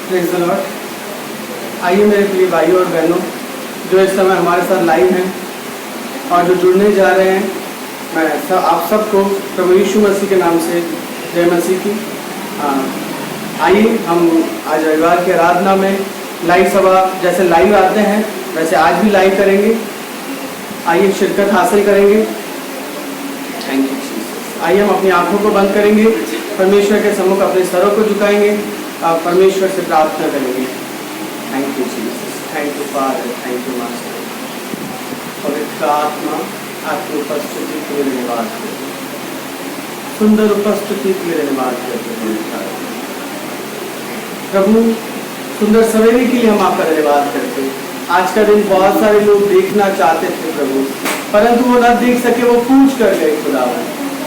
Praise the lord. आइए मेरे प्रिय भाइयों और बहनों जो इस समय हमारे साथ लाइव हैं और जो जुड़ने जा रहे हैं, मैं आप सबको प्रभु यीशु मसीह के नाम से जय मसीह की। आइए हम आज रविवार की आराधना में लाइव सभा जैसे लाइव आते हैं वैसे आज भी लाइव करेंगे। आइए शिरकत हासिल करेंगे। Thank you Jesus. आइए हम अपनी आंखों को बंद करेंगे, परमेश्वर के सम्मुख अपने सरों को झुकाएंगे, आप परमेश्वर से प्रार्थना करेंगे। Thank you Jesus, thank you father, thank you master. पवित्र आत्मा आपकी उपस्थिति के लिए धन्यवाद करते, सुंदर उपस्थिति के लिए धन्यवाद करते प्रभु। सुंदर सवेरे के लिए हम आपका धन्यवाद करते। आज का दिन बहुत सारे लोग देखना चाहते थे प्रभु, परंतु वो न देख सके, वो पूछ कर गए खुदावन।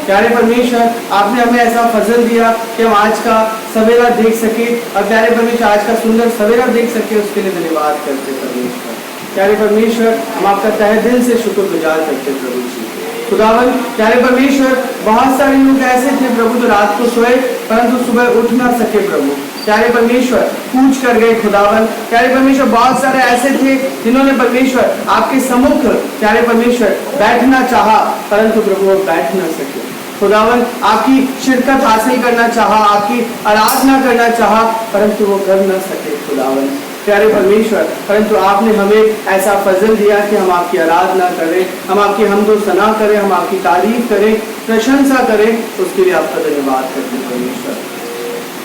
प्यारे परमेश्वर, आपने हमें ऐसा फजल दिया कि हम आज का सवेरा देख सके, और प्यारे परमेश्वर आज का सुंदर सवेरा देख सके, उसके लिए धन्यवाद करते परमेश्वर। प्यारे परमेश्वर, हम आपका तहे दिल से शुक्रगुजार करते प्रभु जी। खुदावन प्यारे परमेश्वर, बहुत सारे लोग ऐसे थे प्रभु जो रात को सोए परंतु सुबह उठ ना सके प्रभु। प्यारे परमेश्वर पूछ कर गए खुदावन। प्यारे परमेश्वर, बहुत सारे ऐसे थे जिन्होंने परमेश्वर आपके सम्मुख प्यारे परमेश्वर बैठना चाहा परंतु प्रभु वो बैठ ना सके। खुदावन आपकी शिरकत हासिल करना चाहा, आपकी आराधना करना चाहा परंतु वो कर ना सके खुदावन प्यारे परमेश्वर। परंतु आपने हमें ऐसा फजल दिया कि हम आपकी आराधना करें, हम आपकी हम्दो सना करें, हम आपकी तारीफ करें, प्रशंसा करें। उसके लिए आपका धन्यवाद करते परमेश्वर।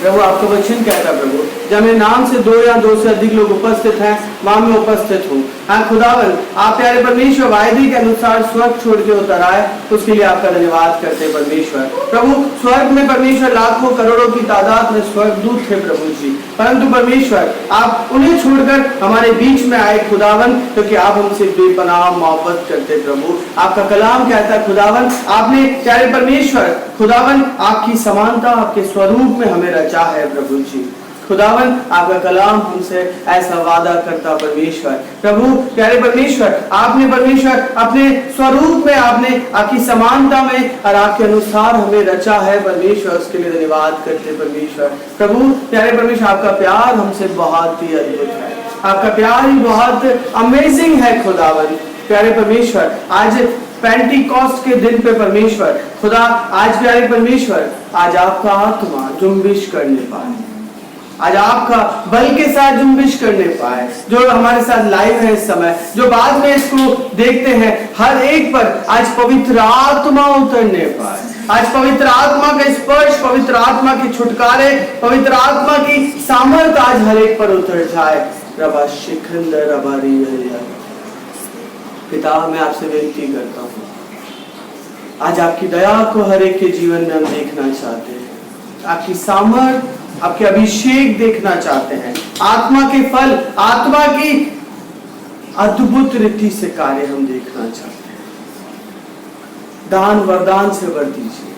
प्रभु आपका वचन कहता है प्रभु, जब मेरे नाम से दो या दो से अधिक लोग उपस्थित हैं वहां मैं उपस्थित हूँ। हाँ खुदावन, आप प्यारे परमेश्वर वायदे के अनुसार स्वर्ग छोड़ के उतर आए, उसके लिए आपका धन्यवाद करते प्रभु। स्वर्ग में परमेश्वर लाखों करोड़ों की तादाद में स्वर्गदूत थे प्रभु जी, परंतु परमेश्वर आप उन्हें छोड़कर हमारे बीच में आए खुदावन, क्योंकि आप हमसे बेपनाह मोहब्बत करते प्रभु। आपका कलाम कहता है खुदावन, आपने प्यारे परमेश्वर खुदावन आपकी समानता आपके स्वरूप में हमें रचा है प्रभु जी। खुदावन आपका कलाम हमसे ऐसा वादा करता परमेश्वर। प्रभु प्यारे परमेश्वर, आपने परमेश्वर अपने स्वरूप में, आपने आपकी समानता में और आपके अनुसार हमें रचा है परमेश्वर, उसके लिए धन्यवाद करते परमेश्वर। प्रभु प्यारे परमेश्वर, आपका प्यार हमसे बहुत ही अद्भुत है, आपका प्यार ही बहुत अमेजिंग है खुदावन प्यारे परमेश्वर। आज पेंटिकॉस्ट के दिन पे परमेश्वर खुदा, आज प्यारे परमेश्वर, आज आपका आत्मा जुम्बिश करने पाए, आज आपका बल के साथ जुम्बिश करने पाए। जो हमारे साथ लाइव है इस समय, जो बाद में इसको देखते हैं, हर एक पर आज पवित्र आत्मा उतरने पाए। आज पवित्र आत्मा का स्पर्श, पवित्र आत्मा के छुटकारे, पवित्र आत्मा की सामर्थ आज हर एक पर उतर जाए। रबा शिखंदर रबारी पिता, मैं आपसे विनती करता हूँ, आज आपकी दया को हर एक के जीवन में हम देखना चाहते हैं, आपकी सामर्थ, आपके अभिषेक देखना चाहते हैं, आत्मा के फल, आत्मा की अद्भुत रीति से कार्य हम देखना चाहते हैं। दान वरदान से भर दीजिए।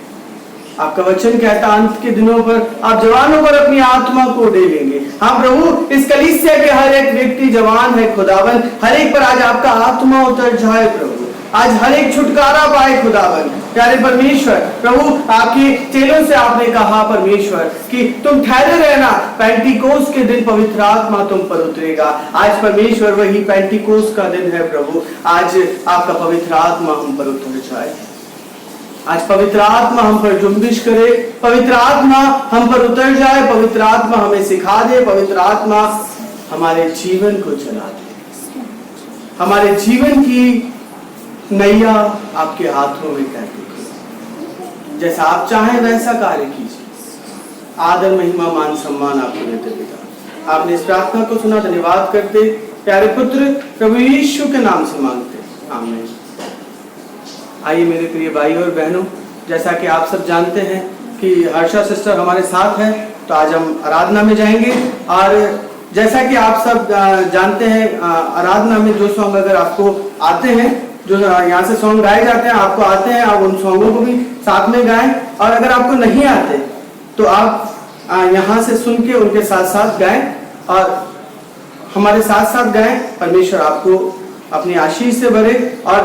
आपका वचन कहता अंत के दिनों पर आप जवानों पर अपनी आत्मा को उड़ेलेंगे। हाँ प्रभु, इस कलीसिया के हर एक व्यक्ति जवान है खुदावन, हर एक पर आज आपका आत्मा उतर जाए प्रभु, आज हर एक छुटकारा पाए खुदावन प्यारे परमेश्वर। प्रभु आपके चेलों से आपने कहा परमेश्वर कि तुम ठहरे रहना, पेंटिकोस के दिन पवित्र आत्मा तुम पर उतरेगा। आज परमेश्वर वही पेंटिकोस का दिन है प्रभु, आज आपका पवित्र आत्मा हम पर उतर जाए, आज पवित्र आत्मा हम पर जुम्बिश करे, पवित्र आत्मा हम पर उतर जाए, पवित्र आत्मा हमें सिखा दे, पवित्र आत्मा हमारे जीवन को चला दे। हमारे जीवन की नैया आपके हाथों में कहती है, जैसा आप चाहें वैसा कार्य कीजिए। आदर महिमा मान सम्मान आपको देते पिता। आपने इस प्रार्थना को सुना, धन्यवाद करते प्यारे पुत्र प्रभु यीशु के नाम से मांगते, आमीन। आइए मेरे प्रिय भाई और बहनों, जैसा कि आप सब जानते हैं कि हर्षा सिस्टर हमारे साथ है, तो आज हम आराधना में जाएंगे। और जैसा कि आप सब जानते हैं, आराधना में जो सॉन्ग अगर आपको आते हैं, जो यहाँ से सॉन्ग गाए जाते हैं, आपको आते हैं, आप उन सॉन्गों को भी साथ में गाएं। और अगर आपको नहीं आते तो आप यहाँ से सुन के उनके साथ साथ गाएं और हमारे साथ साथ गाएं। परमेश्वर आपको अपनी आशीष से भरे और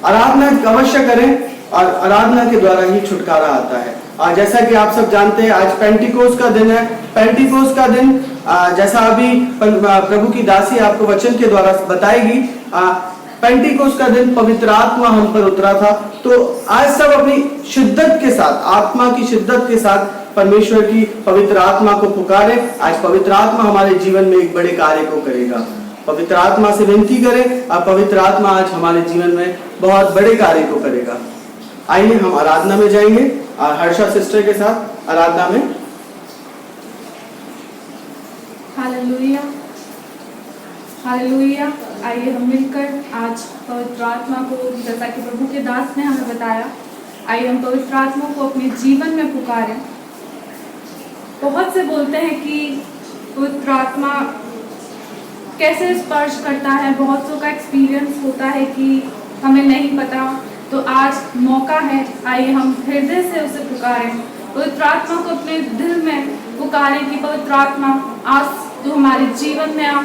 आराधना अवश्य करें, और आराधना के द्वारा ही छुटकारा आता है। और जैसा कि आप सब जानते हैं, आज पेंटिकोस का दिन है। पेंटिकोस का दिन जैसा अभी प्रभु की दासी आपको वचन के द्वारा बताएगी, पेंटिकोस का दिन पवित्र आत्मा हम पर उतरा था। तो आज सब अपनी शिद्दत के साथ, आत्मा की शिद्दत के साथ परमेश्वर की पवित्र आत्मा को पुकारे। आज पवित्र आत्मा हमारे जीवन में एक बड़े कार्य को करेगा। पवित्र आत्मा से विनती करें और पवित्र आत्मा आज हमारे जीवन में बहुत बड़े कार्य को करेगा। आइए हम आराधना में जाएंगे और हर्षा सिस्टर के साथ आराधना में। Hallelujah, hallelujah. आइए हम मिलकर आज पवित्र आत्मा को, जैसा कि प्रभु के दास ने हमें बताया, आइए हम पवित्र आत्मा को अपने जीवन में पुकारें। बहुत से बोलते हैं कि पवित्र आत्मा कैसे स्पर्श करता है, बहुत सौ का एक्सपीरियंस होता है कि हमें नहीं पता। तो आज मौका है, आइए हम हृदय से उसे पुकारें, पवित्र आत्मा को अपने दिल में पुकारें कि पवित्र आत्मा आज तू हमारे जीवन में आ,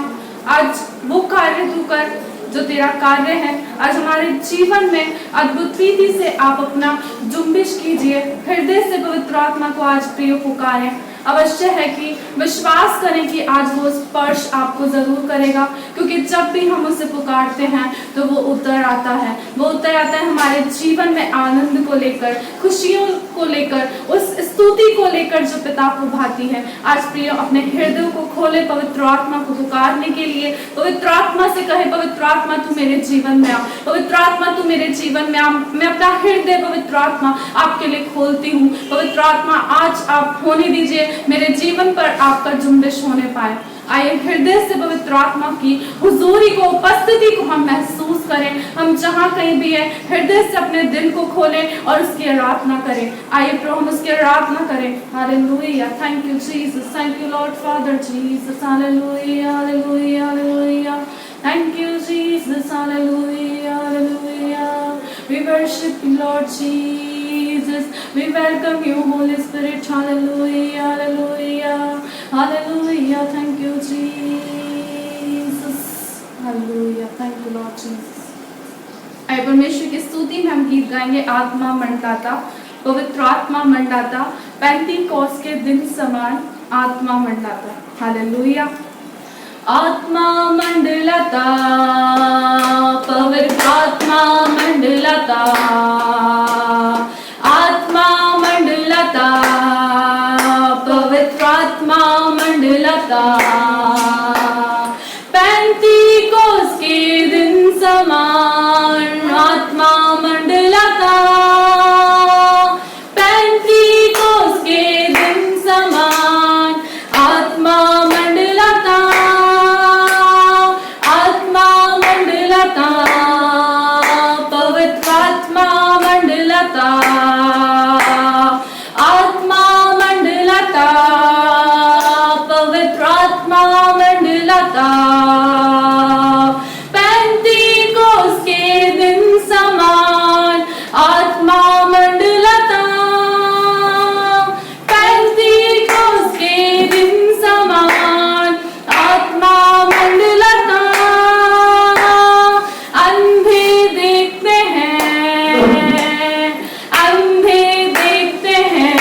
आज वो कार्य तू कर जो तेरा कार्य है। आज हमारे जीवन में अद्भुत रीति से आप अपना जुम्बिश कीजिए। हृदय से पवित्र आत्मा को आज प्रिय पुकारें। अवश्य है कि विश्वास करें कि आज वो स्पर्श आपको जरूर करेगा, क्योंकि जब भी हम उसे पुकारते हैं तो वो उतर आता है। वो उतर आता है हमारे जीवन में आनंद को लेकर, खुशियों को लेकर, उस स्तुति को लेकर जो पिता को भाती है। आज प्रिय अपने हृदय को खोले पवित्र आत्मा को पुकारने के लिए। पवित्र आत्मा से कहे, पवित्र आत्मा तू मेरे जीवन में आ, पवित्र आत्मा तू मेरे जीवन में आ। मैं अपना हृदय पवित्र आत्मा आपके लिए खोलती हूँ। पवित्र आत्मा आज आप होने दीजिए, मेरे जीवन पर आपका जुम्बिश होने पाए। आइए हृदय से पवित्र आत्मा की हुजूरी को, उपस्थिति को हम महसूस करें। हम जहाँ कहीं भी है, हृदय से अपने दिल को खोलें और उसकी आराधना करें। आइए प्रभु हम उसकी आराधना करें। Hallelujah, thank you Jesus, thank you Lord father Jesus, hallelujah, hallelujah, hallelujah, thank you Jesus, hallelujah, hallelujah. We worship you, Lord Jesus. We welcome you, Holy Spirit. Hallelujah, hallelujah, hallelujah. Thank you, Jesus. Hallelujah. Thank you, Lord Jesus. आइए परमेश्वर की स्तुति में हम गीत गाएंगे। आत्मा मंडलाता, पवित्र आत्मा मंडलाता, पेंटिकोस के दिन समान आत्मा मंडलाता। हालेलुया। आत्मा मंडलाता, पवित्र आत्मा मंडलाता, आत्मा मंडलाता, पवित्र आत्मा मंडलाता, पेंटिकोस के दिन समान आत्मा मंडलाता, पेंटिकोस के दिन समान आत्मा मंडलाता, आत्मा मंडलाता, पवित्र आत्मा मंडलाता, आत्मा मंडलाता, पवित्र आत्मा मंडलाता, पेंटिकोस के दिन समान आत्मा मंडलाता, पेंटिकोस के दिन समान आत्मा मंडलाता। अंधे देखते हैं, अंधे देखते हैं,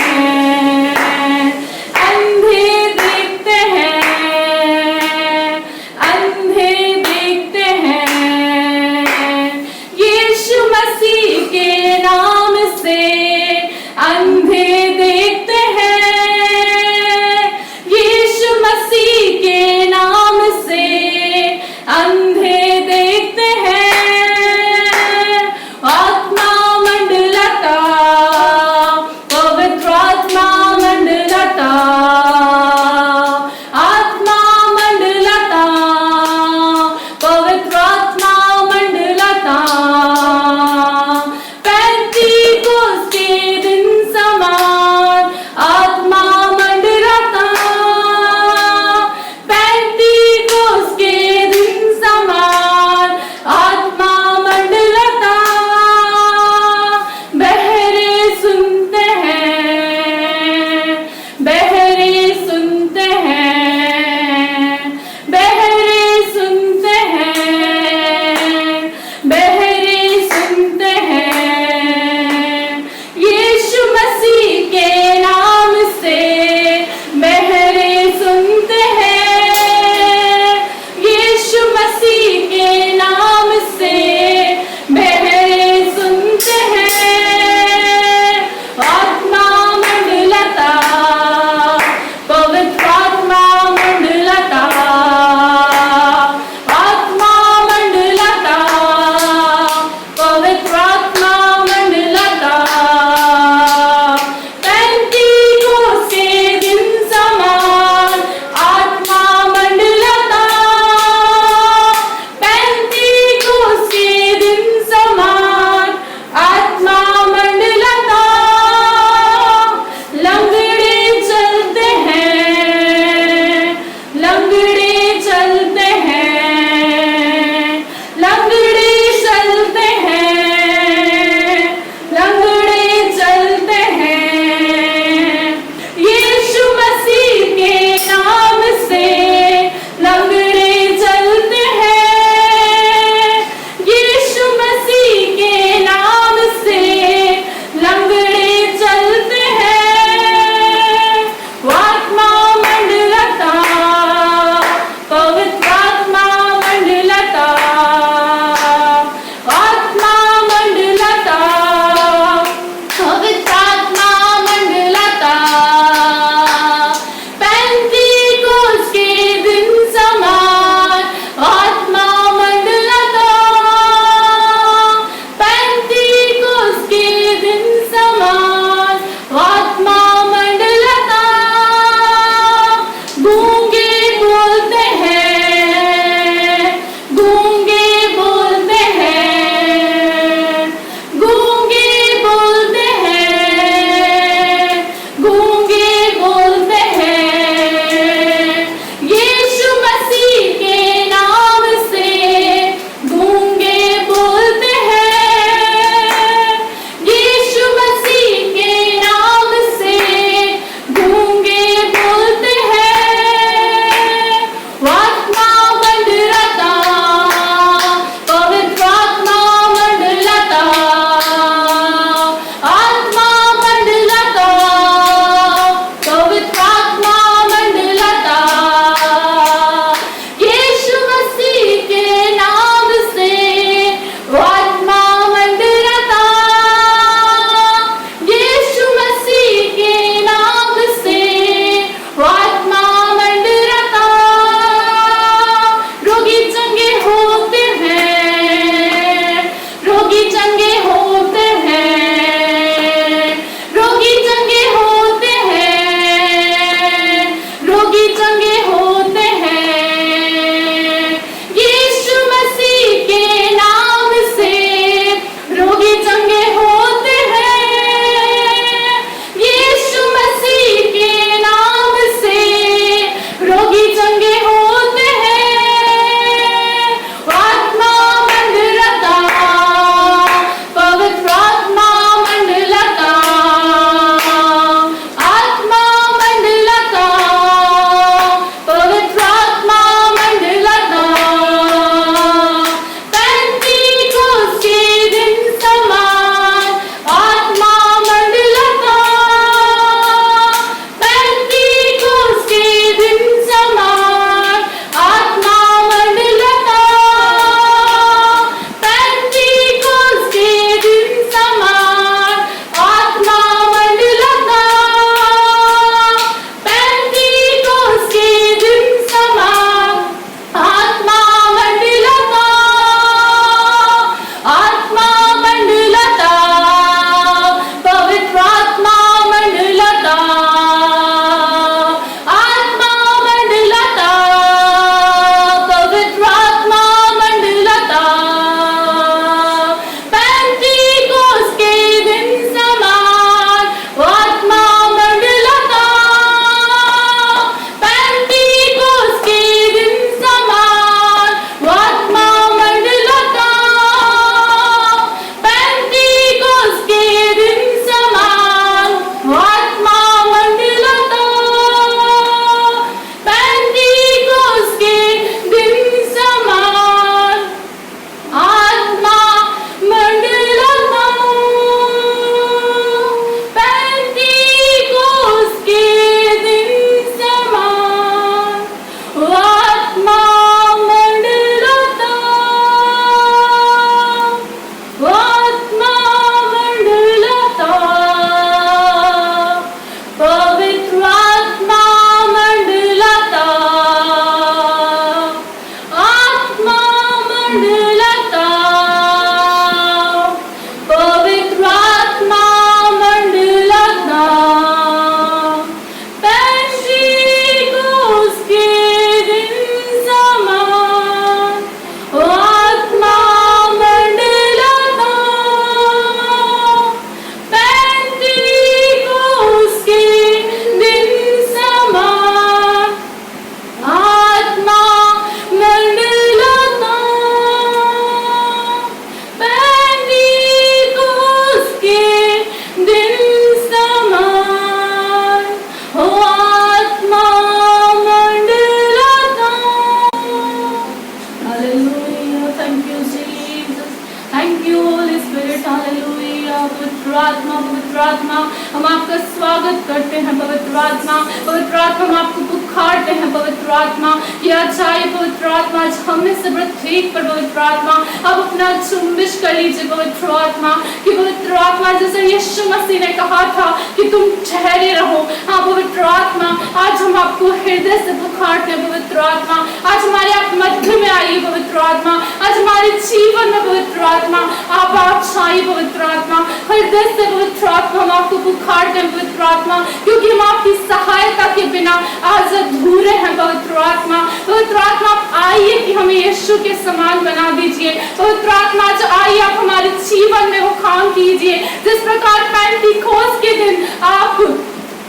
करते हैं पवित्र आत्मा। पवित्र आत्मा हम आपको पुकारते हैं पवित्र आत्मा कि आज आइए पवित्र आत्मा, आज हमें से प्रत्येक पर पवित्र आत्मा अब अपना चुंबिश कर लीजिए पवित्र आत्मा कि पवित्र आत्मा जैसे यीशु मसीह ने कहा था कि तुम ठहरे रहो। हाँ पवित्र आत्मा, आज हम आपको हृदय से पुकारते हैं पवित्र आत्मा। आज हमारे आप मध्य में आइए पवित्र आत्मा, आज हमारे जीवन में पवित्र आत्मा आप आइए पवित्र आत्मा। हृदय से पवित्र आत्मा हम आपको पुकारते हैं पवित्र आत्मा, क्योंकि हम आपकी सहायता के बिना आज अधूरे हैं पवित्र आत्मा। पवित्र आत्मा आइए कि हमें यीशु के समान बना दीजिए। पवित्र आत्मा आज आइए आप हमारे जीवन में वो काम कीजिए जिस प्रकार पेंटिकोस्त के दिन आप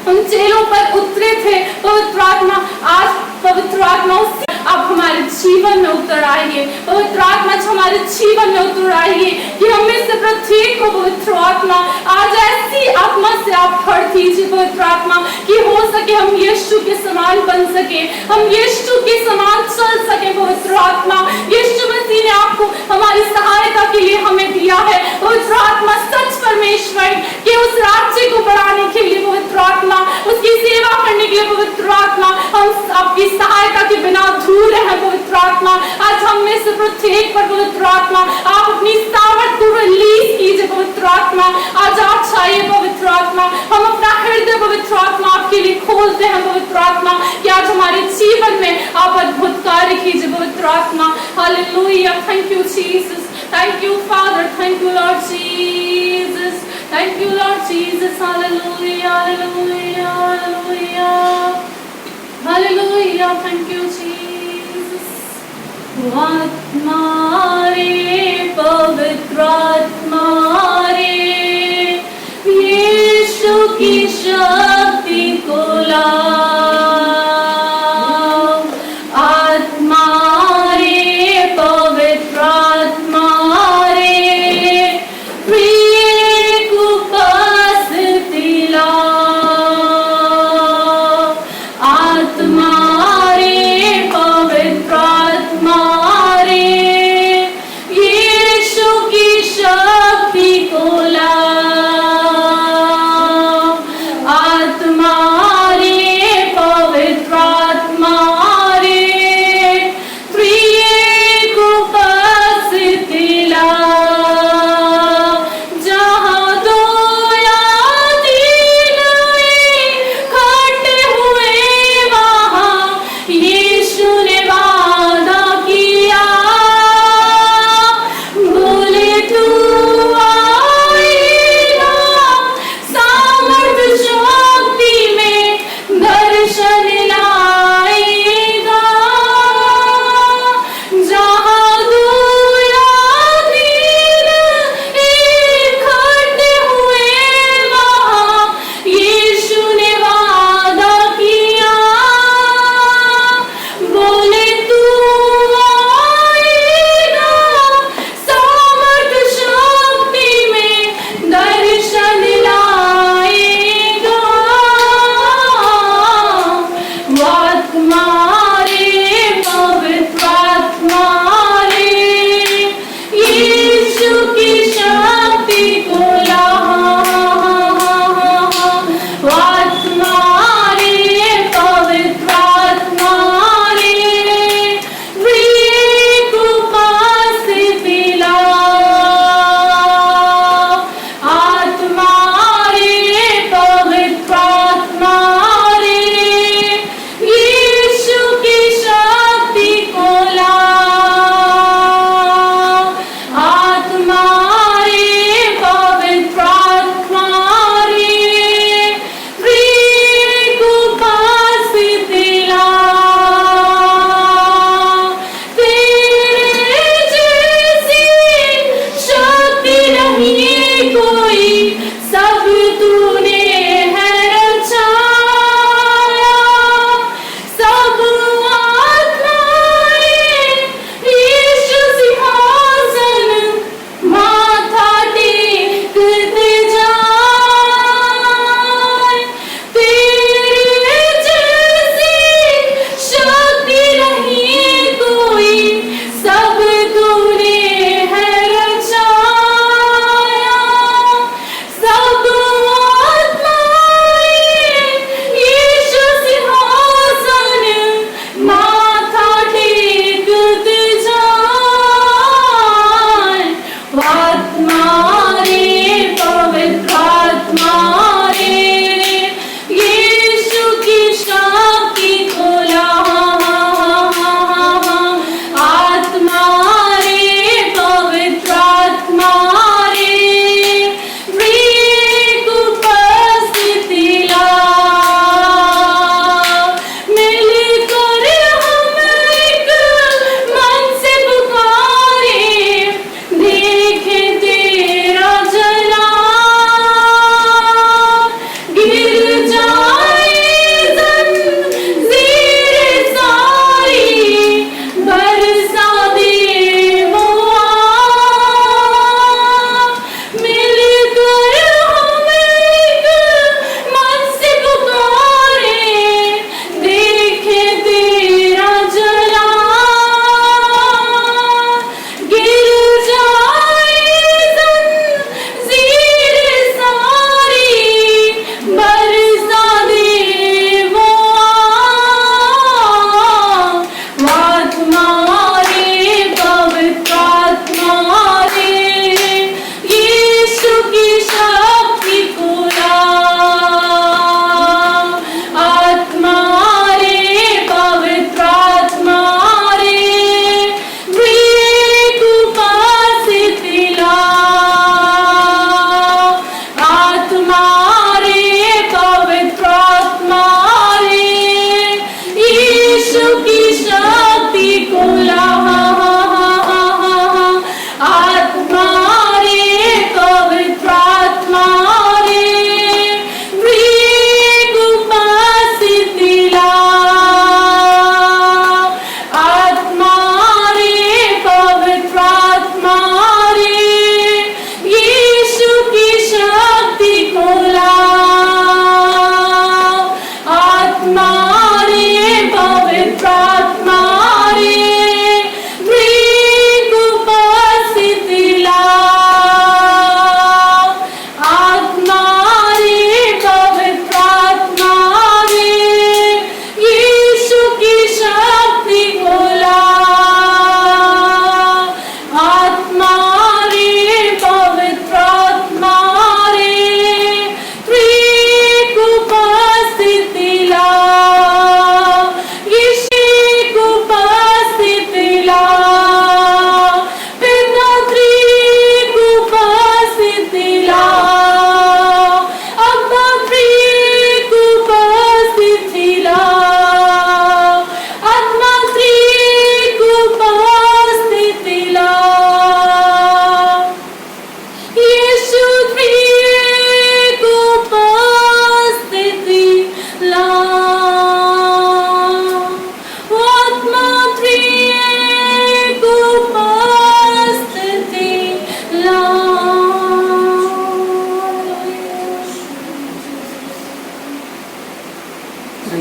उन चेलों पर उतरे थे पवित्र आत्मा। आज पवित्र आत्मा आप हमारे जीवन में उतर आइए पवित्र आत्मा, हमारे जीवन में उतर आइए कि हमें से प्रत्येक को पवित्र आत्मा आज ऐसी आत्मा से आप भर दीजिए पवित्र आत्मा कि हो सके हम यीशु के समान बन सके, हम यीशु के समान चल सके पवित्र आत्मा। यीशु मसीह ने आपको हमारी सहायता के लिए हमें दिया है पवित्र आत्मा, सच परमेश्वर के उस राज्य को बढ़ाने के लिए पवित्र आत्मा, उसकी सेवा करने के लिए पवित्र आत्मा हम आपकी सहायता के बिना अधूरे हैं पवित्र आत्मा। आज हम में से प्रत्येक पर पवित्र आत्मा आप अपनी सामर्थ को रिलीज कीजिए पवित्र आत्मा। आज आप चाहिए पवित्र आत्मा, हम अपना हृदय पवित्र आत्मा आपके लिए खोलते हैं पवित्र आत्मा कि आज हमारे जीवन में आप अद्भुत कार्य कीजिए पवित्र आत्मा। Hallelujah, thank you Jesus, thank you father, thank you Lord Jesus, thank you Lord Jesus. Hallelujah, hallelujah, hallelujah, hallelujah, thank you Jesus. आत्मा रे, पवित्र आत्मा रे, यीशु की शक्ति को लाओ। आत्मा रे, पवित्र आत्मा रे, प्रिय को उपस्थिति लाओ। आत्मा रे, पवित्र आत्मा रे,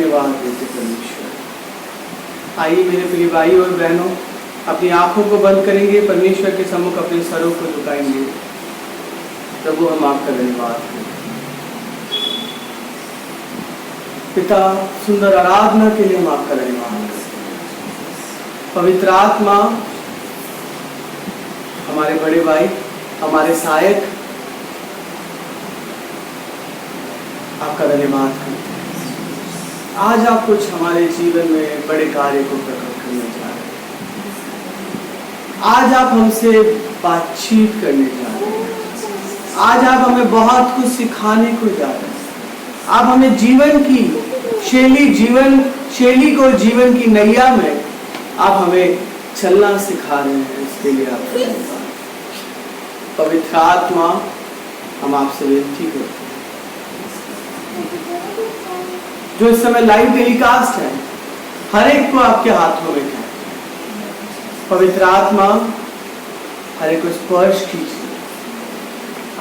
धन्यवाद देते परमेश्वर। आइए मेरे प्रिय भाई और बहनों, अपनी आंखों को बंद करेंगे, परमेश्वर के सम्मुख अपने सरों को झुकाएंगे। प्रभु हम आपका धन्यवाद करें। पिता, सुंदर आराधना के लिए हम आपका धन्यवाद करते हैं। पवित्र आत्मा, हमारे बड़े भाई, हमारे सहायक, आपका धन्यवाद करते हैं। आज आप कुछ हमारे जीवन में बड़े कार्य को प्रकट करने जा रहे हैं। आज आप हमसे बातचीत करने जा रहे हैं। आज आप हमें बहुत कुछ सिखाने को जा रहे हैं। आप हमें जीवन की शैली को, जीवन की नैया में आप हमें चलना सिखा रहे हैं। इसके लिए आपका धन्यवाद। पवित्र आत्मा, हम आपसे विनती करते हैं, जो इस समय लाइव टेलीकास्ट है, हर एक को आपके हाथों में है। पवित्र आत्मा, हर एक को स्पर्श कीजिए।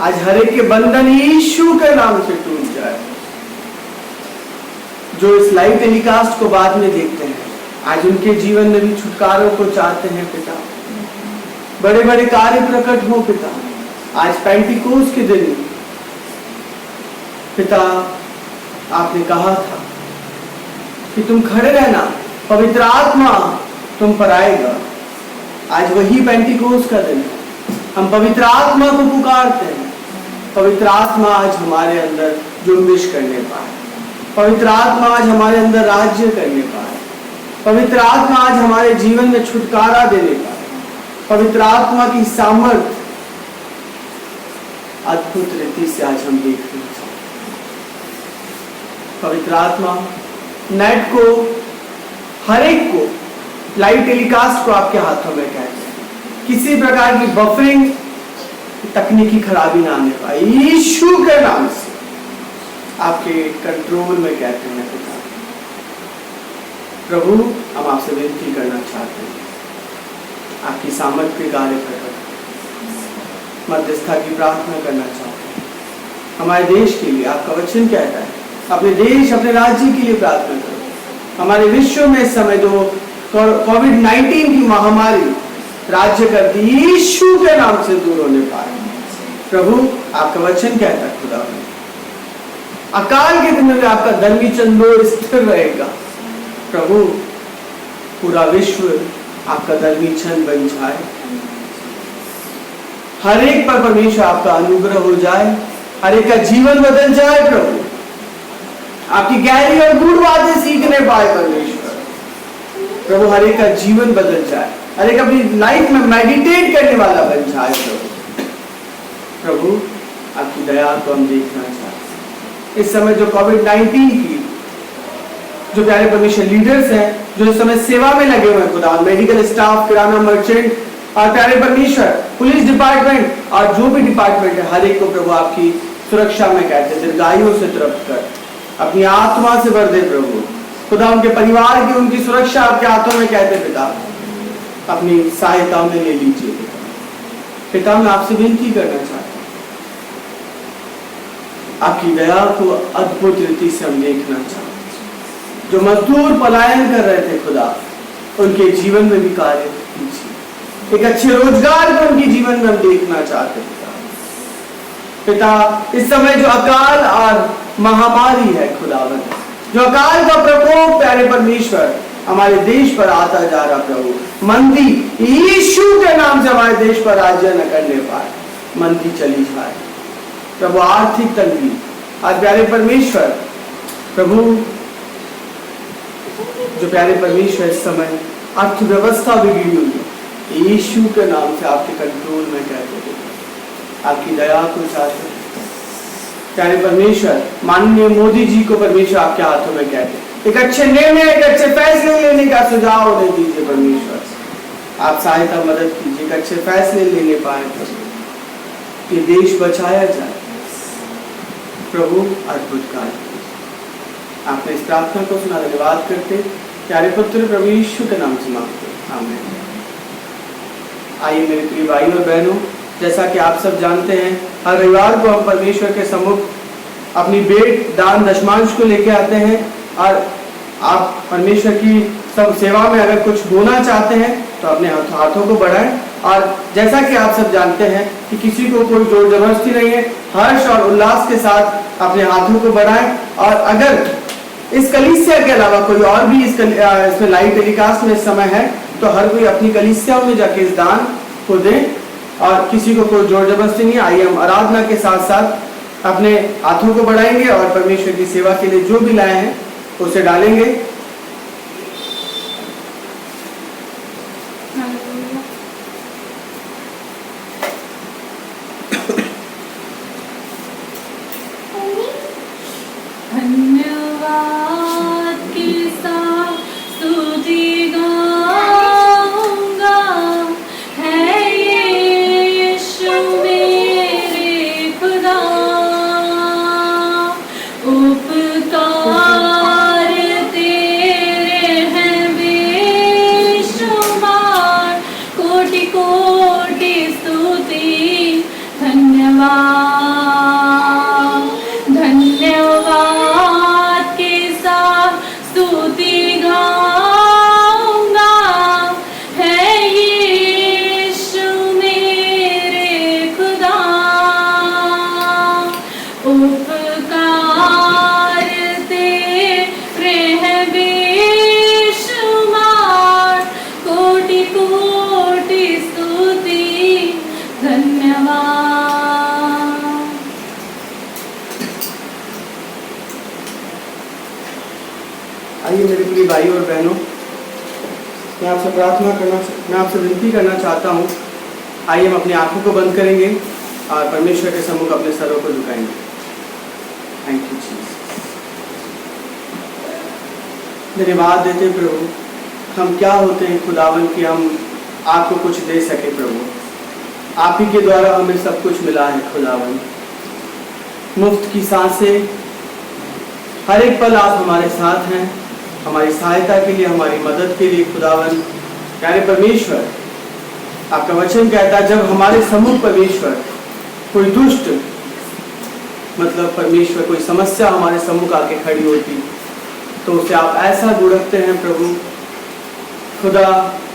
आज हर एक के बंधन यीशु के नाम से टूट जाए। जो इस लाइव टेलीकास्ट को बाद में देखते हैं, आज उनके जीवन में भी छुटकारों को चाहते हैं पिता। बड़े बड़े कार्य प्रकट हो पिता। आज पेंटिकोस्ट के दिन पिता, आपने कहा था कि तुम खड़े रहना, पवित्र आत्मा तुम पर आएगा। आज वही पेंटिकोस्ट का दिन है। हम पवित्र आत्मा को पुकारते हैं। पवित्र आत्मा आज हमारे अंदर जुम्बिश करने पाए। पवित्र आत्मा आज हमारे अंदर राज्य करने पाए। पवित्र आत्मा आज हमारे जीवन में छुटकारा देने पाए। पवित्र आत्मा की सामर्थ अद्भुत रीति से आज हम देखते हैं। पवित्र आत्मा, नेट को, हर एक को, लाइव टेलीकास्ट को आपके हाथों में कहते हैं। किसी प्रकार की बफरिंग, तकनीकी खराबी ना आने पाए। यीशु के नाम से आपके कंट्रोल में कहते हैं पिता। प्रभु, हम आपसे विनती करना चाहते हैं, आपकी सामर्थ के कार्य प्रकट, मध्यस्थता की प्रार्थना करना चाहते हैं। हमारे देश के लिए आपका वचन कहता है, अपने देश, अपने राज्य के लिए प्रार्थना करो। हमारे विश्व में इस समय जो कोविड-19 की महामारी राज्य कर दी, यीशु के नाम से दूर होने पाए। प्रभु, आपका वचन कहता है खुदा, अकाल के दिन में आपका धर्मी चंदोर स्थिर रहेगा। प्रभु, पूरा विश्व आपका धर्मी चंद बन जाए। हर एक पर परमेश्वर आपका अनुग्रह हो जाए। हर एक का जीवन बदल जाए। प्रभु, आपकी गहरी और गूढ़ बातें सीखने पाए परमेश्वर। प्रभु, हर एक का जीवन बदल जाए। हर एक अपनी लाइफ में मेडिटेट करने वाला बन जाए। प्रभु, आपकी दया को हम देखना चाहते हैं। इस समय जो कोविड-19 की जो प्यारे परमेश्वर लीडर्स हैं, जो इस समय सेवा में लगे हुए हैं खुदा, मेडिकल स्टाफ, किराना मर्चेंट और प्यारे परमेश्वर पुलिस डिपार्टमेंट और जो भी डिपार्टमेंट है, हर एक को प्रभु आपकी सुरक्षा में कहते हैं, दीर्घायु से तृप्त कर, अपनी आत्मा से भर दे। प्रभु खुदा, उनके परिवार की, उनकी सुरक्षा आपके हाथों में कहते पिता, अपनी सहायता में ले लीजिए। पिता, मैं आपसे विनती करना चाहता हूँ, आपकी दया को अद्भुत रीति से हम देखना चाहते हैं। जो मजदूर पलायन कर रहे थे खुदा, उनके जीवन में भी कार्य कीजिए। एक अच्छे रोजगार को उनके जीवन में हम देखना चाहते हैं पिता। इस समय जो अकाल और महामारी है खुदावन, जो अकाल का प्रकोप प्यारे परमेश्वर हमारे देश पर आता जा रहा, प्रभु मंदी यीशु के नाम से हमारे देश पर राज्य न करने पाए, मंदी चली जाए। प्रभु, आर्थिक तंगी आज प्यारे परमेश्वर, प्रभु जो प्यारे परमेश्वर इस समय अर्थव्यवस्था बिगड़ी हुई है, यीशु के नाम से आपके कंट्रोल में कहते हैं, आपकी दया को चाहते हैं। प्यारे परमेश्वर, माननीय मोदी जी को परमेश्वर आपके हाथों में कहते हैं, एक अच्छे निर्णय, एक अच्छे फैसले लेने का सुझाव दे दीजिए परमेश्वर। आप सहायता मदद कीजिए, एक अच्छे फैसले लेने पाए प्रभु, ये देश बचाया जाए। प्रभु, अद्भुत कार्य आपने इस प्रार्थना को सुना, धन्यवाद करते प्यारे पुत्र प्रभु यीशु के नाम से मांगते, आमीन। आइए मेरे प्रिय भाई और बहनों, जैसा कि आप सब जानते हैं, हर रविवार को हम परमेश्वर के सम्मुख अपनी भेंट, दान, दशमांश को लेके आते हैं और आप परमेश्वर की सब सेवा में अगर कुछ बोना चाहते हैं तो अपने हाथों को बढ़ाएं। और जैसा कि आप सब जानते हैं कि किसी को कोई जोर जबरदस्ती नहीं है, हर्ष और उल्लास के साथ अपने हाथों को बढ़ाएं। और अगर इस कलीसिया के अलावा कोई और भी इसमें लाइव टेलीकास्ट में इस समय है तो हर कोई अपनी कलीसियाओं में जाके इस दान को दें और किसी को कोई जोर जबरदस्ती नहीं। आइए हम आराधना के साथ साथ अपने हाथों को बढ़ाएंगे और परमेश्वर की सेवा के लिए जो भी लाए हैं उसे डालेंगे। आइए मेरे प्रिय भाई और बहनों, मैं आपसे विनती करना चाहता हूँ। आइए हम अपनी आंखों को बंद करेंगे और परमेश्वर के सम्मुख अपने सरों को झुकाएंगे। Thank you Jesus. धन्यवाद देते प्रभु, हम क्या होते हैं खुदावन कि हम आपको कुछ दे सके प्रभु। आप ही के द्वारा हमें सब कुछ मिला है खुदावन। मुफ्त की सांसें, हर एक पल आप हमारे साथ हैं, हमारी सहायता के लिए, हमारी मदद के लिए खुदावन। यानी परमेश्वर, आपका वचन कहता है जब हमारे सम्मुख परमेश्वर कोई दुष्ट मतलब परमेश्वर कोई समस्या हमारे सम्मुख आके खड़ी होती तो उसे आप ऐसा बुड़कते हैं प्रभु खुदा।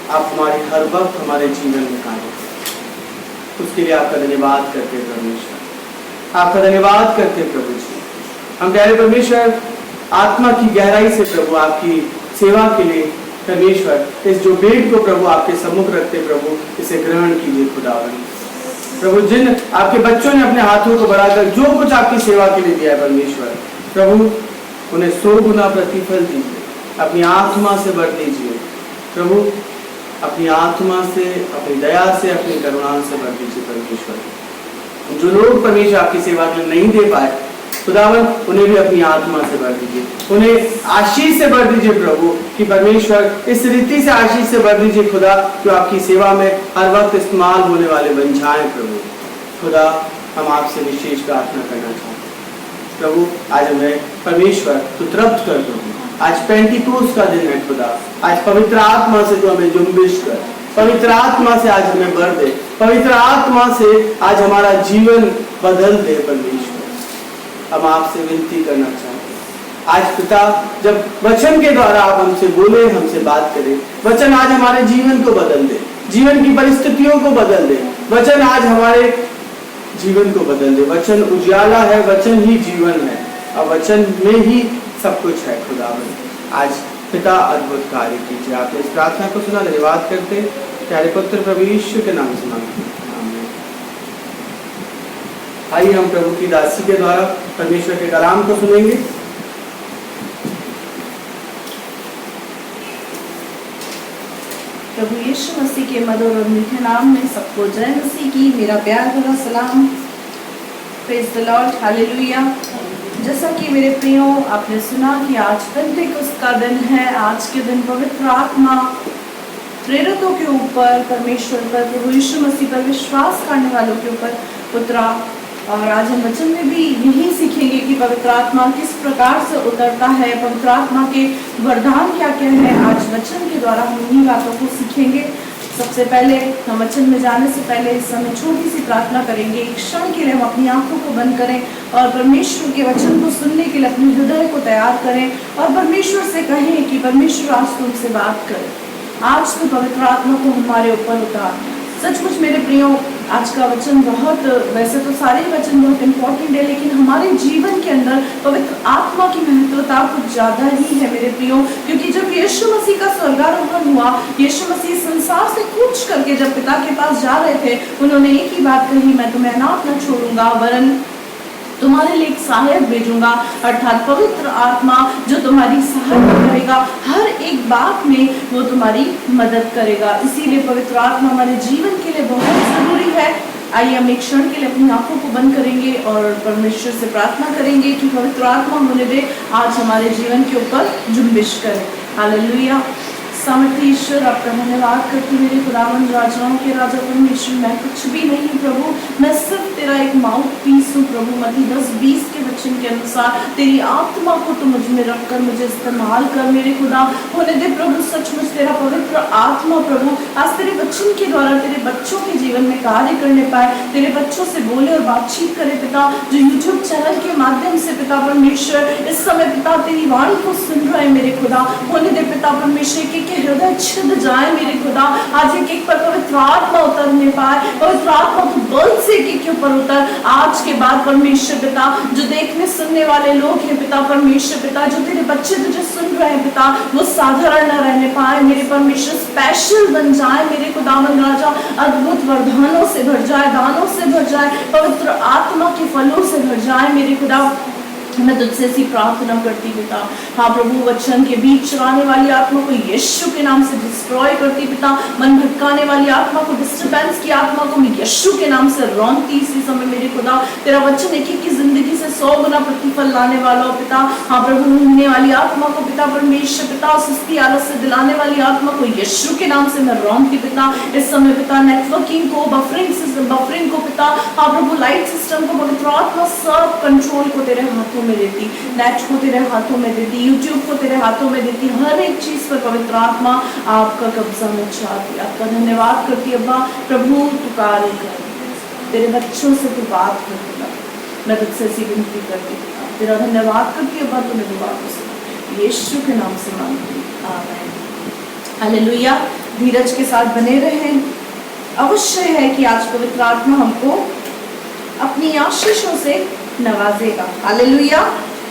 आप हमारी हर वक्त हमारे जीवन में कार्य, उसके लिए आपका धन्यवाद करते हैं परमेश्वर, आपका धन्यवाद करते हैं प्रभु जी। हम प्यारे परमेश्वर आत्मा की गहराई से प्रभु आपकी सेवा के लिए परमेश्वर इस जो भेंट को प्रभु आपके सम्मुख रखते प्रभु, इसे ग्रहण कीजिए खुदावन। प्रभु जिन आपके बच्चों ने अपने हाथों को बढ़ाकर जो कुछ आपकी सेवा के लिए दिया है परमेश्वर, प्रभु उन्हें 100 गुना प्रतिफल दीजिए, अपनी आत्मा से भर दीजिए प्रभु, अपनी आत्मा से, अपनी दया से, अपनी करुणा से भर दीजिए परमेश्वर। जो लोग परमेश्वर आपकी सेवा के लिए नहीं दे पाए खुदावन, उन्हें भी अपनी आत्मा से भर दीजिए, उन्हें आशीष से भर दीजिए प्रभु कि परमेश्वर इस रीति से आशीष से भर दीजिए खुदा, जो आपकी सेवा में हर वक्त इस्तेमाल होने वाले बन जाए प्रभु। खुदा हम आपसे विशेष प्रार्थना करना चाहते हैं प्रभु, आज हमें परमेश्वर तू तृप्त कर प्रभु। आज पेंटिकोस का दिन है खुदा, आज पवित्र आत्मा से तू हमें जुम्बिश कर, पवित्र आत्मा से आज हमें भर दे, पवित्र आत्मा से आज हमारा जीवन बदल दे परमेश्वर। हम आपसे विनती करना चाहते हैं आज पिता, जब वचन के द्वारा आप हमसे बोले, हमसे बात करें, वचन आज हमारे जीवन को बदल दे, जीवन की परिस्थितियों को बदल दे, वचन आज हमारे जीवन को बदल दे। वचन उजाला है, वचन ही जीवन है और वचन में ही सब कुछ है खुदावन। आज पिता अद्भुत कार्य कीजिए। आपने इस प्रार्थना को सुना, धन्यवाद करते प्यारे पुत्र प्रभु यीशु के नाम से मांगते हैं, आमीन। आइए हम प्रभु की दासी के द्वारा परमेश्वर के कलाम को सुनेंगे। प्रभु यीशु मसीह के मधुर और मीठे नाम में सबको जय मसीह की मेरा प्यार भरा सलाम। Praise the Lord, hallelujah. जैसा कि मेरे प्रियो आपने सुना कि आज पेंटेकोस्त का दिन है। आज के दिन पवित्र आत्मा प्रेरितों के ऊपर, परमेश्वर पर, प्रभु यीशु मसीह पर विश्वास करने वालों के ऊपर उतरा। और आज हम वचन में भी यही सीखेंगे कि पवित्र आत्मा किस प्रकार से उतरता है, पवित्र आत्मा के वरदान क्या क्या है। आज वचन के द्वारा हम इन्हीं बातों को सीखेंगे। सबसे पहले हम वचन में जाने से पहले इस समय छोटी सी प्रार्थना करेंगे। एक क्षण के लिए हम अपनी आंखों को बंद करें और परमेश्वर के वचन को सुनने के लिए अपने हृदय को तैयार करें और परमेश्वर से कहें कि परमेश्वर आज तुमसे बात करे। आज तो पवित्र आत्मा को हमारे ऊपर उतार। सचमुच मेरे प्रियो, आज का वचन बहुत, वैसे तो सारे वचन बहुत इंपॉर्टेंट है, लेकिन हमारे जीवन के अंदर पवित्र आत्मा की महत्वता कुछ ज़्यादा ही है मेरे प्रियो। क्योंकि जब यीशु मसीह का स्वर्गारोहण हुआ, यीशु मसीह संसार से कूच करके जब पिता के पास जा रहे थे, उन्होंने एक ही बात कही, मैं तुम्हें अनाथ न छोड़ूंगा, वरन तुम्हारे लिए एक सहायक भेजूंगा, अर्थात पवित्र आत्मा जो तुम्हारी सहायता करेगा, हर एक बात में वो तुम्हारी मदद करेगा। इसीलिए पवित्र आत्मा हमारे जीवन के लिए बहुत जरूरी है। आइए हम एक क्षण के लिए अपनी आंखों को बंद करेंगे और परमेश्वर से प्रार्थना करेंगे कि पवित्र आत्मा होने दे आज हमारे जीवन के ऊपर जुम्बिश करे। हालेलुया। सामर्थी ईश्वर, आपका धन्यवाद करती मेरे खुदावंद, राजाओं के राजा परमेश्वर, मैं कुछ भी नहीं प्रभु, मैं सिर्फ तेरा एक माउथ पीस हूँ प्रभु। मत्ती 10:20 के वचन के अनुसार तेरी आत्मा को तो मुझ में रखकर मुझे इस्तेमाल कर मेरे खुदा। होने दे प्रभु सचमुच तेरा पवित्र आत्मा प्रभु आज तेरे वचन के द्वारा तेरे बच्चों के जीवन में कार्य करने पाए, तेरे बच्चों से बोले और बातचीत करे पिता, जो यूट्यूब चैनल के माध्यम से पिता परमेश्वर इस समय पिता तेरी वाणी को सुन रहे हैं मेरे खुदा। होने दे पिता परमेश्वर के हृदय छिद जाए मेरे खुदा, आज एक पर पवित्र आत्मा उतरने पाए, पवित्र आत्मा तो बल से एक के ऊपर उतर। आज के बाद परमेश्वर पिता जो देखने सुनने वाले लोग हैं पिता परमेश्वर पिता, जो तेरे बच्चे तुझे सुन रहे हैं पिता, वो साधारण न रहने पाए मेरे परमेश्वर, स्पेशल बन जाए मेरे खुदावंद राजा, अद्भुत वरदानों से भर जाए, दानों से भर जाए, पवित्र आत्मा के फलों से भर जाए मेरे खुदा। मैं तुझसे ऐसी प्रार्थना करती पिता। हाँ प्रभु, वचन के बीच चलाने वाली आत्मा को यीशु के नाम से डिस्ट्रॉय करती पिता, मन भटकाने वाली आत्मा को, डिस्टर्बेंस की आत्मा को मैं यीशु के नाम से रौंदती इसी समय मेरे खुदा। तेरा वचन एक की जिंदगी से 100 गुना प्रतिफल लाने वाला हो पिता। हाँ प्रभु, ऊँघने वाली आत्मा को पिता परमेश्वर पिता, सुस्ती आलस से दिलाने वाली आत्मा को यीशु के नाम से मैं रौंदती पिता इस समय पिता। नेटवर्किंग को, बफरिंग को पिता, हाँ प्रभु, लाइट सिस्टम को पवित्र आत्मा सब कंट्रोल को तेरे हाथों में देती, नेट को तेरे हाथों में देती, यूट्यूब को तेरे हाथों में देती, हर एक चीज पर पवित्र आत्मा आपका कब्जा में चाहती। आपका धन्यवाद करती अब्बा प्रभु, तू कार्य कर, तेरे बच्चों से तू बात कर, मैं तुझसे ऐसी विनती करती, तेरा धन्यवाद करती अब्बा, तूने दुआ को सुना, यीशु के नाम से मांगती, आमीन। हालेलुया। धीरज के साथ बने रहें। अवश्य है कि आज पवित्र आत्मा हमको अपनी आशीषों से नवाजेगा। Hallelujah,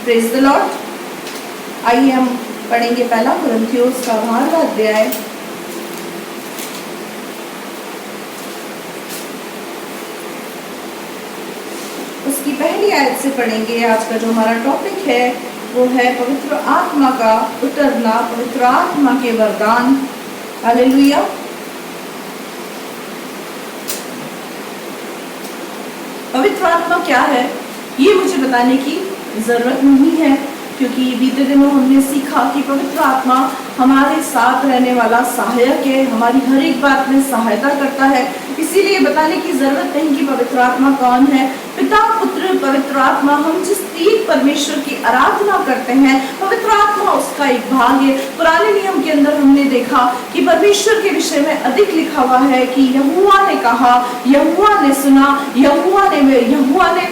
praise the lord. आइए हम पढ़ेंगे पहला कुरिन्थियोस का 12वां अध्याय, उसकी पहली आयत से पढ़ेंगे। आज का जो हमारा टॉपिक है वो है पवित्र आत्मा का उतरना, पवित्र आत्मा के वरदान। हालेलुया। पवित्र आत्मा क्या है ये मुझे बताने की जरूरत नहीं है, क्योंकि बीते दिनों हमने सीखा कि पवित्र आत्मा हमारे साथ रहने वाला सहायक है, हमारी हर एक बात में सहायता करता है। इसीलिए बताने की जरूरत नहीं कि पवित्र आत्मा कौन है। पिता, पुत्र, पवित्र आत्मा, हम जिस तीन परमेश्वर की आराधना करते हैं, पवित्र आत्मा उसका एक भाग है। पुराने नियम के अंदर हमने देखा कि परमेश्वर के विषय में अधिक लिखा हुआ है कि यहोवा ने कहा, यहोवा ने सुना, यहोवा ने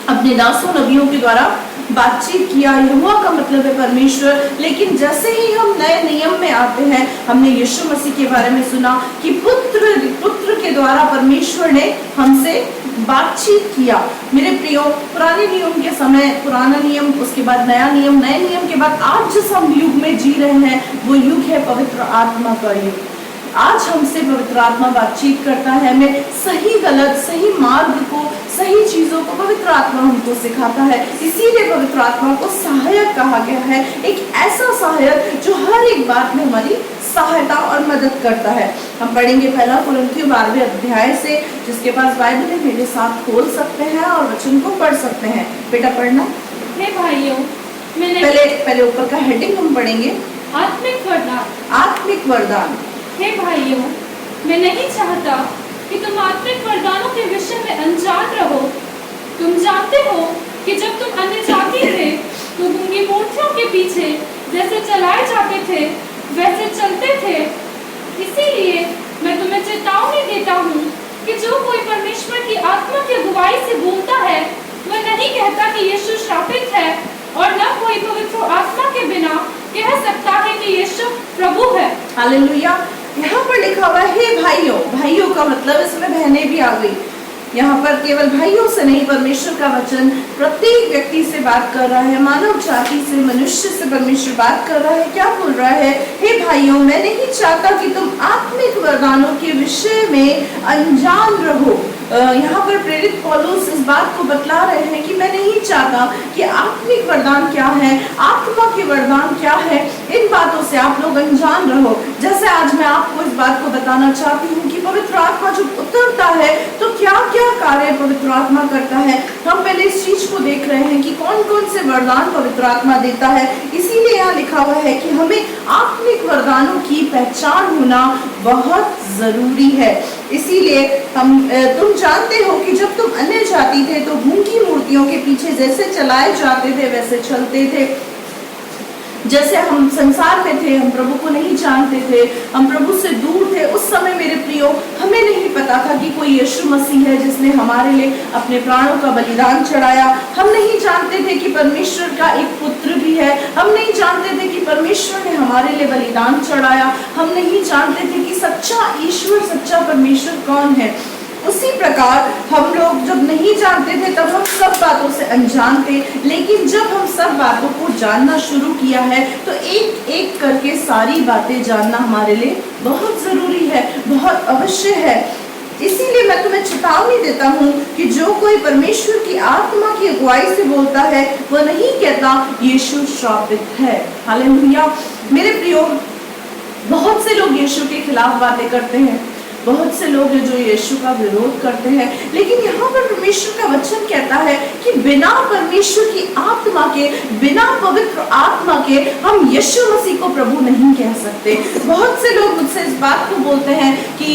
अपने दासों नबियों के द्वारा बातचीत किया। यहोवा का मतलब है परमेश्वर। लेकिन जैसे ही हम नए नियम में आते हैं, हमने यीशु मसीह के बारे में सुना कि पुत्र के द्वारा परमेश्वर ने हमसे बातचीत किया। मेरे प्रियो, पुराने नियम के समय पुराना नियम, उसके बाद नया नियम, नए नियम के बाद आज जिस हम युग में जी रहे हैं वो युग है पवित्र आत्मा का युग। आज हमसे पवित्र आत्मा बातचीत करता है, हमें सही गलत, सही मार्ग को, सही चीजों को पवित्र आत्मा हमको सिखाता है। इसीलिए पवित्र आत्मा को सहायक कहा गया है, एक ऐसा सहायक जो हर एक बात में हमारी सहायता और मदद करता है। हम पढ़ेंगे पहला कुरिन्थियों 12वें अध्याय से। जिसके पास बाइबल है मेरे साथ खोल सकते हैं और वचन को पढ़ सकते हैं। बेटा पढ़ना। हे भाइयों, पहले ऊपर का हेडिंग हम पढ़ेंगे, आत्मिक वरदान। आत्मिक वरदान। हे भाइयों, मैं नहीं चाहता कि तुम आत्मिक वरदानों के विषय में अनजान रहो। तुम जानते हो कि जब तुम अन्य जाति थे तो उनकी मूर्तियों के पीछे जैसे चलाए जाते थे वैसे चलते थे। इसीलिए मैं तुम्हें चेतावनी देता हूँ कि जो कोई परमेश्वर की आत्मा की अगुवाई से बोलता है वह नहीं कहता कि यीशु श्रापित है, और न कोई पवित्र आत्मा के बिना कह सकता है हालेलुया। यहाँ पर लिखा हुआ है हे भाइयों, भाइयों का मतलब इसमें बहनें भी आ गई। यहाँ पर केवल भाइयों से नहीं, परमेश्वर का वचन प्रत्येक व्यक्ति से बात कर रहा है, मानव जाति से, मनुष्य से परमेश्वर बात कर रहा है। क्या बोल रहा है? हे भाइयों, मैं नहीं चाहता कि तुम आत्मिक वरदानों के विषय में अनजान रहो। यहाँ पर प्रेरित पौलुस इस बात को बतला रहे हैं कि मैं नहीं चाहता कि आत्मिक वरदान क्या है, आत्मा के वरदान क्या है, इन बातों से आप लोग अनजान रहो। जैसे आज मैं आपको इस बात को बताना चाहती हूँ कि पवित्र आत्मा जब उतरता है तो क्या क्या कार्य पवित्र आत्मा करता है। हम पहले इस चीज को देख रहे हैं कि कौन कौन से वरदान पवित्र आत्मा देता है। इसीलिए यहाँ लिखा हुआ है कि हमें आत्मिक वरदानों की पहचान होना बहुत जरूरी है। इसीलिए तुम जानते हो कि जब तुम अन्य जाति थे तो भूखी मूर्तियों के पीछे जैसे चलाए जाते थे वैसे चलते थे। जैसे हम संसार में थे, हम प्रभु को नहीं जानते थे, हम प्रभु से दूर थे। उस समय मेरे प्रियो, हमें नहीं पता था कि कोई यीशु मसीह है जिसने हमारे लिए अपने प्राणों का बलिदान चढ़ाया। हम नहीं जानते थे कि परमेश्वर का एक पुत्र भी है। हम नहीं जानते थे कि परमेश्वर ने हमारे लिए बलिदान चढ़ाया। हम नहीं जानते थे कि सच्चा ईश्वर, सच्चा परमेश्वर कौन है। उसी प्रकार हम लोग जब नहीं जानते थे तब हम सब बातों से अनजान थे, लेकिन जब हम सब बातों को जानना शुरू किया है तो एक एक करके सारी बातें जानना हमारे लिए बहुत जरूरी है, बहुत अवश्य है। इसीलिए मैं तुम्हें चेतावनी देता हूँ कि जो कोई परमेश्वर की आत्मा की अगुवाई से बोलता है वह नहीं कहता यीशु श्रापित है। हालेलुया। मेरे प्रियो, बहुत से लोग यीशु के खिलाफ बातें करते हैं, बहुत से लोग हैं जो यीशु का विरोध करते हैं, लेकिन यहाँ पर परमेश्वर का वचन कहता है कि बिना परमेश्वर की आत्मा के, बिना पवित्र आत्मा के हम यीशु मसीह को प्रभु नहीं कह सकते। बहुत से लोग मुझसे इस बात को बोलते हैं कि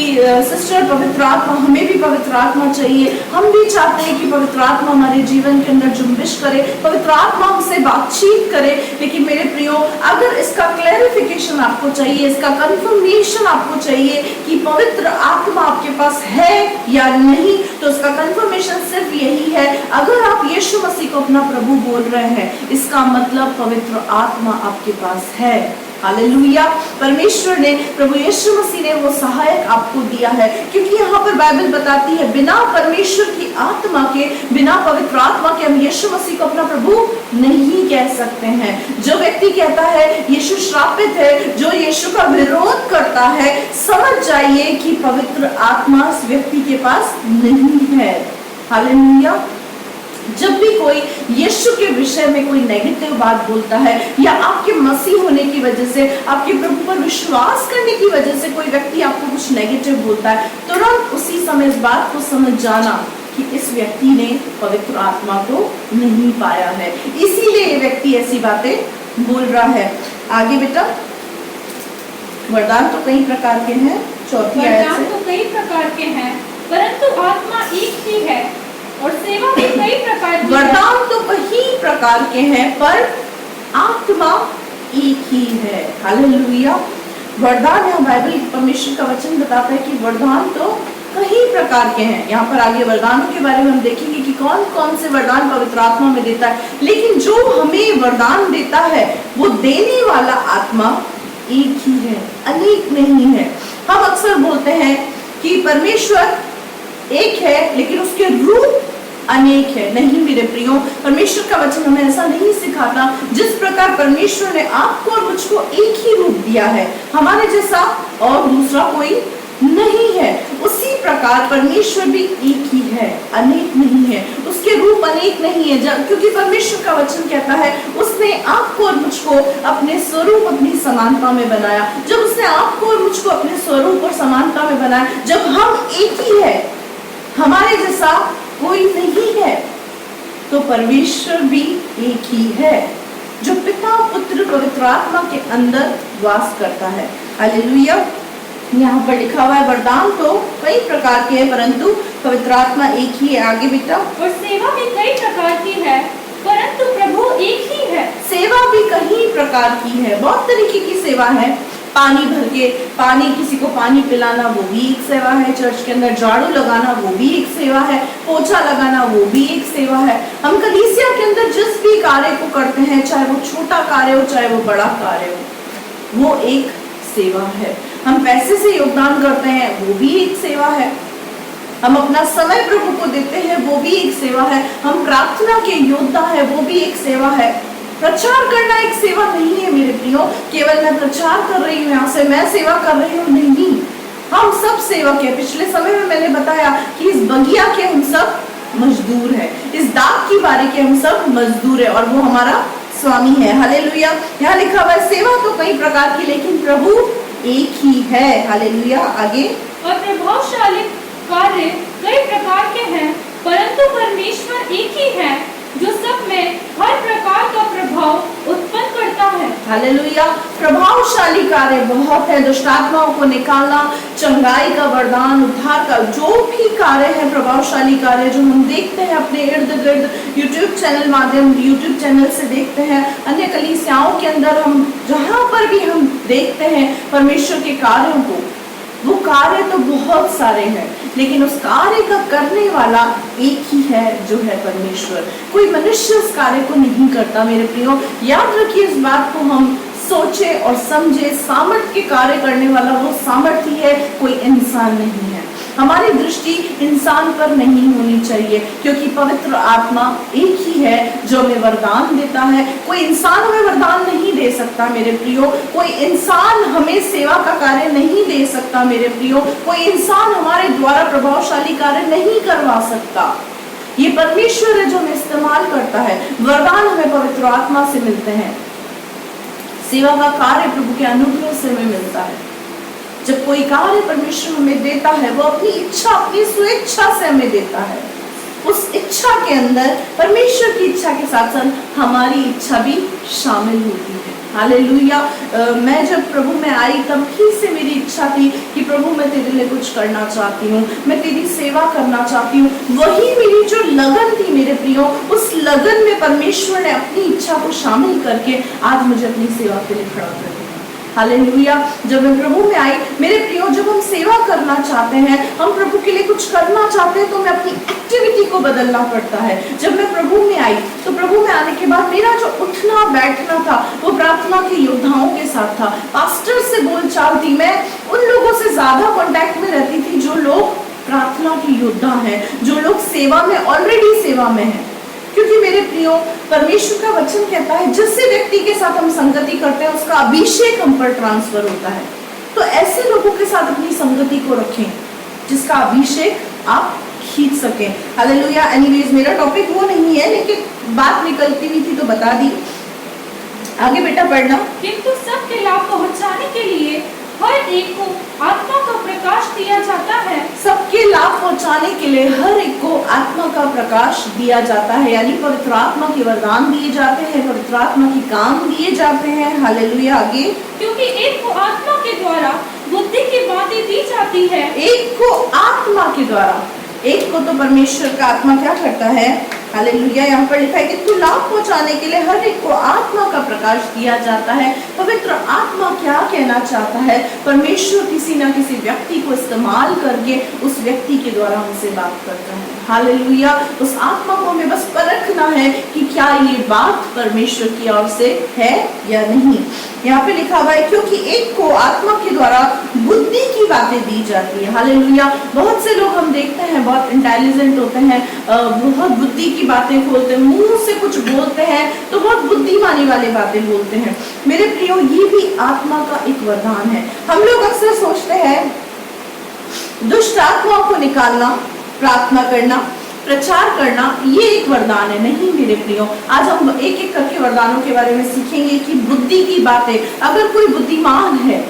सिस्टर, पवित्र आत्मा, हमें भी पवित्र आत्मा चाहिए, हम भी चाहते हैं कि पवित्र आत्मा हमारे जीवन के अंदर जुम्बिश करे, पवित्र आत्मा हमसे बातचीत करे। लेकिन मेरे प्रियो, अगर इसका क्लैरिफिकेशन आपको चाहिए, इसका कंफर्मेशन आपको चाहिए कि पवित्र आत्मा आपके पास है या नहीं, तो उसका कंफर्मेशन सिर्फ यही है, अगर आप यीशु मसीह को अपना प्रभु बोल रहे हैं, इसका मतलब पवित्र आत्मा आपके पास है। हालेलुया। परमेश्वर ने, प्रभु यीशु मसीह ने वो सहायक आपको दिया है, क्योंकि यहाँ पर बाइबल बताती है बिना परमेश्वर की आत्मा के, बिना पवित्र आत्मा के हम यीशु मसीह को अपना प्रभु नहीं कह सकते हैं। जो व्यक्ति कहता है यीशु श्रापित है, जो यीशु का विरोध करता है, समझ जाइए कि पवित्र आत्मा उस व्यक्ति के पास नहीं है। हालेलुया। जब भी कोई यीशु के विषय में कोई नेगेटिव बात बोलता है, या आपके मसीह होने की वजह से, आपके प्रभु पर विश्वास करने की वजह से कोई व्यक्ति आपको कुछ नेगेटिव बोलता है, तुरंत उसी समय इस बात को समझ जाना कि इस व्यक्ति ने पवित्र आत्मा को नहीं पाया है, इसीलिए ये व्यक्ति ऐसी बातें बोल रहा है। आगे बेटा, वरदान तो कई प्रकार के हैं, चौथी आयत से। वरदान तो कई प्रकार के हैं, परंतु आत्मा एक ही है, और सेवा भी कई प्रकार की है। वरदान तो कई प्रकार के हैं, पर आत्मा एक ही है। हालेलुया। वरदान, यहाँ बाइबल परमेश्वर का वचन बताता है कि वरदान तो कई प्रकार के हैं। यहाँ पर आगे वरदानों के बारे में हम देखेंगे कि कौन कौन से वरदान पवित्र आत्मा में देता है, लेकिन जो हमें वरदान देता है वो देने वाला आत्मा एक ही है, अनेक नहीं है। हम अक्सर बोलते हैं कि परमेश्वर एक है लेकिन उसके रूप अनेक है। नहीं मेरे प्रियो, परमेश्वर का वचन हमें ऐसा नहीं सिखाता। जिस प्रकार परमेश्वर ने आपको और मुझको एक ही रूप दिया है, हमारे जैसा और दूसरा कोई नहीं है, उसी प्रकार परमेश्वर भी एक ही है, अनेक नहीं है, उसके रूप अनेक नहीं है। क्योंकि परमेश्वर का वचन कहता है उसने आपको और मुझको अपने स्वरूप, अपनी समानता में बनाया। जब उसने आपको और मुझको अपने स्वरूप और समानता में बनाया, जब हम एक ही है, हमारे जैसा कोई नहीं है, तो परमेश्वर भी एक ही है, जो पिता, पुत्र, पवित्र आत्मा के अंदर वास करता है। हालेलुया। यहाँ पर लिखा हुआ है वरदान तो कई प्रकार के हैं, परंतु पवित्र आत्मा एक ही है। आगे बेटा, और सेवा भी कई प्रकार की है, परंतु प्रभु एक ही है। सेवा भी कई प्रकार की है, बहुत तरीके की सेवा है। पानी भर के, पानी, किसी को पानी पिलाना, वो भी एक सेवा है। चर्च के अंदर झाड़ू लगाना, वो भी एक सेवा है। पोछा लगाना, वो भी एक सेवा है। हम कलीसिया के अंदर जिस भी कार्य को करते हैं, चाहे वो छोटा कार्य हो चाहे वो बड़ा कार्य हो, वो एक सेवा है। हम पैसे से योगदान करते हैं, वो भी एक सेवा है। हम अपना समय प्रभु को देते हैं, वो भी एक सेवा है। हम प्रार्थना के योद्धा है, वो भी एक सेवा है। प्रचार करना एक सेवा नहीं है मेरे प्रियो, केवल मैं प्रचार कर रही हूँ, यहाँ से मैं सेवा कर रही हूँ, नहीं। हम सब सेवक है। पिछले समय में मैंने बताया कि इस बगिया के हम सब मजदूर है, इस दाग की बारी के हम सब मजदूर है, और वो हमारा स्वामी है। हालेलुया। यहाँ लिखा हुआ है सेवा तो कई प्रकार की, लेकिन प्रभु एक ही है। हालेलुया। आगे, और प्रभावशाली कार्य कई प्रकार के हैं, परंतु परमेश्वर एक ही है जो सब में हर प्रकार का प्रभाव उत्पन्न करता है। हालेलुया। प्रभावशाली कार्य बहुत है, दुष्ट आत्माओं को निकालना, चंगाई का वरदान, उद्धार का जो भी कार्य है, प्रभावशाली कार्य जो हम देखते हैं अपने इर्द गिर्द, यूट्यूब चैनल से देखते हैं, अन्य कलीसियाओं के अंदर हम जहाँ पर भी हम देखते हैं परमेश्वर के कार्यों को, वो कार्य तो बहुत सारे हैं, लेकिन उस कार्य का करने वाला एक ही है जो है परमेश्वर। कोई मनुष्य उस कार्य को नहीं करता मेरे प्रियो। याद रखिए इस बात को, हम सोचे और समझे, सामर्थ्य के कार्य करने वाला वो सामर्थ्य है, कोई इंसान नहीं है। हमारी दृष्टि इंसान पर नहीं होनी चाहिए, क्योंकि पवित्र आत्मा एक ही है जो हमें वरदान देता है। कोई इंसान हमें वरदान नहीं दे सकता मेरे प्रियो, कोई इंसान हमें सेवा का कार्य नहीं दे सकता मेरे प्रियो, कोई इंसान हमारे द्वारा प्रभावशाली कार्य नहीं करवा सकता। ये परमेश्वर है जो हमें इस्तेमाल करता है। वरदान हमें पवित्र आत्मा से मिलते हैं, सेवा का कार्य प्रभु के अनुग्रह से हमें मिलता है। जब कोई कार्य परमेश्वर हमें देता है, वो अपनी इच्छा, अपनी स्वेच्छा से हमें देता है। उस इच्छा के अंदर परमेश्वर की इच्छा के साथ साथ हमारी इच्छा भी शामिल होती है। हालेलुया। मैं जब प्रभु में आई तब ही से मेरी इच्छा थी कि प्रभु मैं तेरे लिए कुछ करना चाहती हूँ, मैं तेरी सेवा करना चाहती हूँ। वही मेरी जो लगन थी मेरे प्रियो, उस लगन में परमेश्वर ने अपनी इच्छा को शामिल करके आज मुझे अपनी सेवा के लिए खड़ा कर दिया। हालेलुया। जब मैं प्रभु में आई मेरे प्रियो, जब हम सेवा करना चाहते हैं, हम प्रभु के लिए कुछ करना चाहते हैं, तो हमें अपनी एक्टिविटी को बदलना पड़ता है। जब मैं प्रभु में आई तो प्रभु में आने के बाद मेरा जो उठना बैठना था वो प्रार्थना के योद्धाओं के साथ था, पास्टर से बोलचाल थी। मैं उन लोगों से ज्यादा कांटेक्ट में रहती थी जो लोग प्रार्थना के योद्धा हैं, जो लोग सेवा में ऑलरेडी सेवा में हैं। क्योंकि मेरे प्रियो, परमेश्वर का वचन कहता है जिस व्यक्ति के साथ हम संगति करते हैं उसका अभिषेक हम पर ट्रांसफर होता है। तो ऐसे लोगों के साथ अपनी संगति को रखें जिसका अभिषेक आप खींच सकें। हालेलुया। एनीवेज, मेरा टॉपिक वो नहीं है, लेकिन बात निकलती हुई थी तो बता दी। आगे बेटा पढ़ना। किंतु सबके लाभ पहुंचाने के लिए हर एक को आत्मा का प्रकाश दिया जाता है। सबके लाभ पहुंचाने के लिए हर एक को आत्मा का प्रकाश दिया जाता है, यानी पवित्र आत्मा के वरदान दिए जाते हैं, पवित्र आत्मा के काम दिए जाते हैं। हालेलुया। आगे, क्योंकि एक को आत्मा के द्वारा बुद्धि की बातें दी जाती है। एक को आत्मा के द्वारा, एक को तो परमेश्वर का आत्मा क्या करता है। हालेलुया। यहाँ पर लिखा है कि तू लाभ पहुंचाने के लिए हर एक को आत्मा का प्रकाश दिया जाता है। पवित्र आत्मा क्या कहना चाहता है? परमेश्वर किसी ना किसी व्यक्ति को इस्तेमाल करके उस व्यक्ति के द्वारा हमसे बात करता है। हालेलुया। उस आत्मा को हमें बस परखना है कि क्या ये बात परमेश्वर की ओर से है या नहीं। यहाँ पे लिखा हुआ है क्योंकि एक को आत्मा के द्वारा बुद्धि की बातें दी जाती है। हालेलुया। बहुत से लोग हम देखते हैं बहुत इंटेलिजेंट होते हैं, बहुत बुद्धि की बातें खोलते हैं, मुंह से कुछ बोलते हैं तो बहुत बुद्धिमानी वाली बातें बोलते हैं। मेरे प्रियो, ये भी आत्मा का एक वरदान है। हम लोग अक्सर सोचते हैं दुष्ट आत्माओं को निकालना, प्रार्थना करना, प्रचार करना ये एक वरदान है। नहीं मेरे प्रियो, आज हम एक एक करके वरदानों के बारे में सीखेंगे कि बुद्धि की बातें, अगर कोई बुद्धिमान है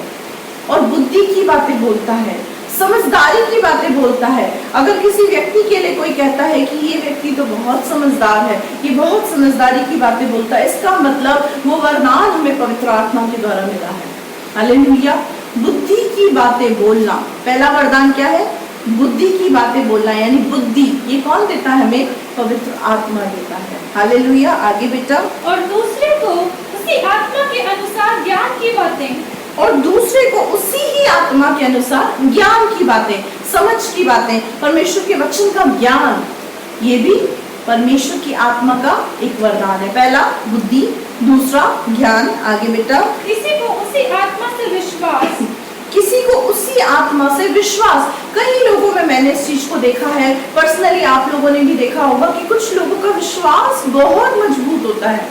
और बुद्धि की बातें बोलता है, समझदारी की बातें बोलता है, अगर किसी व्यक्ति के लिए कोई कहता है कि ये व्यक्ति तो बहुत समझदार है, ये बहुत समझदारी की बातें बोलता है, इसका मतलब वो वरदान हमें पवित्र आत्मा के द्वारा मिला है। हालेलुया। बुद्धि की बातें बोलना, पहला वरदान क्या है? बुद्धि की बातें बोलना, यानी बुद्धि ये कौन देता है? हमें पवित्र आत्मा देता है। हालेलुया। आगे बेटा। और दूसरे को उसी आत्मा के अनुसार ज्ञान की बातें, और दूसरे को उसी ही आत्मा के अनुसार ज्ञान की बातें, समझ की बातें, परमेश्वर के वचन का ज्ञान, ये भी परमेश्वर की आत्मा का एक वरदान है। पहला बुद्धि, दूसरा ज्ञान। आगे बेटा। किसी को उसी आत्मा से विश्वास आत्मा से विश्वास। कई लोगों में मैंने इस चीज को देखा है, पर्सनली आप लोगों ने भी देखा होगा कि कुछ लोगों का विश्वास बहुत मजबूत होता है,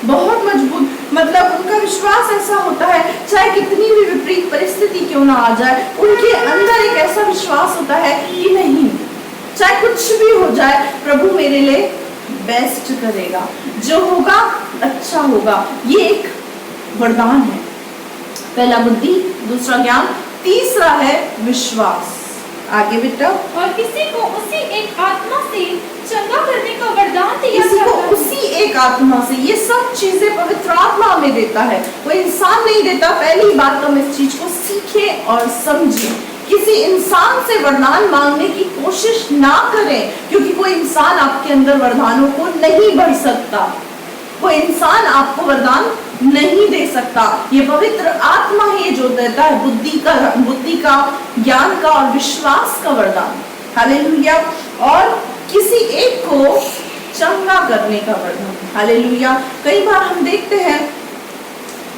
बहुत मजबूत, मतलब उनका विश्वास ऐसा होता है चाहे कितनी भी विपरीत परिस्थिति क्यों ना आ जाए, उनके अंदर एक ऐसा विश्वास होता है कि नहीं, चाहे कुछ भी हो जाए प्रभु मेरे लिए बेस्ट करेगा, जो होगा अच्छा होगा। ये एक वरदान है। पहला बुद्धि, दूसरा ज्ञान, तीसरा है विश्वास। आगे बेटा। और किसी को उसी एक आत्मा से चंगा करने का वरदान दिया किसी को जाता है। उसी एक आत्मा से, ये सब चीजें पवित्र आत्मा हमें देता है, कोई इंसान नहीं देता। पहली बात तो हम इस चीज को सीखें और समझें। किसी इंसान से वरदान मांगने की कोशिश ना करें, क्योंकि कोई इंसान आपके अंदर वरदानों को नहीं भर सकता, कोई इंसान आपको वरदान नहीं दे सकता। ये पवित्र आत्मा ही जो देता है बुद्धि का, ज्ञान का और विश्वास का वरदान। हालेलुया। और किसी एक को चंगा करने का वरदान। हालेलुया। कई बार हम देखते हैं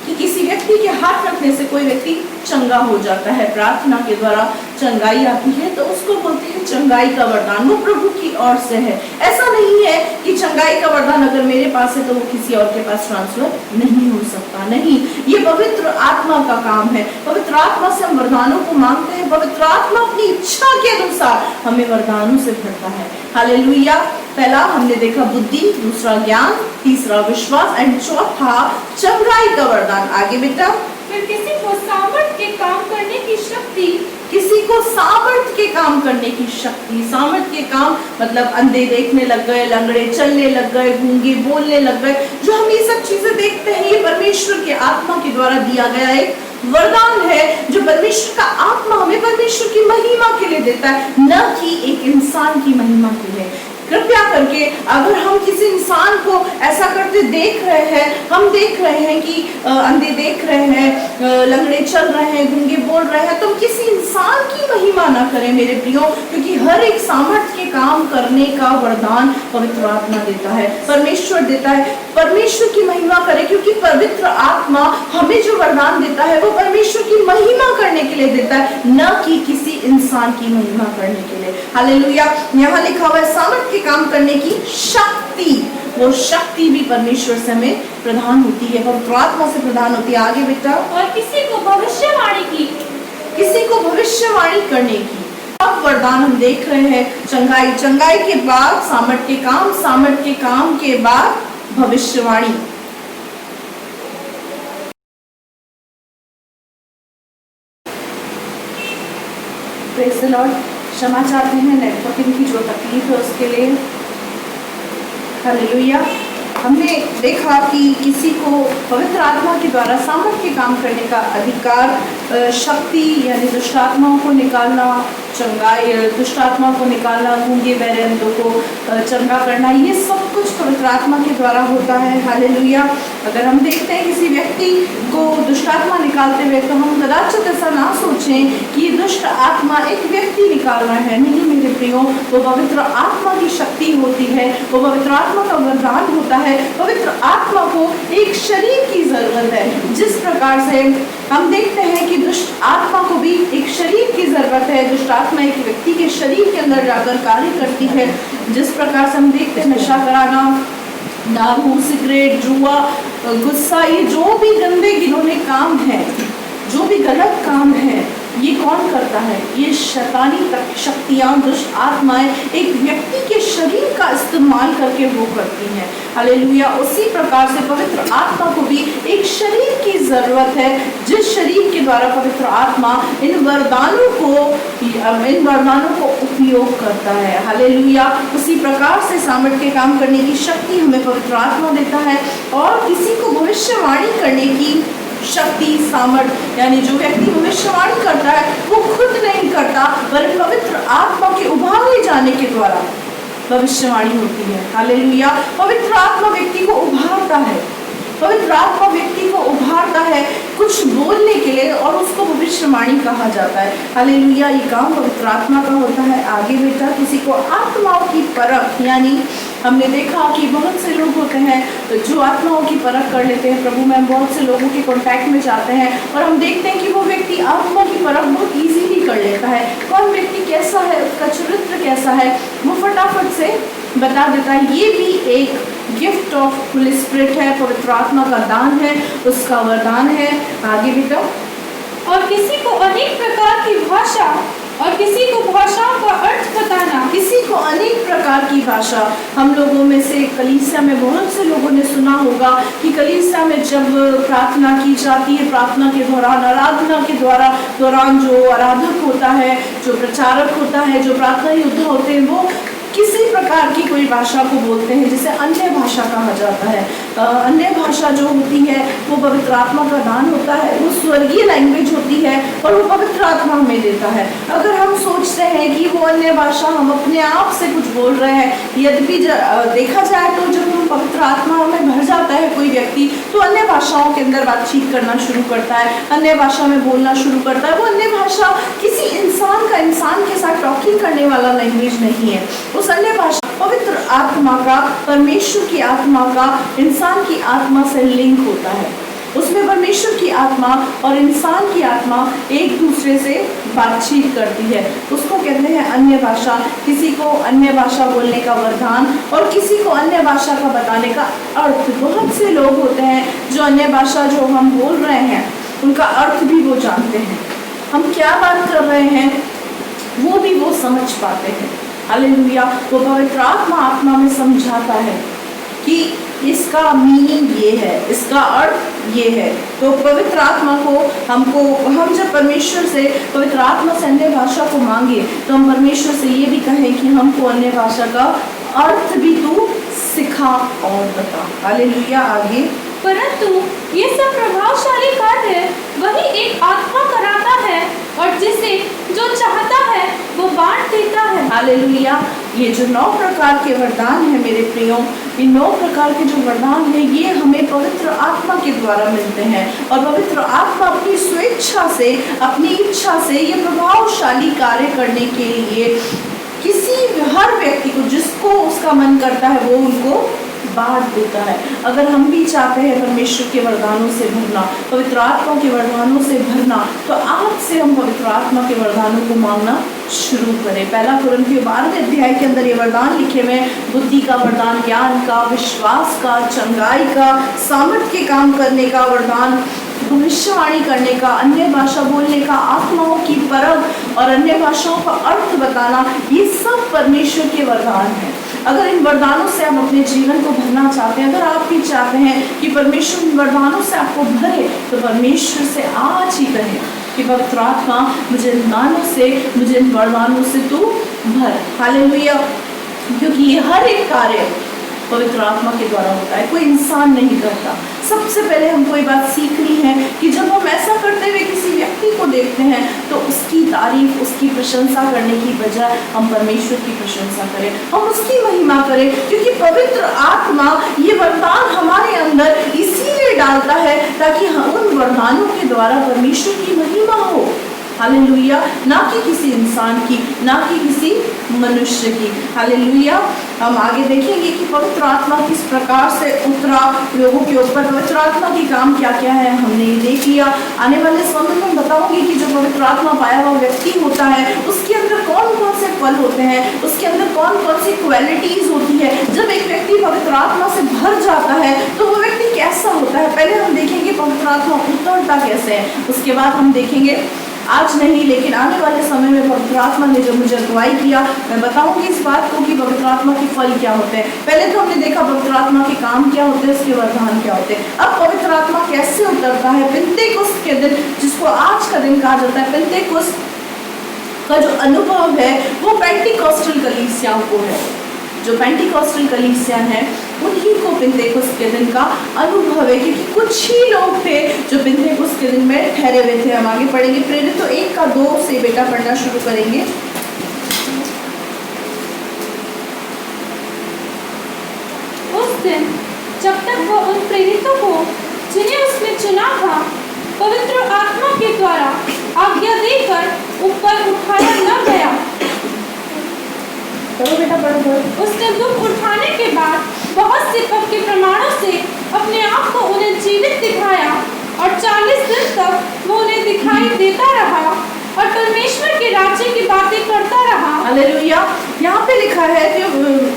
कि किसी व्यक्ति के हाथ रखने से कोई व्यक्ति चंगा हो जाता है, प्रार्थना के द्वारा चंगाई आती है, तो उसको बोलते हैं चंगाई का वरदान, वो प्रभु की ओर से है। ऐसा नहीं है कि चंगाई का वरदान अगर मेरे पास है तो वो किसी और के पास ट्रांसफर नहीं हो सकता, नहीं, ये पवित्र आत्मा का काम है। पवित्र आत्मा से हम वरदानों को मांगते हैं, पवित्र आत्मा अपनी इच्छा के अनुसार हमें वरदानों से भरता है। हालेलुया। पहला हमने देखा बुद्धि, दूसरा ज्ञान, तीसरा विश्वास एंड चौथा चंगाई का वरदान। आगे बेटा। फिर किसी को सामर्थ के काम करने की शक्ति, किसी को सामर्थ के काम करने की शक्ति। सामर्थ के काम मतलब अंधे देखने लग गए, लंगड़े चलने लग गए, गूंगे बोलने लग गए, जो हम ये सब चीजें देखते हैं, ये परमेश्वर के आत्मा के द्वारा दिया गया एक वरदान है, जो परमेश्वर का आत्मा हमें परमेश्वर की महिमा के लिए देता है, न कि एक इंसान की महिमा के लिए। कृपया करके अगर हम किसी इंसान को ऐसा करते देख रहे हैं, हम देख रहे हैं कि अंधे देख रहे हैं, लंगड़े चल रहे हैं, गूंगे बोल रहे हैं, तो किसी इंसान की महिमा ना करें मेरे प्रियो, क्योंकि हर एक सामर्थ्य के काम करने का वरदान पवित्र आत्मा देता है, परमेश्वर देता है। परमेश्वर की महिमा करें, क्योंकि पवित्र आत्मा हमें जो वरदान देता है वो परमेश्वर की महिमा करने के लिए देता है, न कि किसी इंसान की महिमा करने के लिए। हालेलुया। यहाँ लिखा हुआ है सामर्थ्य के काम करने की शक्ति, वो शक्ति भी परमेश्वर से हमें प्रदान होती है, पवित्र आत्मा से प्रदान होती है। आगे बेटा। और किसी को भविष्यवाणी की, किसी को भविष्यवाणी करने की। अब वरदान हम देख रहे हैं चंगाई, चंगाई के बाद सामर्थ्य के काम, सामर्थ्य के काम के बाद भविष्यवाणी। Praise the Lord. क्षमा चाहते हैं नेटवर्किंग की जो तकलीफ है उसके लिए। हालेलुया। हमने देखा कि किसी को पवित्र आत्मा के द्वारा सामर्थ्य के काम करने का अधिकार, शक्ति यानी दुष्ट आत्माओं को निकालना, चंगाई, दुष्ट आत्मा को निकालना, गूंगे बहरे अंधों को चंगा करना, ये सब कुछ पवित्र आत्मा के द्वारा होता है। हालेलुया। अगर हम देखते हैं किसी व्यक्ति को दुष्ट आत्मा निकालते हुए, तो हम कदाचित ऐसा ना सोचें कि दुष्ट आत्मा एक व्यक्ति निकाल रहा है, नहीं मेरे प्रियो, वो पवित्र आत्मा की शक्ति होती है, वो पवित्र आत्मा का वरदान होता है। पवित्र आत्मा को एक शरीर की जरूरत है। जिस प्रकार से हम देखते हैं कि दुष्ट आत्मा को भी एक शरीर की जरूरत है, दुष्ट आत्मा एक व्यक्ति के शरीर के अंदर जाकर कार्य करती है। जिस प्रकार से हम देखते हैं नशा कराना, दारू, सिगरेट, जुआ, गुस्सा, ये जो भी गंदे घिनौने काम है, जो भी गलत काम है, ये कौन करता है? ये शैतानी शक्तियां, दुष्ट आत्माएं एक व्यक्ति के शरीर का इस्तेमाल करके वो करती हैं। हालेलुया। उसी प्रकार से पवित्र आत्मा को भी एक शरीर की जरूरत है, जिस शरीर के द्वारा पवित्र आत्मा इन वरदानों को उपयोग करता है। हालेलुया। उसी प्रकार से सामर्थ्य के काम करने की शक्ति हमें पवित्र आत्मा देता है, और किसी को भविष्यवाणी करने की शक्ति, सामर्थ्य, यानी जो व्यक्ति भविष्यवाणी करता है वो खुद नहीं करता, बल्कि पवित्र आत्मा के उभारे जाने के द्वारा भविष्यवाणी होती है। हालेलुया। पवित्र आत्मा व्यक्ति को उभारता है, पवित्र आत्मा व्यक्ति को उभारता है कुछ बोलने के लिए, और उसको भविष्यवाणी कहा जाता है। हालेलुया। ये काम पवित्र आत्मा का होता है। आगे बेटा। किसी को आत्माओं की परख, यानी हमने देखा कि बहुत से लोग होते हैं जो आत्माओं की परख कर लेते हैं। प्रभु में बहुत से लोगों के कांटेक्ट में जाते हैं और हम देखते हैं कि वो व्यक्ति आत्मा की परख बहुत इजीली कर लेता है। कौन व्यक्ति कैसा है, उसका चरित्र कैसा है, वो फटाफट से बता देता है। ये भी एक गिफ्ट ऑफ होली स्पिरिट है, पवित्र आत्मा का दान है, उसका वरदान है। आगे बेटा। और किसी को अनेक प्रकार की भाषा और किसी को भाषाओं का अर्थ बताना। किसी को अनेक प्रकार की भाषा। हम लोगों में से कलीसिया में बहुत से लोगों ने सुना होगा कि कलीसिया में जब प्रार्थना की जाती है, प्रार्थना के दौरान, आराधना के दौरान जो आराधक होता है, जो प्रचारक होता है, जो प्रार्थना योद्धा होते हैं, वो किसी प्रकार की कोई भाषा को बोलते हैं जिसे अन्य भाषा कहा जाता है। अन्य भाषा जो होती है वो पवित्र आत्मा का दान होता है, वो स्वर्गीय लैंग्वेज होती है और वो पवित्र आत्मा हमें देता है। अगर हम सोचते हैं कि वो अन्य भाषा हम अपने आप से कुछ बोल रहे हैं, यद्यपि देखा जाए तो जब हम पवित्र आत्मा में भर जाता है कोई व्यक्ति, तो अन्य भाषाओं के अंदर बातचीत करना शुरू करता है, अन्य भाषा में बोलना शुरू करता है। वो अन्य भाषा किसी इंसान का इंसान के साथ टॉकिंग करने वाला लैंग्वेज नहीं है। उस अन्य भाषा पवित्र आत्मा का, परमेश्वर की आत्मा का इंसान की आत्मा से लिंक होता है। उसमें परमेश्वर की आत्मा और इंसान की आत्मा एक दूसरे से बातचीत करती है। उसको कहते हैं अन्य भाषा। किसी को अन्य भाषा बोलने का वरदान और किसी को अन्य भाषा का बताने का अर्थ। बहुत से लोग होते हैं जो अन्य भाषा जो हम बोल रहे हैं उनका अर्थ भी वो जानते हैं, हम क्या बात कर रहे हैं वो भी वो समझ पाते हैं। हालेलुया। वो पवित्र आत्मा में समझाता है कि इसका मीनिंग ये है, इसका अर्थ ये है। तो पवित्र आत्मा को हम जब परमेश्वर से, पवित्र आत्मा से अन्य भाषा को मांगे तो हम परमेश्वर से ये भी कहें कि हमको अन्य भाषा का अर्थ भी तू सिखा और बता। हालेलुया। आगे। परंतु ये सब प्रभावशाली कार्य वही एक आत्मा कराता है और जिसे जो चाहता है वो बांट देता है। हालेलुया। ये जो 9 प्रकार के वरदान है मेरे प्रियो, ये 9 प्रकार के जो वरदान है ये हमें पवित्र आत्मा के द्वारा मिलते हैं और पवित्र आत्मा अपनी स्वेच्छा से, अपनी इच्छा से ये प्रभावशाली कार्य करने के लिए हर व्यक्ति को जिसको उसका मन करता है वो उनको बांट देता है। अगर हम भी चाहते हैं परमेश्वर के वरदानों से भरना, पवित्र आत्मा के वरदानों से भरना, तो आज से हम पवित्र आत्मा के वरदानों को मांगना शुरू करें। 1 कुरिन्थियों 12वें अध्याय के अंदर ये वरदान लिखे हुए हैं। बुद्धि का वरदान, ज्ञान का, विश्वास का, चंगाई का, सामर्थ के काम करने का वरदान, भविष्यवाणी करने का, अन्य भाषा बोलने का, आत्माओं की परख और अन्य भाषाओं का अर्थ बताना, ये सब परमेश्वर के वरदान हैं। अगर इन वरदानों से आप अपने जीवन को भरना चाहते हैं, अगर आप भी चाहते हैं कि परमेश्वर इन वरदानों से आपको भरे, तो परमेश्वर से आज ही कहें कि पवित्र आत्मा मुझे इन दानों से, मुझे इन वरदानों से तू भर। हालेलुया। क्योंकि ये हर एक कार्य पवित्र आत्मा के द्वारा होता है, कोई इंसान नहीं करता। सबसे पहले हमको ये बात सीखनी है कि जब हम ऐसा करते हुए किसी व्यक्ति को देखते हैं तो उसकी तारीफ, उसकी प्रशंसा करने की बजाय हम परमेश्वर की प्रशंसा करें, हम उसकी महिमा करें। क्योंकि पवित्र आत्मा ये वरदान हमारे अंदर इसीलिए डालता है ताकि हम उन वरदानों के द्वारा परमेश्वर की महिमा हो। हालेलुया। ना कि किसी इंसान की, ना कि किसी मनुष्य की। हालेलुया। हम आगे देखेंगे कि पवित्र आत्मा किस प्रकार से उतरा लोगों के ऊपर, पवित्र आत्मा की काम क्या क्या है हमने ये देख लिया। आने वाले समय में बताऊंगी कि जो पवित्र आत्मा पाया हुआ व्यक्ति होता है उसके अंदर कौन कौन से फल होते हैं, उसके अंदर कौन कौन सी क्वालिटीज होती है। जब एक व्यक्ति पवित्र आत्मा से भर जाता है तो वो व्यक्ति कैसा होता है, पहले हम देखेंगे पवित्र आत्मा उतरता कैसे है, उसके बाद हम देखेंगे, आज नहीं लेकिन आने वाले समय में पवित्र आत्मा ने जो मुझे अगुवाई किया, मैं बताऊंगी इस बात को कि पवित्र आत्मा के फल क्या होते हैं। पहले तो हमने देखा पवित्र आत्मा के काम क्या होते हैं, उसके वरदान क्या होते हैं। अब पवित्र आत्मा कैसे उतरता है। पेंतेकोस्त के दिन, जिसको आज का दिन कहा जाता है, पेंतेकोस्त का जो अनुभव है वो पेंटिकॉस्टल कलीसियाओं को है। जो पेंटिकॉस्टल कलीसिया है उन्हीं को पेंतेकोस्त के दिन का अनुभव है, क्योंकि कुछ ही लोग थे जो पेंतेकोस्त के दिन में ठहरे हुए थे। हम आगे पढ़ेंगे प्रेरित तो 1-2 से बेटा पढ़ना शुरू करेंगे। उस दिन जब तक वह उन प्रेरितों को जिन्हें उसने चुना था पवित्र आत्मा के द्वारा आज्ञा देकर ऊपर उठाया न गया, चलो बेटा पढ़ो। उसने दुख उठाने के बाद बहुत से पक्के प्रमाणों से अपने आप को उन्हें जीवित दिखाया और 40 दिन तक वो उन्हें दिखाई देता रहा और परमेश्वर परमेश्वर के राज्य की बातें करता रहा। हालेलुया। यहाँ पे लिखा है कि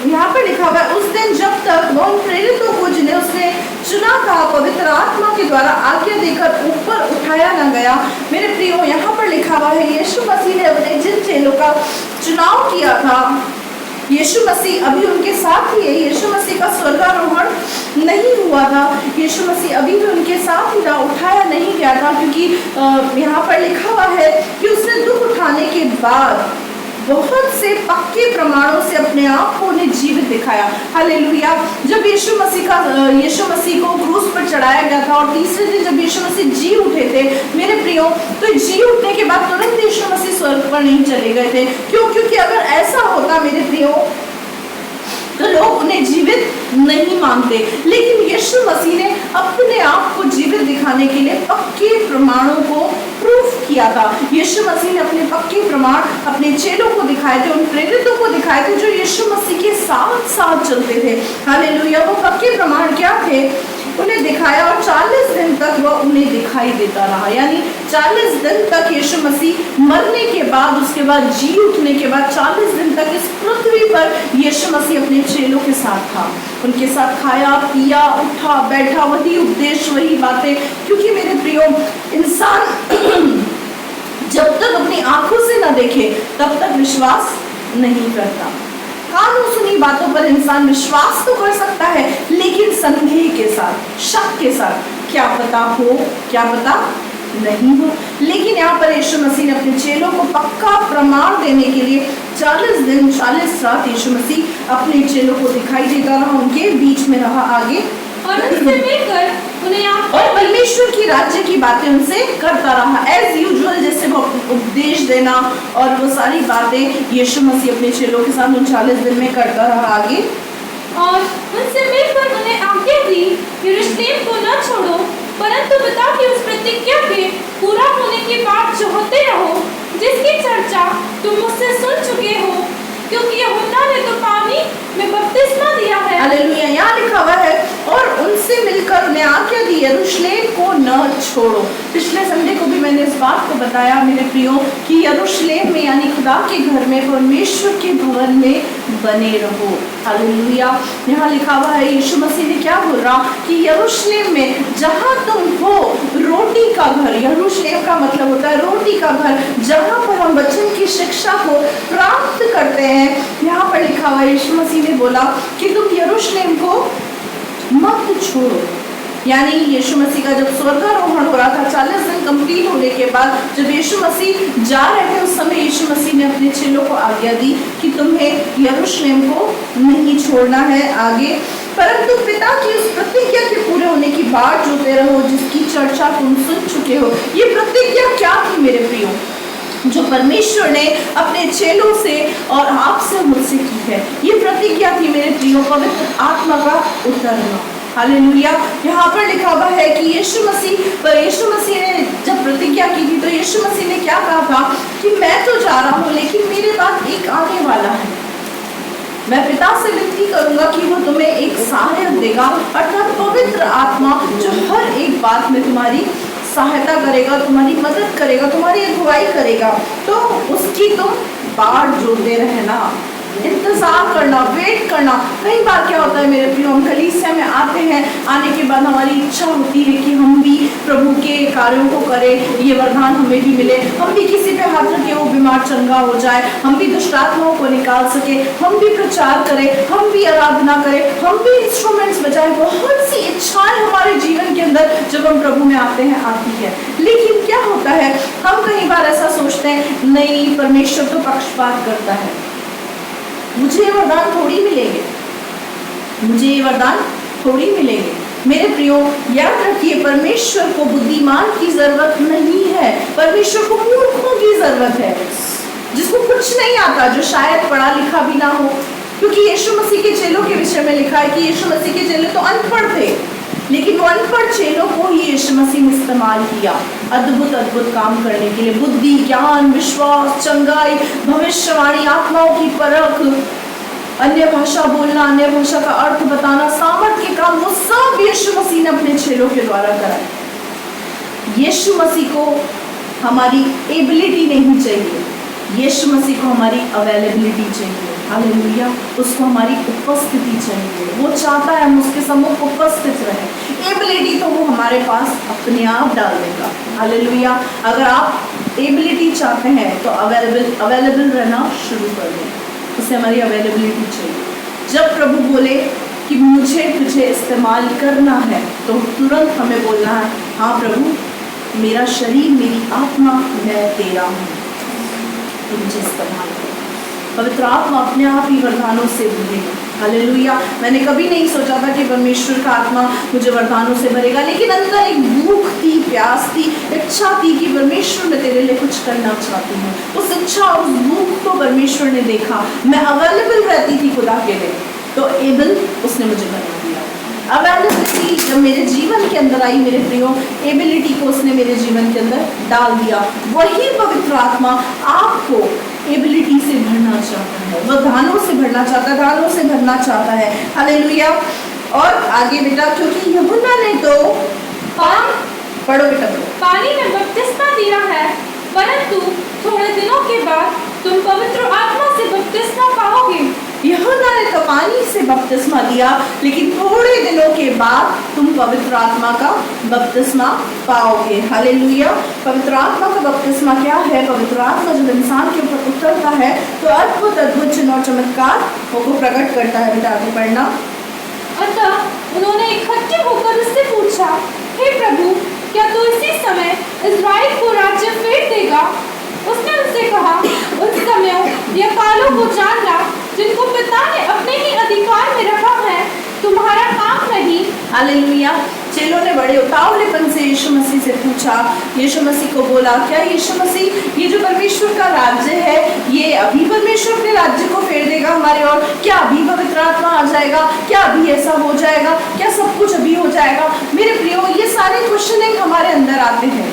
यहाँ पे लिखा हुआ है उस दिन जब तक वह उन प्रेरितों को जिन्हें उसने चुना था पवित्र आत्मा के द्वारा आज्ञा देकर ऊपर उठाया न गया। मेरे प्रियो, यहाँ पर लिखा हुआ है यीशु मसीह ने अपने जिन चेलों का चुनाव किया था, यीशु मसीह अभी उनके साथ ही है। यीशु मसीह का स्वर्गारोहण नहीं हुआ था, यीशु मसीह अभी भी उनके साथ ही था, उठाया नहीं गया था, क्योंकि यहाँ पर लिखा हुआ है कि उसने दुख उठाने के बाद बहुत से पक्के प्रमाणों से अपने आप को उन्हें जीवित दिखाया। हालेलुया। जब यीशु मसीह को क्रूस पर चढ़ाया गया था और तीसरे दिन जब यीशु मसीह जी उठे थे मेरे प्रियो, तो जी उठने के बाद तुरंत यीशु मसीह स्वर्ग पर नहीं चले गए थे। क्यों? क्योंकि अगर ऐसा होता मेरे प्रियो तो लोग उन्हें जीवित नहीं मानते, लेकिन यीशु मसीह ने अपने आप को जीवित दिखाने के लिए पक्के प्रमाणों को प्रूफ किया था। यीशु मसीह ने अपने पक्के प्रमाण अपने चेलों को दिखाए थे, उन प्रेरितों को दिखाए थे जो यीशु मसीह के साथ साथ चलते थे। हालेलुया। वो पक्के प्रमाण क्या थे? उन्हें दिखाया और 40 दिन तक वह उन्हें दिखाई देता रहा। यानी 40 दिन तक यीशु मसीह मरने के बाद, उसके बाद जी उठने के बाद 40 दिन तक इस पृथ्वी पर यीशु मसीह अपने चेलों के साथ था, उनके साथ खाया पिया उठा बैठा, वही उपदेश वही बातें। क्योंकि मेरे प्रियो, इंसान जब तक अपनी आंखों से न देखे तब तक विश्वास नहीं करता। कानों सुनी बातों पर इंसान विश्वास तो कर सकता है, लेकिन संदेह के साथ, शक के साथ, क्या पता हो क्या पता नहीं हो। लेकिन यहाँ पर यीशु मसीह ने अपने चेलों को पक्का प्रमाण देने के लिए 40 दिन 40 रात यीशु मसीह अपने चेलों को दिखाई देता रहा, उनके बीच में रहा आगे और उनसे मिलकर उन्हें और परमेश्वर की राज्य की बातें उनसे करता रहा। एज यूजुअल जैसे वो उपदेश देना और वो सारी बातें यीशु मसीह अपने चेलों के साथ उन 40 दिन में करता रहा आगे। और उनसे मिलकर उन्हें आज्ञा दी यरूशलेम को न छोड़ो, परंतु बता कि उस प्रतिज्ञा के पूरा होने के बाद जो होते रहो, जिसकी चर्चा तुम मुझसे सुन चुके हो, क्योंकि यूहन्ना ने तो पानी में बपतिस्मा दिया है। हालेलुया। यहाँ लिखा हुआ है और उनसे मिलकर उन्हें आज्ञा दी यरूशलेम को न छोड़ो। पिछले संडे को भी मैंने इस बात को बताया मेरे प्रियो कि यरूशलेम में यानी खुदा के घर में, परमेश्वर के भवन में बने रहो। हालेलुया। यहाँ लिखा हुआ है यीशु मसीह ने क्या बोल रहा कि यरूशलेम में जहाँ तुम हो, रोटी का घर, यरूशलेम का मतलब होता है रोटी का घर, जहाँ पर हम वचन की शिक्षा को प्राप्त करते हैं। यहाँ पर लिखा हुआ यीशु मसीह ने बोला कि तुम यरूशलेम को मत छोड़ो। यानी यीशु मसीह का जब स्वर्गारोहण हो रहा था, 40 दिन कंप्लीट होने के बाद जब यीशु मसीह जा रहे थे, उस समय यीशु मसीह ने अपने चेलों को आज्ञा दी कि तुम्हें यरूशलेम को नहीं छोड़ना है आगे, परंतु पिता की उस प्रतिज्ञा के पूरे होने की बाट जोते रहो जिसकी चर्चा तुम सुन चुके हो। ये प्रतिज्ञा क्या थी मेरे प्रियो, जो परमेश्वर ने अपने चेलों से और आपसे मुझसे की है? ये प्रतिज्ञा थी मेरे प्रियो पवित्र आत्मा का उतरना। हालेलुया। यहाँ पर लिखा हुआ है कि यीशु मसीह ने जब प्रतिज्ञा की थी तो यीशु मसीह ने क्या कहा था कि मैं तो जा रहा हूँ, लेकिन मेरे बाद एक आने वाला है। मैं पिता से विनती करूंगा कि वो तुम्हें एक सहायक देगा, अर्थात पवित्र आत्मा, जो हर एक बात में तुम्हारी सहायता करेगा, तुम्हारी मदद करेगा, तुम्हारी अगुवाई करेगा। तो उसकी तुम बाट जोते रहना, इंतजार करना, वेट करना। कई बार क्या होता है मेरे प्रियो, हम कलीसिया में आते हैं, आने के बाद हमारी इच्छा होती है कि हम भी प्रभु के कार्यों को करें, ये वरदान हमें भी मिले, हम भी किसी पे हाथ रखे वो बीमार चंगा हो जाए, हम भी दुष्ट आत्माओं को निकाल सके, हम भी प्रचार करें, हम भी आराधना करें, हम भी इंस्ट्रूमेंट्स बजाएं। बहुत सी इच्छाएं हमारे जीवन के अंदर जब हम प्रभु में आते हैं आती है। लेकिन क्या होता है, हम कई बार ऐसा सोचते हैं, नहीं परमेश्वर तो पक्षपात करता है, मुझे ये वरदान थोड़ी मिलेंगे, मुझे ये वरदान थोड़ी मिलेंगे। मेरे प्रियो याद रखिए, परमेश्वर को बुद्धिमान की जरूरत नहीं है, परमेश्वर को मूर्खों की जरूरत है, जिसको कुछ नहीं आता, जो शायद पढ़ा लिखा भी ना हो। क्योंकि यीशु मसीह के चेलों के विषय में लिखा है कि यीशु मसीह के चेले तो अनपढ़ थे, लेकिन वो अनपढ़ चेलों को ही यीशु मसीह ने इस्तेमाल किया अद्भुत अद्भुत काम करने के लिए। बुद्धि, ज्ञान, विश्वास, चंगाई, भविष्यवाणी, आत्माओं की परख, अन्य भाषा बोलना, अन्य भाषा का अर्थ बताना, सामर्थ के काम, वो सब यीशु मसीह ने अपने चेलों के द्वारा कराए। यीशु मसीह को हमारी एबिलिटी नहीं चाहिए, यीशु मसीह को हमारी अवेलेबिलिटी चाहिए, हालेलुया, उसको हमारी उपस्थिति चाहिए। वो चाहता है हम उसके सम्मुख उपस्थित रहें। एबिलिटी तो वो हमारे पास अपने आप डाल देगा, हालेलुया। अगर आप एबिलिटी चाहते हैं तो अवेलेबल रहना शुरू कर दें, उससे हमारी अवेलेबिलिटी चाहिए। जब प्रभु बोले कि मुझे तुझे इस्तेमाल करना है तो तुरंत हमें बोलना है, हाँ प्रभु, मेरा शरीर, मेरी आत्मा मैं तेरा हूँ, तो मुझे इस्तेमाल कर। पवित्र आत्मा अपने आप ही वरदानों से भरेगा, हालेलुया। मैंने कभी नहीं सोचा था कि परमेश्वर का आत्मा मुझे वरदानों से भरेगा, लेकिन अंदर एक भूख थी, प्यास थी, इच्छा थी कि परमेश्वर मैं तेरे लिए कुछ करना चाहती हूँ। उस इच्छा, उस भूख को परमेश्वर ने देखा। मैं अवेलेबल रहती थी खुदा के लिए, तो एबल उसने मुझे बना दिया। अवेलेबिलिटी जब मेरे जीवन के अंदर आई, मेरे प्रियो, एबिलिटी को उसने मेरे जीवन के अंदर डाल दिया। वही पवित्र आत्मा आपको एबिलिटी से भरना चाहता है, वरदानों से भरना चाहता है, दानों से भरना चाहता है, हालेलुया। और आगे बेटा, क्योंकि यूहन्ना ने तो पढ़ो बेटा, पानी में बपतिस्मा दिया है, परंतु थोड़े दिनों के बाद तुम पवित्र आत्मा से बपतिस्मा पाओगे। यूहन्ना ने तो पानी से बपतिस्मा दिया, लेकिन थोड़े दिनों के बाद तुम पवित्र आत्मा का बपतिस्मा पाओगे, हालेलुया। पवित्र आत्मा का बपतिस्मा क्या है? पवित्र आत्मा जब इंसान के ऊपर उतरता है तो अद्भुत अद्भुत चिन्ह और चमत्कार को प्रकट करता है। बेटा आगे पढ़ना। अतः उन्होंने इकट्ठे होकर उससे पूछा, हे प्रभु, क्या तू इसी समय इस्राएल को राज्य फेर देगा? उसने उनसे कहा, उन समयों या कालों को जानना जिनको पिता ने अपने ही अधिकार में रखा है, तुम्हारा काम नहीं। हालेलुया। चेलों ने बड़े उतावलेपन से यीशु मसीह से पूछा। यीशु मसीह को बोला, क्या यीशु मसीह, ये जो परमेश्वर का राज्य है, ये अभी परमेश्वर अपने राज्य को फेर देगा हमारे और? क्या अभी पवित्र आत्मा आ जाएगा? क्या अभी ऐसा हो जाएगा? क्या सब कुछ अभी हो जाएगा? मेरे प्रियो, ये सारे क्वेश्चनिंग हमारे अंदर आते हैं।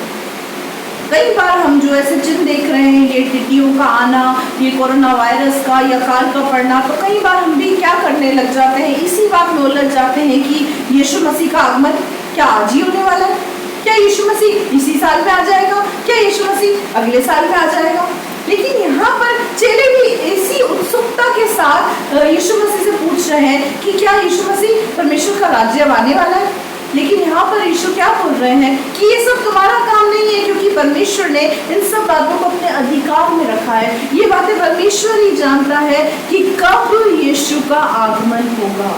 कई बार हम जो ऐसे चिन्ह देख रहे हैं, ये टिड्डियों का आना, ये कोरोना वायरस का या काल का पड़ना, तो कई बार हम भी क्या करने लग जाते हैं, इसी बात में उलझ जाते हैं कि यीशु मसीह का आगमन क्या आज ही होने वाला है? क्या यीशु मसीह इसी साल में आ जाएगा? क्या यीशु मसीह अगले साल में आ जाएगा? लेकिन यहाँ पर चेले भी इसी उत्सुकता के साथ यीशु मसीह से पूछ रहे हैं कि क्या यीशु मसीह परमेश्वर का राज्य अब आने वाला है? लेकिन यहाँ पर यीशु क्या बोल रहे हैं कि ये सब तुम्हारा काम नहीं है, क्योंकि परमेश्वर ने इन सब बातों को अपने अधिकार में रखा है। ये बातें परमेश्वर ही जानता है कि कब यीशु का आगमन होगा।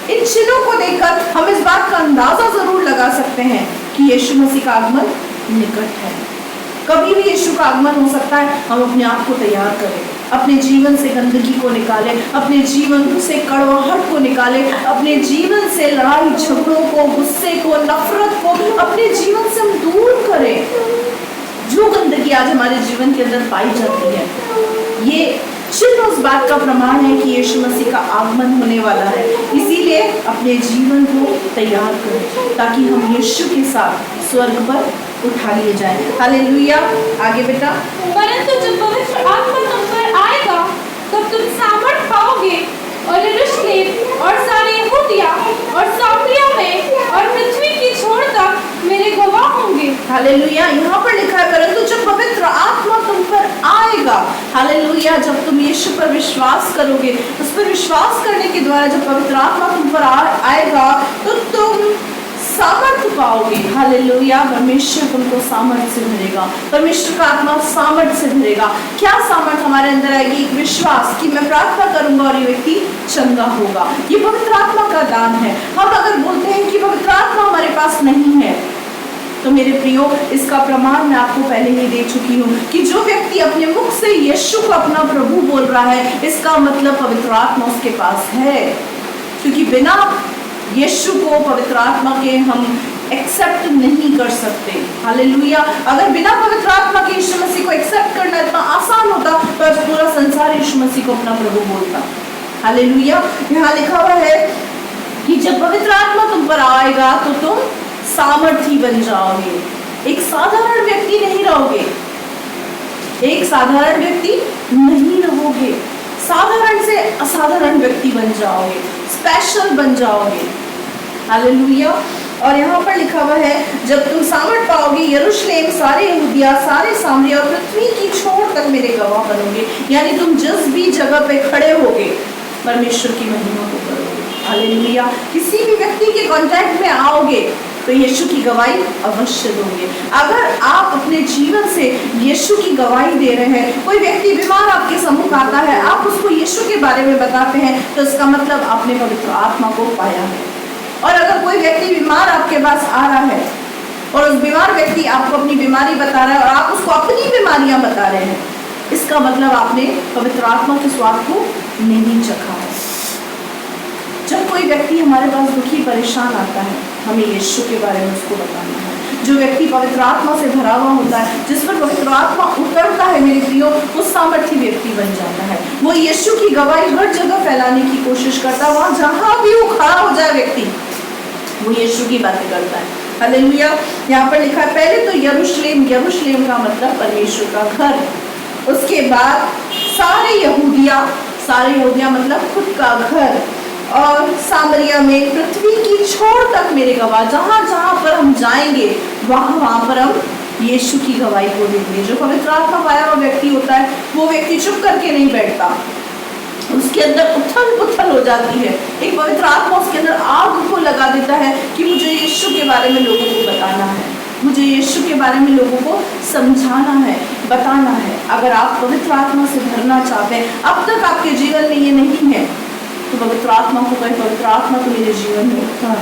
इन चिन्हों को देखकर हम इस बात का अंदाजा जरूर लगा सकते हैं कि यीशु मसीह का आगमन निकट है। कभी भी यीशु का आगमन हो सकता है। हम अपने आप को तैयार करें, अपने जीवन से गंदगी को निकालें, अपने जीवन से कड़वाहट को निकालें, अपने जीवन से लड़ाई झगड़ों को, गुस्से को, नफरत को अपने जीवन से हम दूर करें। जो गंदगी आज हमारे जीवन के अंदर पाई जाती है, ये चिन्ह उस बात का प्रमाण है कि यीशु मसीह का आगमन होने वाला है। इसीलिए अपने जीवन को तैयार करें ताकि हम यीशु के साथ स्वर्ग पर उठा लिए जाए। हालेलुया। आगे बेटा। परंतु जब पवित्र आत्मा तुम पर आएगा तब तुम सामर्थ पाओगे और यरूशलेम और सारे यहूदिया और सामरिया में और पृथ्वी की छोर तक मेरे गवाह होंगे। हालेलुया। यहाँ पर लिखा है, परंतु जब पवित्र आत्मा तुम पर आएगा, हालेलुया, जब तुम यीशु पर विश्वास करोगे, उस पर विश्वास करने के द्वारा जब पवित्र आत्मा तुम पर आएगा तो तुम सामर्थ पाओगे। हालेलुया। परमेश्वर तुमको सामर्थ से भरेगा, परमेश्वर का आत्मा सामर्थ से भरेगा। क्या सामर्थ हमारे अंदर आएगी? एक विश्वास कि मैं प्रार्थना करूंगा और ये व्यक्ति चंगा होगा। ये पवित्र आत्मा का दान है। हम अगर बोलते हैं कि पवित्र आत्मा हमारे पास नहीं है, तो मेरे प्रियो, इसका प्रमाण मैं आपको पहले ही दे चुकी हूँ कि जो व्यक्ति अपने मुख से यीशु को अपना प्रभु बोल रहा है, इसका मतलब पवित्र आत्मा उसके पास है। क्योंकि बिना यीशु को, पवित्र आत्मा के, हम एक्सेप्ट नहीं कर सकते। हालेलुया। अगर बिना पवित्र आत्मा के यीशु मसीह को एक्सेप्ट करना इतना आसान होता तो आज पूरा संसार यीशु मसीह को अपना प्रभु बोलता। हालेलुया। यहाँ लिखा हुआ है कि जब पवित्र आत्मा तुम पर आएगा तो तुम सामर्थी बन जाओगे। एक साधारण व्यक्ति नहीं रहोगे, एक साधारण व्यक्ति नहीं रहोगे, साधारण से असाधारण व्यक्ति बन जाओगे, स्पेशल बन जाओगे। हालेलुया। और यहाँ पर लिखा हुआ है, जब तुम सामर्थ पाओगे, यरूशलेम, सारे यहूदिया, सारे सामरिया और पृथ्वी की छोर तक मेरे गवाह बनोगे। यानी तुम जिस भी जगह पे खड़े होगे परमेश्वर की महिमा को करोगे। हालेलुया। किसी भी व्यक्ति के कांटेक्ट में आओगे तो यीशु की गवाही अवश्य दोगे। अगर आप अपने जीवन से यीशु की गवाही दे रहे हैं, कोई व्यक्ति बीमार आपके सम्मुख आता है, आप उसको यीशु के बारे में बताते हैं, तो इसका मतलब आपने पवित्र आत्मा को पाया है। और अगर कोई व्यक्ति बीमार आपके पास आ रहा है और उस बीमार व्यक्ति आपको अपनी बीमारी बता रहा है और आप उसको अपनी बीमारियां बता रहे हैं, इसका मतलब आपने पवित्र आत्मा के स्वाद को नहीं चखा है। जब कोई व्यक्ति हमारे पास दुखी परेशान आता है, हमें यीशु के बारे में उसको बताना है। जो व्यक्ति पवित्र आत्मा से भरा हुआ होता है, जिस पर पवित्र आत्मा उतरता है मेरे प्रियो, वो सामर्थी व्यक्ति बन जाता है। वो यीशु की गवाही हर जगह फैलाने की कोशिश करता है। वहां जहां भी वो खड़ा हो जाए व्यक्ति, वो यीशु की बातें करता है। हालेलुया। यहाँ पर लिखा है पहले तो यरूशलेम, यरूशलेम का मतलब परमेश्वर का घर। उसके बाद सारे यहूदिया मतलब खुद का घर, और सामरिया में पृथ्वी की छोर तक मेरे गवाह। जहां जहां पर हम जाएंगे वहां पर हम यीशु की गवाही को देंगे। जो पवित्र आत्मा पाया हुआ व्यक्ति होता है, वो व्यक्ति चुप करके नहीं बैठता, उसके अंदर उथल पुथल हो जाती है। एक पवित्र आत्मा उसके अंदर आग को लगा देता है कि मुझे यीशु के बारे में लोगों को बताना है, मुझे यीशु के बारे में लोगों को समझाना है, बताना है। अगर आप पवित्र आत्मा से भरना चाहते हैं, अब तक आपके जीवन में ये नहीं है, तो पवित्र आत्मा को कहे, पवित्र आत्मा तो मेरे जीवन में उतर,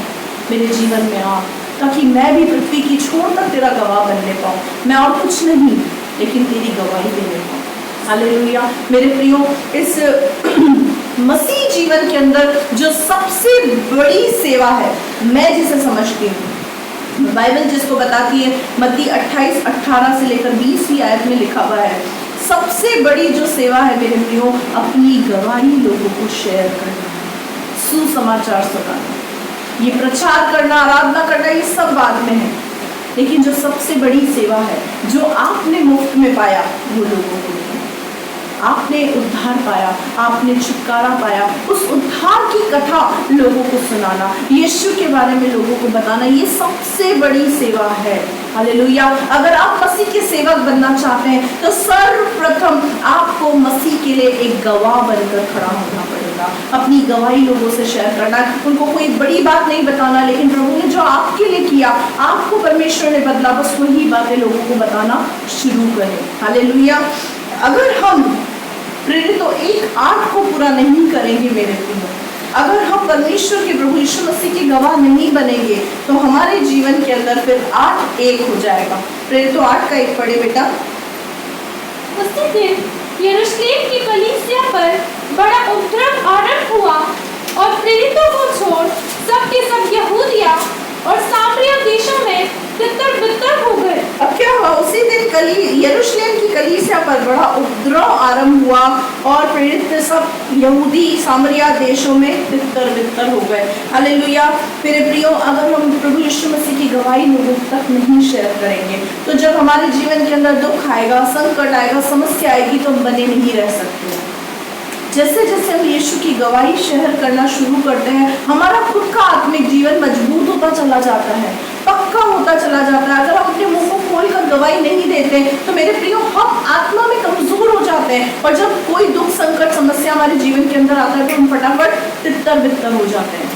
मेरे जीवन में आ, ताकि मैं भी पृथ्वी की छोर तक तेरा गवाह बनने पाऊँ। मैं और कुछ नहीं, लेकिन तेरी गवाही देने पाऊँ। हालेलुया। मेरे प्रियो, इस मसीह जीवन के अंदर जो सबसे बड़ी सेवा है, मैं जिसे समझती हूँ, बाइबल जिसको बताती है, मत्ती 28:18 से लेकर 20वीं आयत में लिखा हुआ है, सबसे बड़ी जो सेवा है मेरे प्रियो, अपनी गवाही लोगों को शेयर करना, सुसमाचार सुनाना। ये प्रचार करना, आराधना करना, ये सब बाद में है, लेकिन जो सबसे बड़ी सेवा है, जो आपने मुफ्त में पाया, वो लोगों को देना। आपने उद्धार पाया, आपने छुटकारा पाया, उस उद्धार की कथा लोगों को सुनाना, यीशु के बारे में लोगों को बताना, ये सबसे बड़ी सेवा है। हालेलुया। अगर आप मसीह के सेवक बनना चाहते हैं, तो सर्वप्रथम आपको मसीह के लिए एक गवाह बनकर खड़ा होना पड़ेगा। अपनी गवाही लोगों से शेयर करना, उनको कोई बड़ी बात नहीं बताना, लेकिन प्रभु ने जो आपके लिए किया, आपको परमेश्वर ने बदला, बस वही बातें लोगों को बताना शुरू करें। हालेलुया। अगर हम प्रेरितों 1:8 को पूरा नहीं करेंगे मेरे प्रियो, अगर हम परमेश्वर के प्रभु यीशु मसीह के गवाह नहीं बनेंगे, तो हमारे जीवन के अंदर फिर 8:1 हो जाएगा। प्रेरितों 8:1 पढ़े बेटा। उसी दिन यरूशलेम की कलीसिया पर बड़ा उपद्रव आरंभ हुआ और प्रेरितों को छोड़ सबके सब यहूदिया और सामरिया देशों में तितर बितर हो गए। अब क्या हुआ? उसी दिन यरूशलेम की कलीसिया पर बड़ा उपद्रव आरंभ हुआ और प्रेरित सब यहूदी सामरिया देशों में तितर बितर हो गए। हालेलुया। मेरे प्रियो, अगर हम प्रभु यीशु मसीह की गवाही लोगों तक नहीं शेयर करेंगे, तो जब हमारे जीवन के अंदर दुख आएगा, संकट आएगा, समस्या आएगी, तो हम बने नहीं रह सकते। जैसे जैसे हम यीशु की गवाही शेयर करना शुरू करते हैं, हमारा खुद का आत्मिक जीवन मजबूत होता चला जाता है, पक्का होता चला जाता है। अगर हम अपने मुंह को खोलकर गवाही नहीं देते, तो मेरे प्रियो, हम आत्मा में कमजोर हो जाते हैं, और जब कोई दुख, संकट, समस्या हमारे जीवन के अंदर आता है, तो हम फटाफट तितर बितर हो जाते हैं,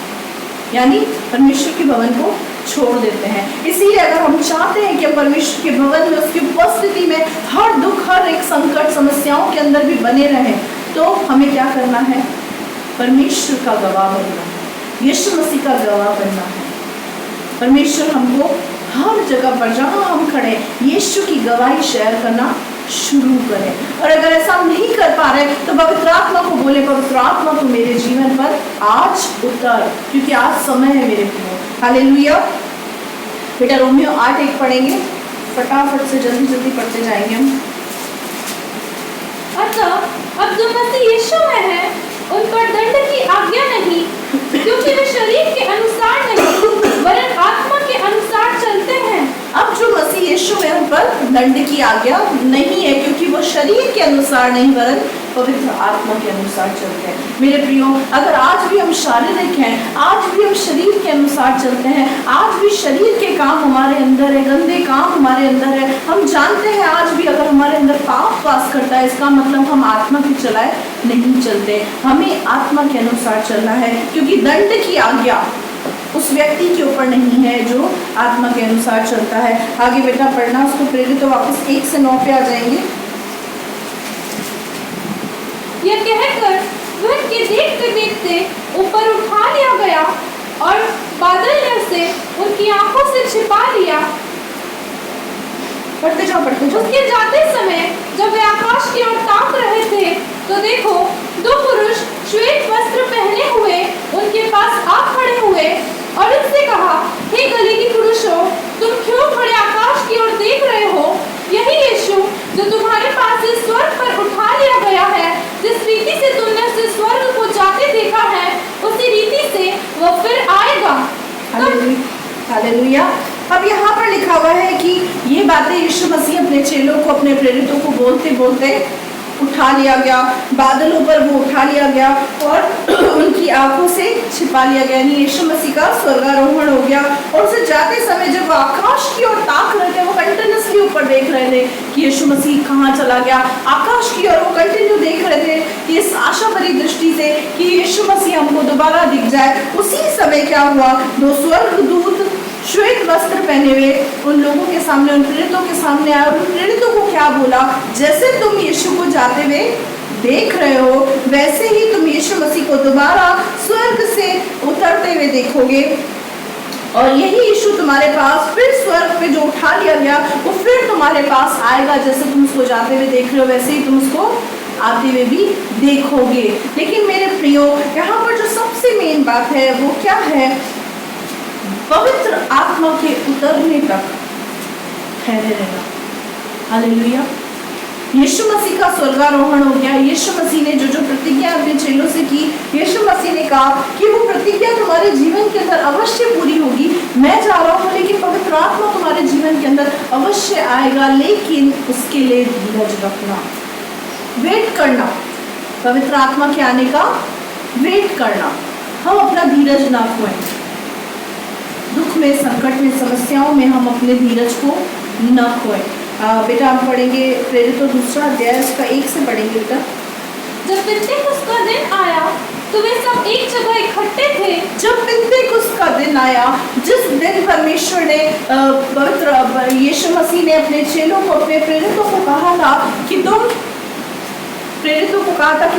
यानी परमेश्वर के भवन को छोड़ देते हैं। इसीलिए अगर हम चाहते हैं कि हम परमेश्वर के भवन में, उसकी उपस्थिति में, हर दुख, हर एक संकट, समस्याओं के अंदर भी बने रहें, तो हमें क्या करना है? परमेश्वर का गवाह बनना है, यीशु मसीह का गवाह बनना है। परमेश्वर हमको हर जगह पर जहां हम खड़े, यीशु की गवाही शेयर करना शुरू करें। और अगर ऐसा नहीं कर पा रहे, तो पवित्र आत्मा को बोले, पवित्र आत्मा तो मेरे जीवन पर आज उतर, क्योंकि आज समय है मेरे प्रियो। हालेलुया। बेटा रोमियो 8:1 पढ़ेंगे, फटाफट से जल्दी जल्दी पढ़ते जाएंगे हम। अतः अब जो मसीह यीशु में है, उन पर दंड की आज्ञा नहीं, क्योंकि वे शरीर के अनुसार नहीं वरन आत्मा के अनुसार चलते हैं। अब जो मसीह यीशु में हम पर दंड की आज्ञा नहीं है, क्योंकि वो शरीर के अनुसार नहीं वरन पवित्र आत्मा के अनुसार चलते हैं। मेरे प्रियो, अगर आज भी हम शारीरिक हैं, आज भी हम शरीर के अनुसार चलते हैं, आज भी शरीर के काम हमारे अंदर है, गंदे काम हमारे अंदर है, हम जानते हैं आज भी अगर हमारे अंदर पाप वास करता है, इसका मतलब हम आत्मा के चलाए नहीं चलते। हमें आत्मा के अनुसार चलना है, क्योंकि दंड की आज्ञा उस व्यक्ति के ऊपर नहीं है जो आत्मा के अनुसार चलता है। आगे बेटा पढ़ना उसको प्रेरित, तो वापस 1 से 9 पे आ जाएंगे। यह कहकर वह उनके देखते देखते ऊपर उठा लिया गया और बादल ने उसे उनकी आंखों से छिपा लिया। पढ़ते जाओ पढ़ते जाओ। उसके जाते समय जब वे आकाश की ओर ताक रहे थे, तो देखो 2 पुरुष श्वेत वस्त्र पहने हुए उनके पास आ खड़े हुए और उनसे कहा, हे गलीली पुरुषों, तुम क्यों खड़े आकाश की ओर देख रहे हो? यही यीशु जो तुम्हारे पास से स्वर्ग पर उठा लिया गया है, जिस रीति से तुमने उसे स्वर्ग को जाते देखा है, उसी रीति से वह फिर आएगा। हालेलुया। अब यहाँ पर लिखा हुआ है कि ये बातें यीशु मसीह अपने चेलों को, अपने प्रेरितों को बोलते बोलते उठा लिया गया, बादलों पर वो उठा लिया गया और उनकी आंखों से छिपा लिया गया, यानी यीशु मसीह का स्वर्गारोहण हो गया। और उसे जाते समय जब वो आकाश की ओर ताक रहे थे, वो कंटिन्यूसली ऊपर देख रहे थे कि यीशु मसीह कहाँ चला गया, आकाश की ओर वो कंटिन्यू देख रहे थे कि इस आशा भरी दृष्टि से कि यीशु मसीह हमको दोबारा दिख जाए। उसी समय क्या हुआ, 2 स्वर्गदूत श्वेत वस्त्र पहने हुए उन लोगों के सामने, उन प्रेरितों के सामने आए और उन प्रेरितों को क्या बोला, जैसे तुम यीशु को जाते हुए देख रहे हो, वैसे ही तुम यीशु मसीह को दोबारा स्वर्ग से उतरते हुए देखोगे। और यही यीशु तुम्हारे पास फिर स्वर्ग पे जो उठा लिया गया, वो फिर तुम्हारे पास आएगा। जैसे तुम उसको जाते हुए देख रहे हो, वैसे ही तुम उसको आते हुए भी देखोगे। लेकिन मेरे प्रियो, यहाँ पर जो सबसे मेन बात है वो क्या है, पवित्र आत्मा के उतरने तक ठहरे रहना। हालेलुया। यीशु मसीह का स्वर्गारोहण हो गया। यीशु मसीह ने जो जो प्रतिज्ञा अपने चेलों से की, यीशु मसीह ने कहा कि वो प्रतिज्ञा तुम्हारे जीवन के अंदर अवश्य पूरी होगी। मैं जा रहा हूँ, लेकिन पवित्र आत्मा तुम्हारे जीवन के अंदर अवश्य आएगा, लेकिन उसके लिए धीरज रखना, वेट करना, पवित्र आत्मा के आने का वेट करना। हम अपना धीरज ना खोएं, दुख में, संकट में, समस्याओं में हम अपने धीरज को न खोएं। बेटा हम पढ़ेंगे प्रेरितों 2 अध्याय उसका 1 से पढ़ेंगे बेटा। जब पिन्तेकुस्त का दिन आया तो वे सब एक जगह इकट्ठे थे। जब पिन्तेकुस्त का दिन आया, जिस दिन परमेश्वर ने पवित्र यीशु मसीह ने अपने चेलों को, अपने प्रेरितों को कहा था कि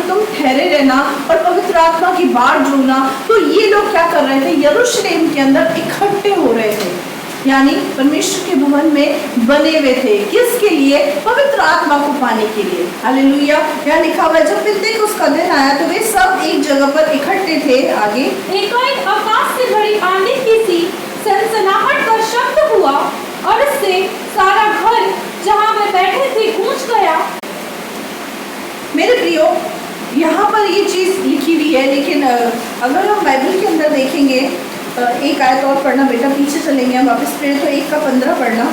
तुम ठहरे रहना और पवित्र आत्मा की बाट जोड़ना, तो ये लोग क्या कर रहे थे, यरूशलेम के अंदर इकट्ठे हो रहे थे, यानी परमेश्वर के भवन में बने हुए थे। किसके लिए? पवित्र आत्मा को पाने के लिए। हालेलुया। यहाँ लिखा हुआ है जब पिन्तेकुस्त का दिन आया तो वे सब एक जगह पर इकट्ठे थे। आगे, एकाएक आकाश से बड़ी आंधी की सी सनसनाहट का शब्द हुआ और इससे सारा घर जहाँ वे बैठे थे गूंज गया। मेरे प्रियो, यहाँ पर ये चीज़ लिखी हुई है, लेकिन अगर हम बाइबल के अंदर देखेंगे, एक आयत और पढ़ना बेटा, पीछे चलेंगे हम वापस, फिर तो 1 का 15 पढ़ना।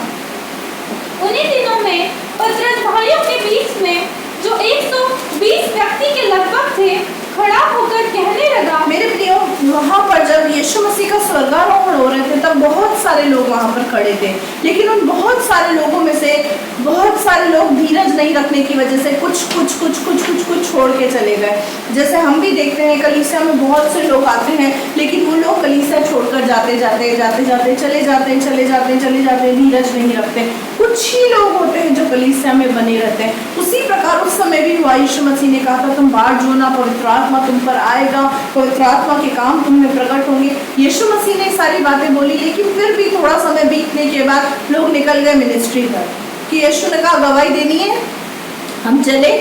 उन्हीं दिनों में पतरस भाइयों के बीच में जो 120 व्यक्ति के लगभग थे, खड़ा होकर कहने लगा। मेरे प्रियो, वहाँ पर जब यीशु मसीह का स्वर्गारोहण हो रहे थे तब बहुत सारे लोग वहाँ पर खड़े थे, लेकिन उन बहुत सारे लोगों में से बहुत सारे लोग धीरज नहीं रखने की वजह से कुछ छोड़ के चले गए। जैसे हम भी देखते हैं कलीसिया में बहुत से लोग आते हैं, लेकिन वो लोग कलीसिया छोड़कर जाते जाते चले जाते, धीरज नहीं रखते। कुछ ही लोग होते हैं जो कलीसिया में बने रहते हैं। उसी प्रकार उस समय भी हुआ। यीशु मसीह ने कहा था तुम बाट जोड़ना, पवित्र आत्मा तुम पर आएगा, पवित्र आत्मा के काम तुम में प्रकट होंगे। यीशु मसीह ने सारी बातें बोली, लेकिन फिर भी थोड़ा समय बीतने के बाद लोग निकल गए मिनिस्ट्री पर, कि यीशु ने कहा गवाही देनी है, हम चले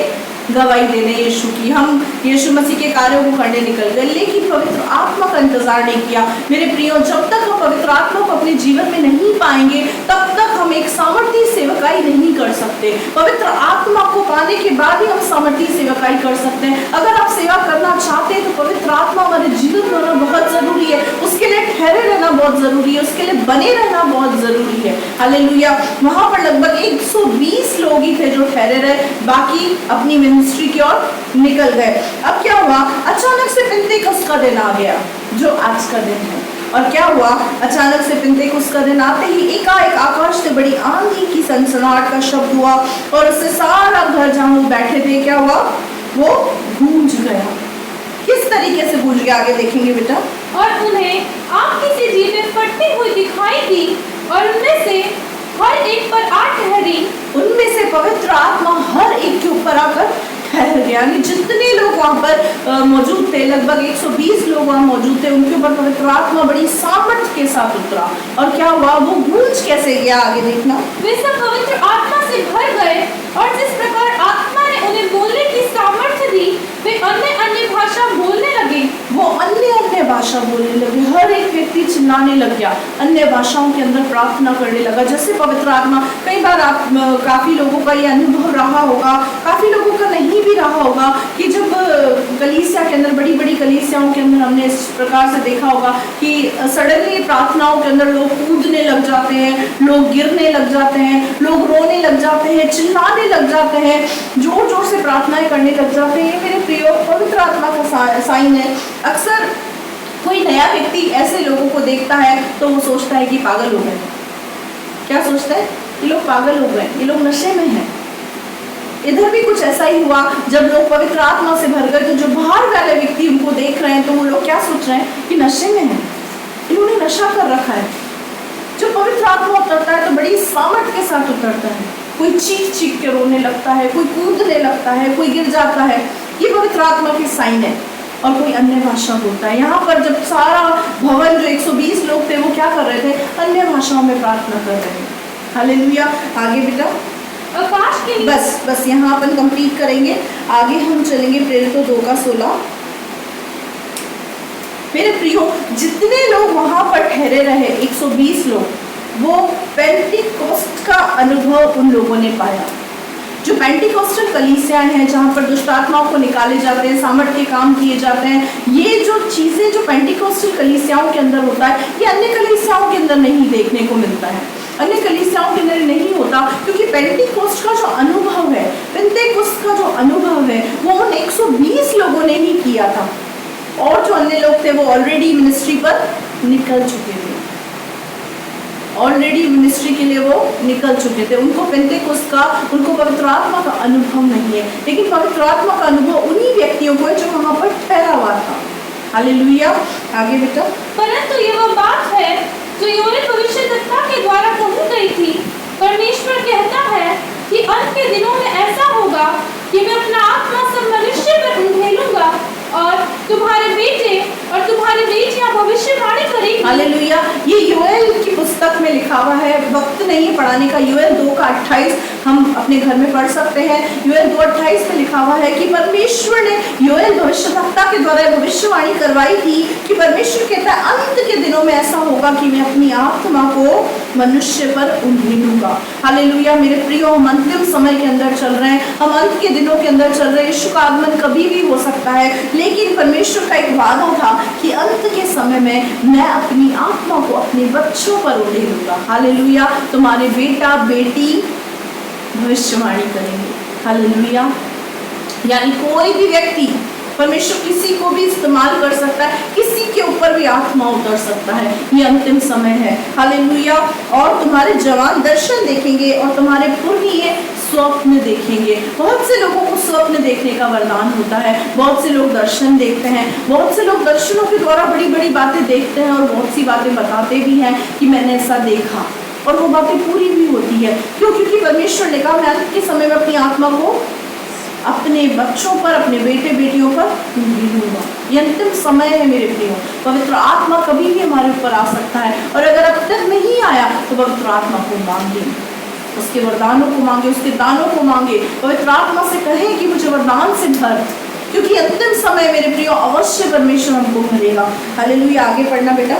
गवाही देने यीशु की, हम यीशु मसीह के कार्यों को करने निकल गए, लेकिन पवित्र आत्मा का इंतजार नहीं किया। मेरे प्रियो, जब तक हम पवित्र आत्मा को अपने जीवन में नहीं पाएंगे तब तक हम एक सामर्थ्य सेवकाई नहीं कर सकते। सकते। पवित्र आत्मा को पाने के बाद ही हम सामर्थी सेवकाई कर सकते हैं। अगर आप सेवा करना चाहते हैं तो पवित्र आत्मा हमारे जीवन में होना बहुत जरूरी है। उसके लिए ठहरे रहना बहुत जरूरी है, उसके लिए बने रहना बहुत जरूरी है। हालेलुया। वहां पर लगभग 120 लोग ही थे जो ठहरे रहे, बाकी अपनी मिनिस्ट्री की ओर निकल गए। अब क्या हुआ, अचानक से पेंतेकोस्त का दिन आ गया जो आज का दिन है। और क्या हुआ, अचानक से पेंतेकोस्त का दिन आते ही एकाएक आकाश से बड़ी आंधी की सनसनाहट का शब्द हुआ और उससे सारा घर जहां वो बैठे थे क्या हुआ, वो गूंज गया। किस तरीके से गूंज गया आगे देखेंगे बेटा। और उन्हें आग की सी जीभें फटती हुई दिखाई दी और उनमें से हर एक पर आ ठहरी। उनमें से पवित्र आत्मा हर एक के ऊपर आकर ठहर गया। यानी जितने लोग वहां पर मौजूद थे, लगभग 120 लोग वहां मौजूद थे, उनके ऊपर पवित्र आत्मा बड़ी सामर्थ्य के साथ उतरा। और क्या हुआ, वो गूंज कैसे गया आगे देखना। वे सब पवित्र आत्मा से भर गए और जिस प्रकार आत्मा ने उन्हें बोलने की सामर्थ्य दी, वे अन्य अन्य भाषा बोलने लगे। वो अन्य अन्य भाषा बोलने लगे। हर एक व्यक्ति चिल्लाने लग गया, अन्य भाषाओं के अंदर प्रार्थना करने लगा। जैसे पवित्र आत्मा, कई बार आप काफी लोगों का ये अनुभव रहा होगा, काफी लोगों का नहीं भी रहा होगा कि जब कलीसिया के अंदर, बड़ी बड़ी कलीसियाओं के अंदर हमने इस प्रकार से देखा होगा कि सडनली प्रार्थनाओं के अंदर लोग कूदने लग जाते हैं, लोग गिरने लग जाते हैं, लोग रोने लग जाते हैं, चिल्लाने लग जाते हैं, जोर जोर से प्रार्थनाएं करने लग जाते हैं। मेरे प्रियो, पवित्र आत्मा का साइन है। अक्सर कोई नया व्यक्ति ऐसे लोगों को देखता है तो वो सोचता है कि पागल हो गए। क्या सोचता है, ये लोग पागल हो गए, ये लोग नशे में हैं। इधर भी कुछ ऐसा ही हुआ, जब लोग पवित्र आत्मा से भर गए तो जो बाहर वाले व्यक्ति उनको देख रहे हैं तो वो लोग क्या सोच रहे हैं कि नशे में हैं, इन्होंने नशा कर रखा है। जो पवित्र आत्मा उतरता है तो बड़ी सामर्थ्य के साथ उतरता है। कोई चीख चीख के रोने लगता है, कोई कूदने लगता है, कोई गिर जाता है। ये पवित्र आत्मा की साइन है। और कोई अन्य भाषा बोलता है। यहाँ पर जब सारा भवन जो 120 लोग थे वो क्या कर रहे थे, अन्य भाषाओं में प्रार्थना कर रहे थे। हालेलुया। आगे बेटा, आकाश के बस यहाँ अपन कंप्लीट करेंगे, आगे हम चलेंगे प्रेरितों 2:16। मेरे प्रियो, जितने लोग वहां पर ठहरे रहे 120 लोग, वो पेंटिकोस्ट का अनुभव उन लोगों ने पाया। जो पेंटिकोस्टल कलीसियाएं हैं जहाँ पर दुष्ट आत्माओं को निकाले जाते हैं, सामर्थ्य के काम किए जाते हैं, ये जो चीजें जो पेंटिकोस्टल कलीसियाओं के अंदर होता है, ये अन्य कलीसियाओं के अंदर नहीं देखने को मिलता है। अन्य कलीसियाओं के अंदर नहीं होता, क्योंकि पेंटिकोस्ट का जो अनुभव है, पेंटेकोस्ट का जो अनुभव है, वो उन 120 लोगों ने ही किया था। और जो अन्य लोग थे वो ऑलरेडी मिनिस्ट्री पर निकल चुके थे, ऑलरेडी मिनिस्ट्री के लिए वो निकल चुके थे। उनको पेंटेकोस्ट का, उनको पवित्र आत्मा का अनुभव नहीं है। लेकिन पवित्र आत्मा का अनुभव उन्हीं व्यक्तियों को है जो वहां पर ठहरा हुआ था। हालेलुया। आगे बेटा। परंतु ये वो बात है जो योएल भविष्यद्वक्ता के द्वारा कही गई थी। परमेश्वर कहता है कि अंत के दिनों में ऐसा होगा कि मैं अपना आत्मा सब मनुष्य पर उंडेलूंगा और तुम्हारे बेटे और तुम्हारी बेटियां भविष्यवाणी करेंगी। हालेलुया। ये योएल की पुस्तक में लिखा हुआ है, वक्त नहीं है पढ़ाने का। योएल 2:28 हम अपने घर में पढ़ सकते हैं। योएल 2:28 में लिखा हुआ है कि परमेश्वर ने योएल भविष्यद्वक्ता के द्वारा भविष्यवाणी करवाई थी कि परमेश्वर कहता है अंत के दिनों में ऐसा होगा कि मैं अपनी आत्मा को मनुष्य पर उंडेलूंगा। हालेलुया। मेरे प्रियो, हम अंतिम समय के अंदर चल रहे हैं, हम अंत के दिनों के अंदर चल रहे हैं। यीशु का आगमन कभी भी हो सकता है, लेकिन परमेश्वर का एक वादा था कि अंत के समय में मैं अपनी आत्मा को अपने बच्चों पर उड़ेलूंगा। हालेलुया। तुम्हारे बेटा बेटी भविष्यवाणी करेंगे। हालेलुया। यानी कोई भी व्यक्ति, परमेश्वर किसी को भी इस्तेमाल कर सकता है, किसी के ऊपर भी आत्मा उतर सकता है। ये अंतिम समय है। हालेलुया। और तुम्हारे जवान दर्शन देखेंगे और तुम्हारे पुरनिये स्वप्न देखेंगे। बहुत से लोगों को स्वप्न देखने का वरदान होता है, बहुत से लोग दर्शन देखते हैं, बहुत से लोग दर्शनों के द्वारा बड़ी बड़ी बातें देखते हैं और बहुत सी बातें बताते भी हैं कि मैंने ऐसा देखा, और वो बातें पूरी भी होती है। क्यों? क्योंकि परमेश्वर ने कहा मैं अंत के समय में अपनी आत्मा को अपने बच्चों पर, अपने बेटे बेटियों पर उंडेलूंगा। ये अंतिम समय है मेरे प्रियो। पवित्र आत्मा कभी भी हमारे ऊपर आ सकता है, और अगर अब तक नहीं आया तो पवित्र आत्मा को मांगे, उसके वरदानों को मांगे, उसके दानों को मांगे। पवित्र आत्मा से कहें कि मुझे वरदान से भर, क्योंकि अंतिम समय मेरे प्रियो अवश्य परमेश्वर हमको भरेगा। हालेलुया। आगे पढ़ना बेटा।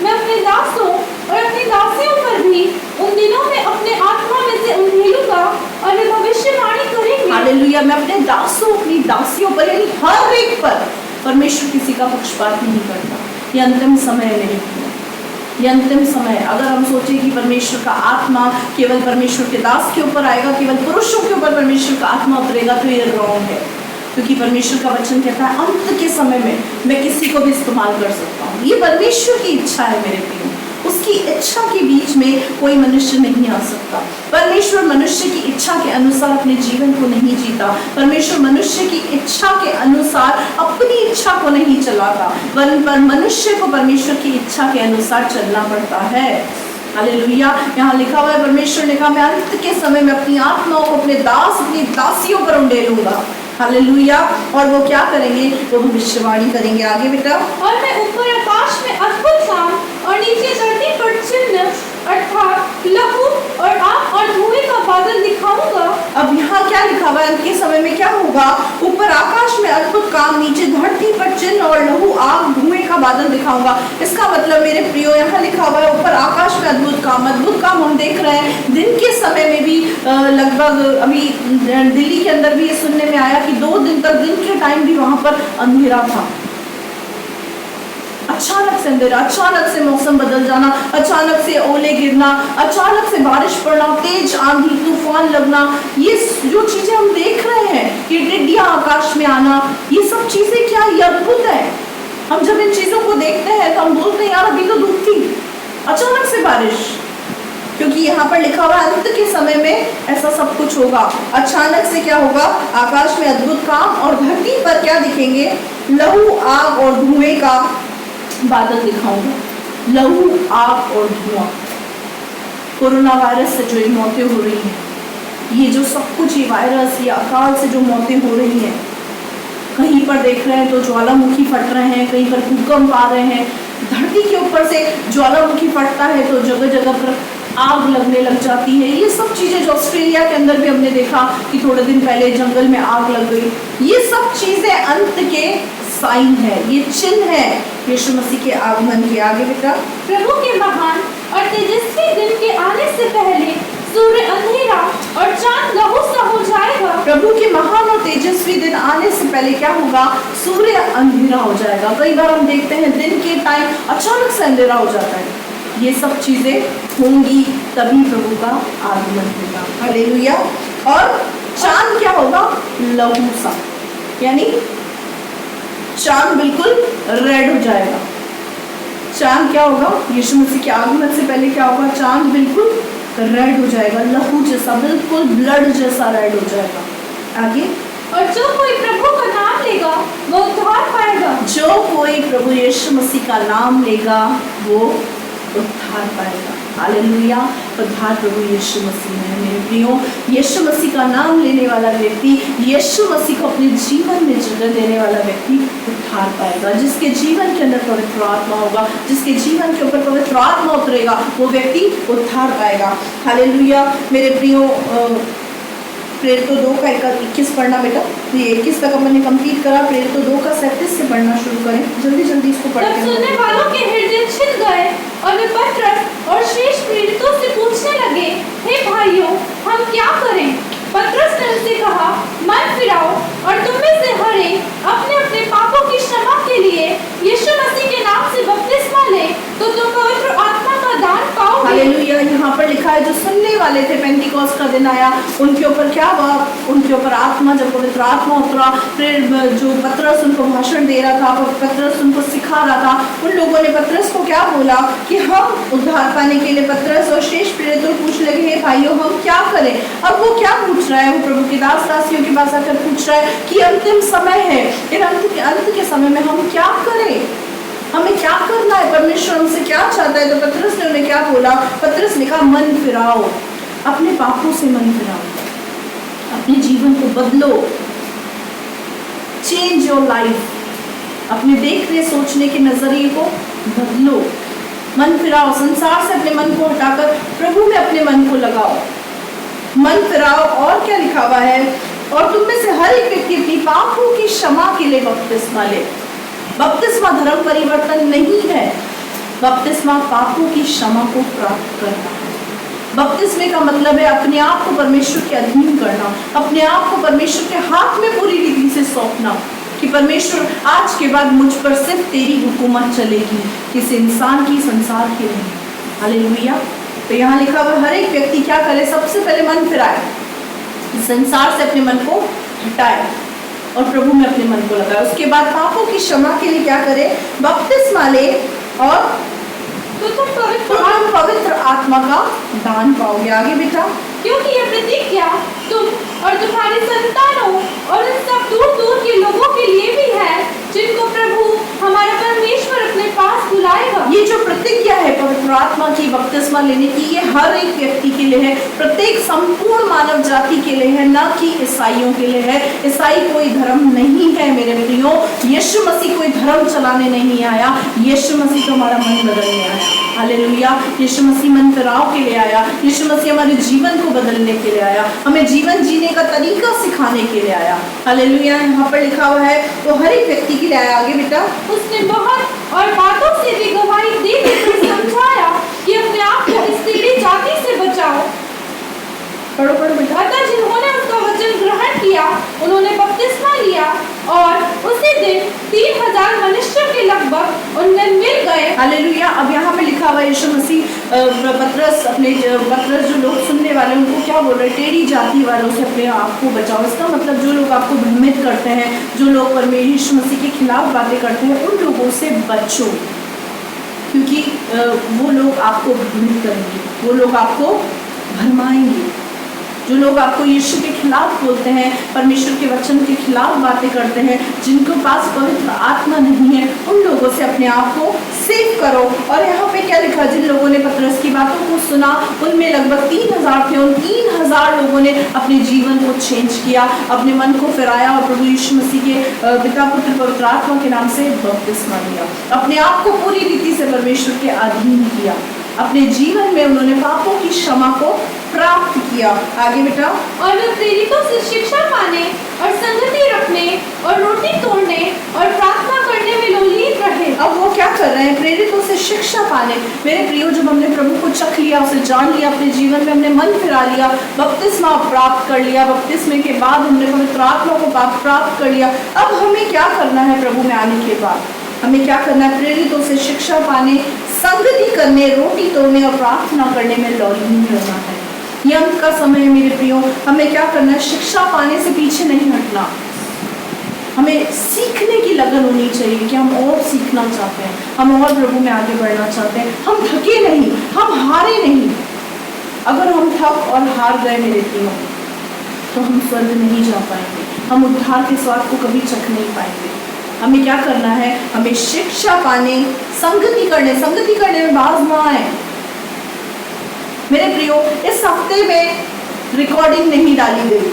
मैं अपने दासों और अपनी दासियों पर भी उन दिनों में अपने आत्मा में से उंडेलूंगा मैं अपने दासों अपनी दासियों पर यानी हर एक पर, परमेश्वर किसी का पक्षपात नहीं करता। ये अंतिम समय है मेरे लिए, ये अंतिम समय। अगर हम सोचें कि परमेश्वर का आत्मा केवल परमेश्वर के दास के ऊपर आएगा, केवल पुरुषों के ऊपर परमेश्वर का आत्मा उतरेगा, तो ये रॉन्ग है। क्योंकि परमेश्वर का वचन कहता है अंत के समय में मैं किसी को भी इस्तेमाल कर सकता हूँ। ये परमेश्वर की इच्छा है मेरे प्रिय। उसकी इच्छा के बीच में कोई मनुष्य नहीं आ सकता। परमेश्वर मनुष्य की इच्छा के अनुसार अपने जीवन को नहीं जीता। परमेश्वर मनुष्य की इच्छा के अनुसार अपनी इच्छा को नहीं चलाता, पर मनुष्य को परमेश्वर की इच्छा के अनुसार चलना पड़ता है। हालेलुया। यहाँ लिखा हुआ है, परमेश्वर ने कहा मैं अंत के समय में अपनी आत्माओं को अपने दास अपनी दासियों पर उंडेलूंगा। हालेलुया। और वो क्या करेंगे? वो भविष्यवाणी करेंगे। आगे बेटा। और मैं ऊपर आकाश में अद्भुत काम और नीचे धरती पर चिन्ह अर्थात लहू और आग और धुएं का बादल दिखाऊंगा। अब यहाँ क्या लिखा हुआ है? अंत के समय में क्या होगा? ऊपर आकाश में अद्भुत काम, नीचे धरती पर चिन्ह और लहू आग धुएं का बादल दिखाऊंगा। इसका मतलब मेरे प्रियो, यहाँ लिखा हुआ है ऊपर आकाश में अद्भुत काम। अद्भुत काम हम देख रहे हैं दिन के समय में भी। लगभग अभी दिल्ली के अंदर भी ये सुनने में आया कि 2 दिन तक दिन के टाइम भी वहां पर अंधेरा था। अचानक से अंधेरा, अचानक से मौसम बदल जाना, अचानक से ओले गिरना, अचानक से बारिश पड़ना, तेज आंधी तूफान लगना, ये जो चीजें हम देख रहे हैं, ये टिड्डियां आकाश में आना, ये सब चीजें क्या ये अद्भुत है। हम जब इन चीजों को देखते हैं तो हम बोलते हैं यार अभी तो धूप थी, अचानक से बारिश। क्योंकि यहाँ पर लिखा हुआ अंत के समय में ऐसा सब कुछ होगा। अचानक से क्या होगा? आकाश में अद्भुत काम और धरती पर क्या दिखेंगे? लहू आग और धुएं का बादल दिखाऊंगा। लहू आग और धुआं। कोरोना वायरस से जो ये मौतें हो रही हैं, ये जो सब कुछ, ये वायरस, ये अकाल से जो मौतें हो रही हैं, कहीं पर देख रहे हैं तो ज्वालामुखी फट रहे हैं, कहीं पर भूकंप आ रहे हैं, धरती के ऊपर से ज्वालामुखी फटता है तो जगह जगह पर आग लगने लग जाती है। ये सब चीजें जो ऑस्ट्रेलिया के अंदर भी हमने देखा कि थोड़े दिन पहले जंगल में आग लग गई, ये सब चीजें अंत के साइन है, ये चिन्ह है यीशु मसीह के आगमन के। आगे बेटा। प्रभु के महान और तेजस्वी दिन के आने से पहले सूर्य अंधेरा और चांद लहू सा हो जाएगा। प्रभु के महान और तेजस्वी दिन आने से पहले क्या होगा? सूर्य अंधेरा हो जाएगा। कई बार हम देखते हैं दिन के टाइम अचानक से अंधेरा हो जाता है। ये सब चीजें होंगी तभी प्रभु का आगमन होगा। हालेलुया। और चांद क्या होगा? लहू सा, यानी चांद बिल्कुल रेड हो जाएगा। चांद क्या होगा? यीशु मसीह के आगमन से पहले क्या होगा? चांद बिल्कुल रेड हो जाएगा, लहू जैसा, बिल्कुल ब्लड जैसा रेड हो जाएगा। आगे। और जो कोई प्रभु का नाम लेगा वो उद्धार पाएगा। जो कोई प्रभु यीशु मसीह का नाम लेगा वो उद्धार पाएगा। हालेलुया। उद्धार प्रभु यीशु मसीह है मेरे प्रियो। यीशु मसीह का नाम लेने वाला व्यक्ति, यीशु मसीह को अपने जीवन में जगह देने वाला व्यक्ति उद्धार पाएगा। जिसके जीवन के अंदर पवित्र आत्मा होगा, जिसके जीवन के ऊपर पवित्र आत्मा उतरेगा, वो व्यक्ति उद्धार पाएगा। हालेलुया। मेरे प्रियो, प्रेरित 2 का 21 पढ़ना बेटा। ये 21 तक हमने कंप्लीट करा। प्रेरित 2 का 37 से पढ़ना शुरू करें। जल्दी जल्दी इसको पढ़ते हैं। सुनने वालों के हृदय छिद गए और वे पतरस और शेष प्रेरितों से पूछने लगे, हे भाइयों, हम क्या करें? पतरस ने उनसे कहा, मन फिराओ और तुम में से हर एक अपने अपने पापों की क्षमा के लिए यीशु मसीह के नाम से बपतिस्मा ले, तो तुम पवित्र आत्मा का दान पाओगे। हालेलुया। यहाँ पर लिखा है जो सुनने वाले थे, पेंटिकोस्ट का दिन आया, उनके ऊपर क्या हुआ? उनके ऊपर आत्मा, जब पवित्र आत्मा उतरा, फिर जो पतरस उनको भाषण दे रहा था, पतरस उनको सिखा रहा था, उन लोगों ने पतरस को क्या बोला कि हम उद्धार पाने के लिए, पतरस और शेष प्रेरित पूछ लगे, हे भाइयों, हम क्या करें? अब वो क्या पूछ रहा है? वो प्रभु के दास दासियों के पास आकर पूछ रहा है कि अंतिम समय है, इन अंत के समय में हम क्या करें? हमें क्या करना है? परमेश्वर हमसे क्या चाहता है? तो पतरस ने उन्हें क्या बोला? पतरस ने कहा, मन फिराओ, अपने पापों से मन फिराओ, अपने जीवन को बदलो, चेंज योर लाइफ, अपने देखने सोचने के नजरिए को बदलो, मन फिराओ, संसार से अपने मन को हटाकर प्रभु में अपने मन को लगाओ, मन फिराओ। और क्या लिखा हुआ है? और तुम में से हर एक व्यक्ति अपनी पापों की क्षमा के लिए बपतिस्मा ले। बपतिस्मा धर्म परिवर्तन नहीं है, बपतिस्मा पापों की क्षमा को प्राप्त करना है। बपतिस्मे का मतलब है अपने आप को परमेश्वर के अधीन करना, अपने आप को परमेश्वर के हाथ में पूरी रीति से सौंपना कि परमेश्वर आज के बाद मुझ पर सिर्फ तेरी हुकूमत चलेगी, किसी इंसान की, संसार की नहीं। हालेलुया। तो यहाँ लिखा हुआ हर एक व्यक्ति क्या करे, सबसे पहले मन फिराए, संसार से अपने मन को हटाए और प्रभु में अपने मन को लगाए। उसके बाद पापों की क्षमा के लिए क्या करे, बपतिस्मा ले और तुम पवित्र आत्मा का दान पाओगे। आगे बेटा, क्योंकि यह प्रतिज्ञा तुम और तुम्हारी संतानों और उन सब दूर दूर के लोगों के लिए भी है जिनको प्रभु हमारा परमेश्वर अपने पास बुलाएगा। ये जो प्रतिज्ञा है पवित्र आत्मा की, बपतिस्मा लेने की, ये हर एक व्यक्ति के लिए है, प्रत्येक संपूर्ण मानव जाति के लिए है, न कि ईसाइयों के लिए है। ईसाई कोई धर्म नहीं है मेरे प्रियो, यीशु मसीह कोई धर्म चलाने नहीं आया, यीशु मसीह तो हमारा मन बदलने आया। हालेलुया। यीशु मसीह मन फिराव के लिए आया, यीशु मसीह हमारे जीवन को बदलने के लिए आया, हमें जीवन जीने का तरीका सिखाने के लिए आया। हालेलुया। यहाँ पर लिखा हुआ है तो हर एक व्यक्ति के लिए आया। आगे बेटा, उसने बहुत और बातों से भी गवाही देकर समझाया कि अपने आप को इस टेढ़ी जाति से बचाओ। पढ़ो पढ़ो बेटा। अतः जिन्होंने उसका वचन ग्रहण किया उन्होंने बपतिस्मा लिया और उसी दिन 3000 मनुष्यों के लगभग उनमें मिल गए। हालेलुया। अब यहाँ पे लिखा हुआ यीशु मसीह पतरस जो लोग सुनने वाले उनको क्या बोल रहे, टेढ़ी जाति वालों से अपने आप को बचाओ। इसका मतलब जो लोग आपको भ्रमित करते हैं, जो लोग परमेश्वर यीशु मसीह के खिलाफ बातें करते हैं, उन लोगों से बचो, क्योंकि वो लोग आपको भ्रमित करेंगे, वो लोग आपको भरमाएंगे। जो लोग आपको यीशु के खिलाफ बोलते हैं, परमेश्वर के वचन के खिलाफ बातें करते हैं, जिनके पास पवित्र आत्मा नहीं है, उन लोगों से अपने आप को सेव करो। और यहाँ पे क्या लिखा, जिन लोगों ने पतरस की बातों को सुना उनमें लगभग 3000 थे, उन 3000 लोगों ने अपने जीवन को चेंज किया, अपने मन को फिराया और प्रभु यीशु मसीह के पिता पुत्र पवित्र आत्मा के नाम से बपतिस्मा लिया, अपने आप को पूरी रीति से परमेश्वर के अधीन किया, अपने जीवन में उन्होंने पापों की क्षमा को प्राप्त किया। आगे बेटा, और वे प्रेरितों से शिक्षा पाने और संगति रखने और रोटी तोड़ने और प्रार्थना करने में लोलीन रहे। अब वो क्या कर रहे हैं, प्रेरितों से शिक्षा पाने। मेरे प्रियो, जब हमने प्रभु को चख लिया, उसे जान लिया, अपने जीवन में हमने मन फिरा लिया, बपतिस्मा प्राप्त कर लिया, बपतिस्मे के बाद हमने पवित्र आत्मा को प्राप्त कर लिया, अब हमें क्या करना है प्रभु में आने के बाद, हमें क्या करना है, प्रेरितों से शिक्षा पाने, संगति करने, रोटी तोड़ने और प्रार्थना करने में लौलीन रहना है। ये अंत का समय है मेरे प्रियो, हमें क्या करना है, शिक्षा पाने से पीछे नहीं हटना, हमें सीखने की लगन होनी चाहिए कि हम और सीखना चाहते हैं, हम और प्रभु में आगे बढ़ना चाहते हैं, हम थके नहीं, हम हारे नहीं। अगर हम थक और हार गए मेरे प्रियो तो हम स्वर्ग नहीं जा पाएंगे, हम उद्धार के स्वाद को कभी चख नहीं पाएंगे। हमें क्या करना है, हमें शिक्षा पाने, संगति करने में बाज ना आए। मेरे प्रियो, इस हफ्ते में रिकॉर्डिंग नहीं डाली गई,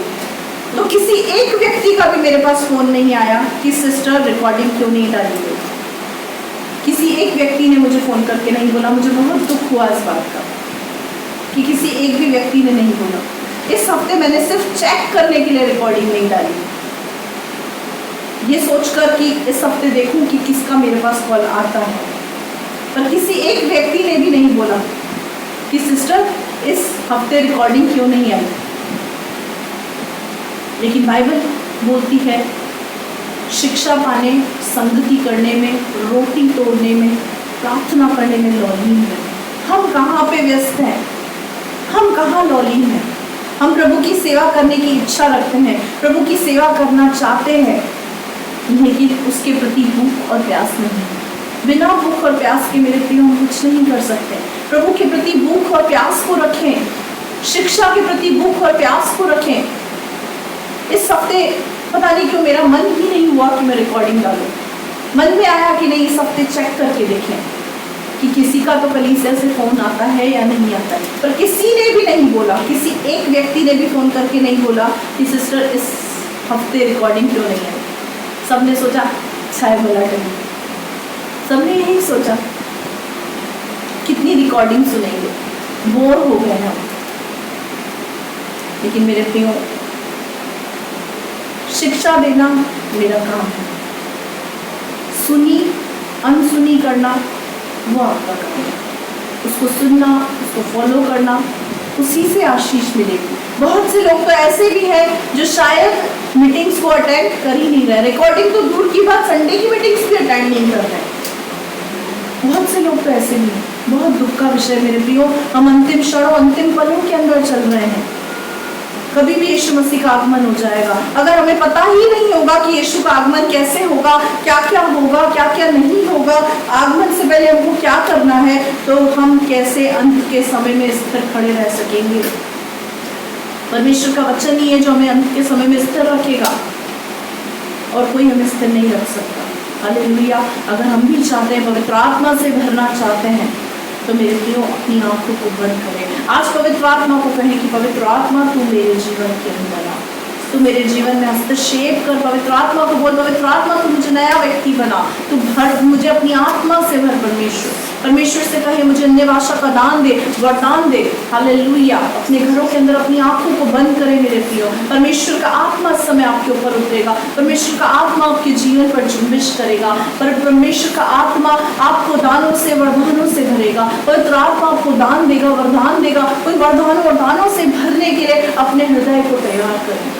तो किसी एक व्यक्ति का भी मेरे पास फोन नहीं आया कि सिस्टर रिकॉर्डिंग क्यों नहीं डाली गई। किसी एक व्यक्ति ने मुझे फोन करके नहीं बोला, मुझे बहुत दुख हुआ इस बात का कि किसी एक भी व्यक्ति ने नहीं बोला। इस हफ्ते मैंने सिर्फ चेक करने के लिए रिकॉर्डिंग नहीं डाली, ये सोचकर कि इस हफ्ते देखूं कि किसका मेरे पास कॉल आता है, पर किसी एक व्यक्ति ने भी नहीं बोला कि सिस्टर इस हफ्ते रिकॉर्डिंग क्यों नहीं आई। लेकिन बाइबल बोलती है शिक्षा पाने, संगति करने में, रोटी तोड़ने में, प्रार्थना करने में लौलीन है। हम कहाँ पे व्यस्त हैं, हम कहाँ लौलीन हैं। हम प्रभु की सेवा करने की इच्छा रखते हैं, प्रभु की सेवा करना चाहते हैं, लेकिन उसके प्रति भूख और प्यास नहीं। बिना भूख और प्यास के मेरे प्रिय हम कुछ नहीं कर सकते। प्रभु के प्रति भूख और प्यास को रखें, शिक्षा के प्रति भूख और प्यास को रखें। इस हफ्ते पता नहीं क्यों मेरा मन ही नहीं हुआ कि मैं रिकॉर्डिंग डालूं। मन में आया कि नहीं, इस हफ्ते चेक करके देखें कि किसी का तो कलीसिया से फोन आता है या नहीं आता है, पर किसी ने भी नहीं बोला, किसी एक व्यक्ति ने भी फोन करके नहीं बोला कि सिस्टर इस हफ्ते रिकॉर्डिंग क्यों नहीं आई। सबने सोचा छाए बोला कहीं, सबने यही सोचा कितनी रिकॉर्डिंग सुनेंगे, बोर हो गए हम। लेकिन मेरे प्रियो, शिक्षा देना मेरा काम है, सुनी अनसुनी करना वो आपका काम है। उसको सुनना, उसको फॉलो करना उसी से आशीष मिलेगी। बहुत से लोग तो ऐसे भी हैं जो शायद मीटिंग्स को अटेंड कर ही नहीं रहे, रिकॉर्डिंग तो दूर की बात, संडे की मीटिंग्स भी अटेंड नहीं कर रहे। बहुत से लोग तो ऐसे भी हैं। बहुत दुख का विषय मेरे प्रियो, हम अंतिम क्षणों, अंतिम पलों के अंदर चल रहे हैं। कभी भी यीशु मसीह का आगमन हो जाएगा। अगर हमें पता ही नहीं होगा कि यीशु का आगमन कैसे होगा, क्या क्या होगा, क्या क्या नहीं होगा, आगमन से पहले हमको क्या करना है, तो हम कैसे अंत के समय में स्थिर खड़े रह सकेंगे। परमेश्वर का वचन ही है जो हमें अंत के समय में स्थिर रखेगा, और कोई हमें स्थिर नहीं रख सकता। हालेलुया। अगर हम भी चाहते हैं, पवित्र आत्मा से भरना चाहते हैं, तो मेरे प्रियो अपनी आंखों को बंद करें। आज पवित्र आत्मा को कहें कि पवित्र आत्मा तू मेरे जीवन के अंदर आ, तू मेरे जीवन में हस्तक्षेप कर। पवित्र आत्मा को बोल, पवित्र आत्मा तू मुझे नया व्यक्ति बना, तू भर मुझे अपनी आत्मा से भर। परमेश्वर से कहे मुझे अन्य भाषा का दान दे, वरदान दे। हालेलुया। अपने घरों के अंदर अपनी आंखों को बंद करें मेरे प्रियो। परमेश्वर का आत्मा इस समय आपके ऊपर उतरेगा। परमेश्वर का आत्मा आपके जीवन पर जुम्बिश करेगा। परमेश्वर का आत्मा आपको दानों से, वरदानों से भरेगा। पवित्र आत्मा आपको दान देगा, वरदान देगा। उन वरदानों से भरने के लिए अपने हृदय को तैयार करें।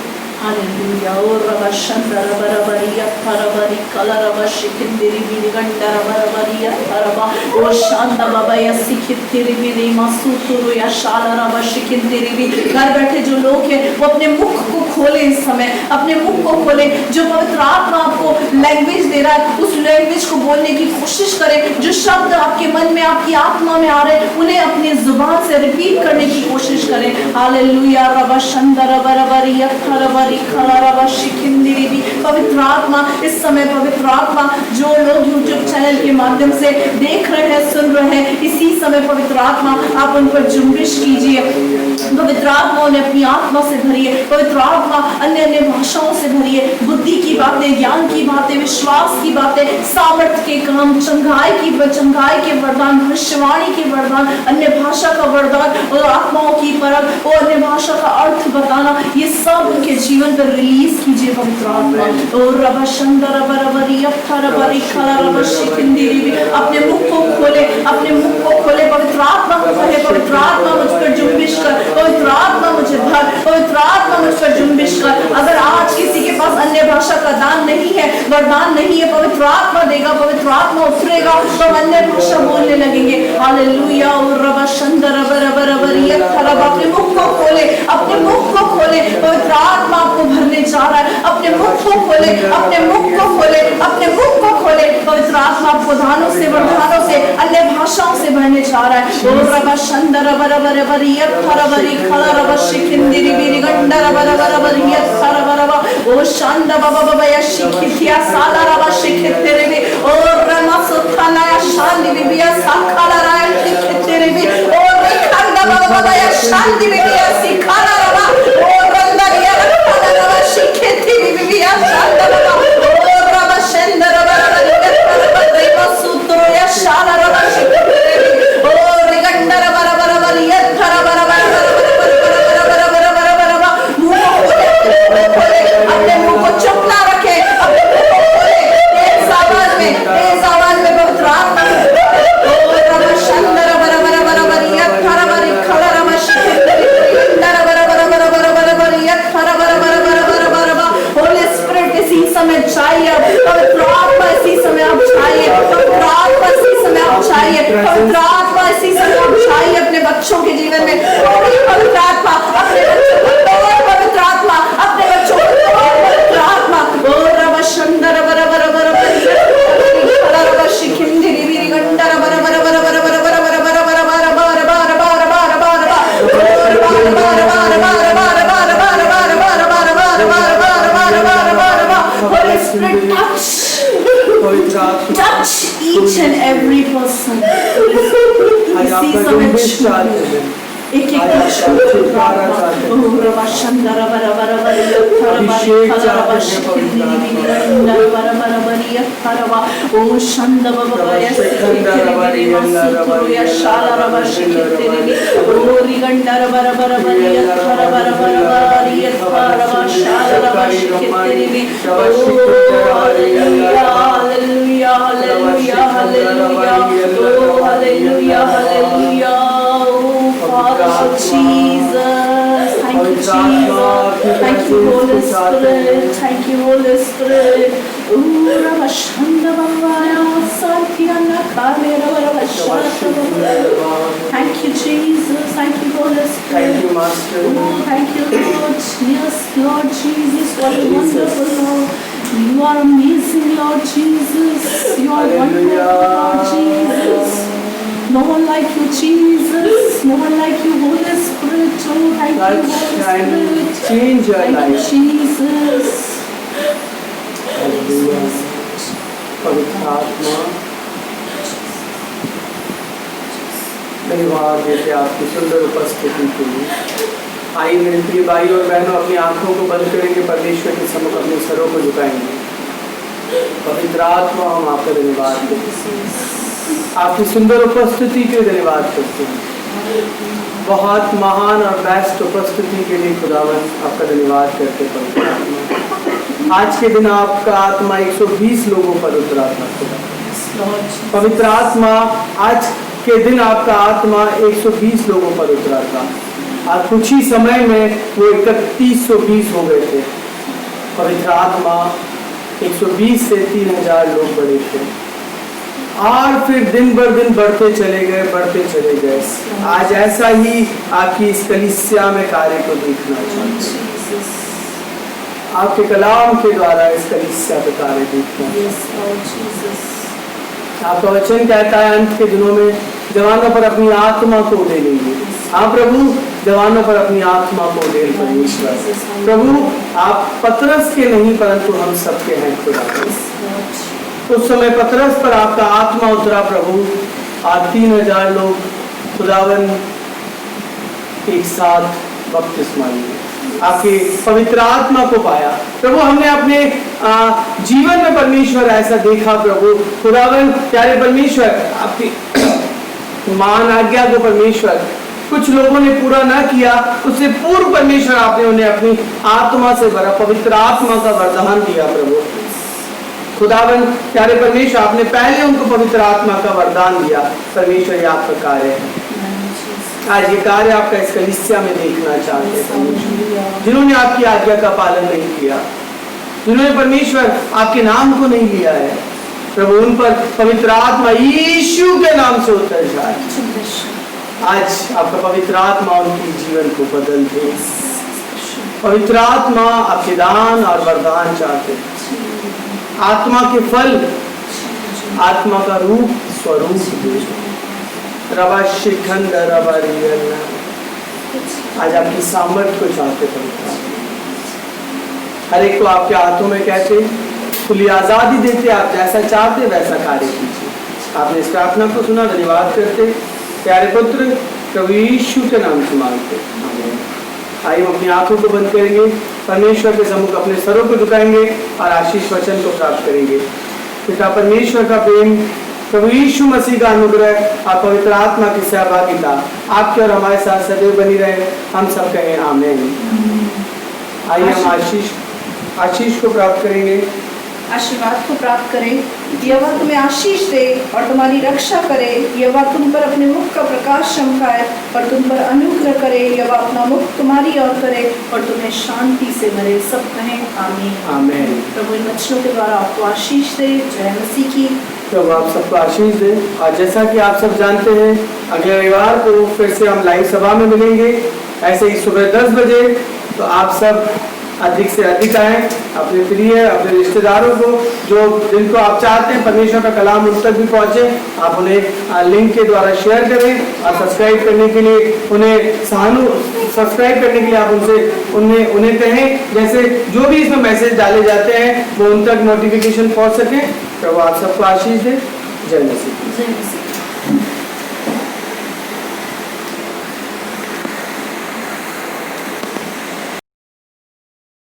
हालेलुया। और रबशंदर बरबरिया फरबरी कलर बशिकिंदिरी बिगंडर बरबरिया फरबा ओ शांता बाबा या सिखितिरी बिरी मासुतुरु या शालरा बशिकिंदिरी भी। घर बैठे जो लोग हैं वो अपने मुख को खोले, इस समय अपने मुख को खोले। जो पवित्र आत्मा आपको लैंग्वेज दे रहा है, उस लैंग्वेज को बोलने की कोशिश करें। जो शब्द आपके मन में, आपकी आत्मा में आ रहे हैं, उन्हें अपनी जुबान से रिपीट करने की कोशिश करें। हालेलुया। रबशंदर बरबरिया फरबरी पवित्र आत्मा इस समय, पवित्र आत्मा जो लोग यूट्यूब चैनल के माध्यम से देख रहे हैं, सुन रहे हैं, इसी समय पवित्र आत्मा आप उन पर जुम्बिश कीजिए। पवित्र आत्मा उन्हें अपनी आत्मा से भरिए। पवित्र आत्मा अन्य अन्य भाषाओं से भरिए। बुद्धि की बातें, ज्ञान की बातें, विश्वास की बातें, सामर्थ्य के काम, चंगाई के वरदान, भविष्यवाणी के वरदान, अन्य भाषा का वरदान और आत्माओं की परख और अन्य भाषा का अर्थ बताना, ये सब उनके जीवन पर रिलीज कीजिए पवित्र आत्मा। और रबशंदर बरबरी फरबरी खला रबशिकिंदिरी भी। अपने मुख को खोले, अपने मुख को खोले। पवित्र आत्मा को कहे, पवित्र आत्मा मुझ पर जुम्बिश कर, पवित्र आत्मा मुझे भर, पवित्र आत्मा मुझ पर जुम्बिश कर। अगर आज किसी के पास अन्य भाषा का दान नहीं है, वरदान नहीं है, पवित्र आत्मा देगा, पवित्र आत्मा उतरेगा, तो हम अन्य भाषा बोलने लगेंगे। हालेलुया। और रबशंदर बरबरी फरबा। अपने मुख को खोले, अपने मुख को खोले। पवित्र आत्मा आपको भरने जा रहा है। अपने मुख को खोले, अपने मुख को खोले, अपने मुख को खोले। पवित्र आत्मा आपको दानों से, वरदानों से, अन्य भाषाओं से भरने जा रहा है। ओ रबशंदर बरबरी फरबरी खला रबशिकिंदिरी बिगंडर बरबरी फरबरबा। ओ शांदा बाबा या शिखितिया साला रबशिकितेरे भी। ओ रमसुथना या शांति बिबिया साखाला राय शिखितेरे भी। ओ खंडा बाबा या शांति बिबिया सिखाला रबा। ओ रंदरिया शिखिति बिबिया शांदा बाबा। ओ रबशंदर बरबरी मसुतो या शाला रबशिकितेरे भी। ओ रिगंडर बरबरी अपने मुंह को चुप ना रखे, अपने मुंह को खोले। तेज आवाज में पवित्र आत्मा होली स्पिरिट इसी समय चाहिए। पवित्र आत्मा इसी समय आप चाहिए। पवित्र आत्मा इसी समय आप चाहिए। पवित्र आत्मा इसी समय आप चाहिए अपने बच्चों के जीवन में। पवित्र आत्मा अपने बच्चों को, पवित्र आत्मा अपने बच्चों को, पवित्र आत्मा ओ रबशंदर बरबर शिखिंदिरी बिगंडर बरबर Holy Spirit, touch each and every person. इसी समय एक Father Jesus. Thank you, Holy Spirit. Thank you, Holy Spirit. Thank you, Jesus. Thank you, Holy Spirit. Thank you, Master. Thank you, Lord. Yes, Lord Jesus. What a wonderful Lord. You are amazing, Lord Jesus. You are wonderful, Lord Jesus. No one like you, Jesus. No one like you, Holy Spirit. Oh, thank you, Holy Spirit. Change your Thank you, life. Jesus. Hallelujah. पवित्र आत्मा धन्यवाद देते आपकी सुंदर उपस्थिति के लिए। आइए मेरे प्रिय भाई और बहनों, अपनी आंखों को बंद करेंगे, परमेश्वर के सम्मुख अपने सरों को झुकाएंगे। पवित्र आत्मा, हम आपका धन्यवाद करते हैं, आपकी सुंदर उपस्थिति के लिए धन्यवाद करते हैं। बहुत महान और बेस्ट उपस्थिति के लिए खुदावन आपका धन्यवाद करते हैं। पवित्र आत्मा, आज के दिन आपका आत्मा 120 लोगों पर उतरा था। पवित्र आत्मा, आज के दिन आपका आत्मा 120 लोगों पर उतरा था और कुछ ही समय में वो 3120 हो गए थे। पवित्र आत्मा, 120 से 3000 लोग बढ़े थे और फिर दिन बर दिन बढ़ते चले गए, बढ़ते चले गए। आज ऐसा ही आपकी इस कलीसिया में कार्य को देखना चाहिए। आपके कलाम के द्वारा इस कलीसिया पे कार्य देखना चाहिए। आपका वचन कहता है अंत के दिनों में जवानों पर अपनी आत्मा को उड़ेलेंगे। हाँ प्रभु, जवानों पर अपनी आत्मा को उड़ेल परमेश्वर। प्रभु, आप पतरस के नहीं परंतु हम सबके हैं खुदा। उस समय पतरस पर आपका आत्मा उतरा प्रभु और 3000 लोग खुदावन एक साथ बपतिस्मा लिए, आपके पवित्र आत्मा को पाया। प्रभु, हमने अपने जीवन में परमेश्वर ऐसा देखा प्रभु खुदावन प्यारे परमेश्वर, आपकी महान आज्ञा को परमेश्वर कुछ लोगों ने पूरा ना किया, उससे पूर्व परमेश्वर आपने उन्हें अपनी आत्मा से भरा, पवित्र आत्मा का वरदान दिया प्रभु खुदावन प्यारे परमेश्वर। आपने पहले उनको पवित्र आत्मा का वरदान दिया। परमेश्वर, ये आपका कार्य है। आज ये कार्य आपका इस कलीसिया में देखना चाहते हैं। जिन्होंने आपकी आज्ञा का पालन नहीं किया, जिन्होंने परमेश्वर आपके नाम को नहीं लिया है प्रभु, उन पर पवित्र आत्मा यीशु के नाम से उतर जाए। आज आपका पवित्र आत्मा उनके जीवन को बदल दे। पवित्र आत्मा आपके दान और वरदान चाहते, आत्मा के फल, आत्मा का रूप स्वरूप दे। रवा शिखंड रवा रियलना, आज आपकी सामर्थ्य को चाहते पवित्र, हर एक को आपके हाथों में कहते, खुली आजादी देते, आप जैसा चाहते वैसा कार्य कीजिए। आपने इस प्रार्थना को सुना, धन्यवाद करते प्यारे पुत्र प्रभु यीशु के नाम से मांगते। आइए अपनी आंखों को बंद करेंगे, परमेश्वर के सम्मुख अपने सरों को झुकाएंगे और आशीष वचन को प्राप्त करेंगे। पिता परमेश्वर का प्रेम, प्रभु यीशु मसीह का अनुग्रह और पवित्र आत्मा की सहभागिता आपके और हमारे साथ सदैव बनी रहे। हम सब कहें आमीन। आइए हम आशीष को प्राप्त करेंगे, आशीर्वाद को प्राप्त करें। यहोवा तुम्हें आशीष दे और तुम्हारी रक्षा करे। यहोवा तुम पर अपने मुख का प्रकाश चमकाए और तुम पर अनुग्रह करे। यहोवा अपना मुख तुम्हारी ओर करे और तुम्हें शांति से भरे। सब कहें आमीन। आमीन। प्रभु इन वचनों के द्वारा आपको आशीष दे। जय मसीह की। प्रभु आप सबको आशीष दे। और जैसा कि आप सब जानते हैं, अगले रविवार को फिर से हम लाइव सभा में मिलेंगे, ऐसे ही सुबह 10 बजे। तो आप सब अधिक से अधिक आए, अपने प्रिय, अपने रिश्तेदारों को, जो जिनको आप चाहते हैं परमेश्वर का कलाम उन तक भी पहुंचे, आप उन्हें लिंक के द्वारा शेयर करें। और सब्सक्राइब करने के लिए उन्हें सब्सक्राइब करने के लिए आप उन्हें कहें, जैसे जो भी इसमें मैसेज डाले जाते हैं वो उन तक नोटिफिकेशन पहुंच सके। प्रभु आप सबको आशीष दे। जय मसीह। जय मसीह।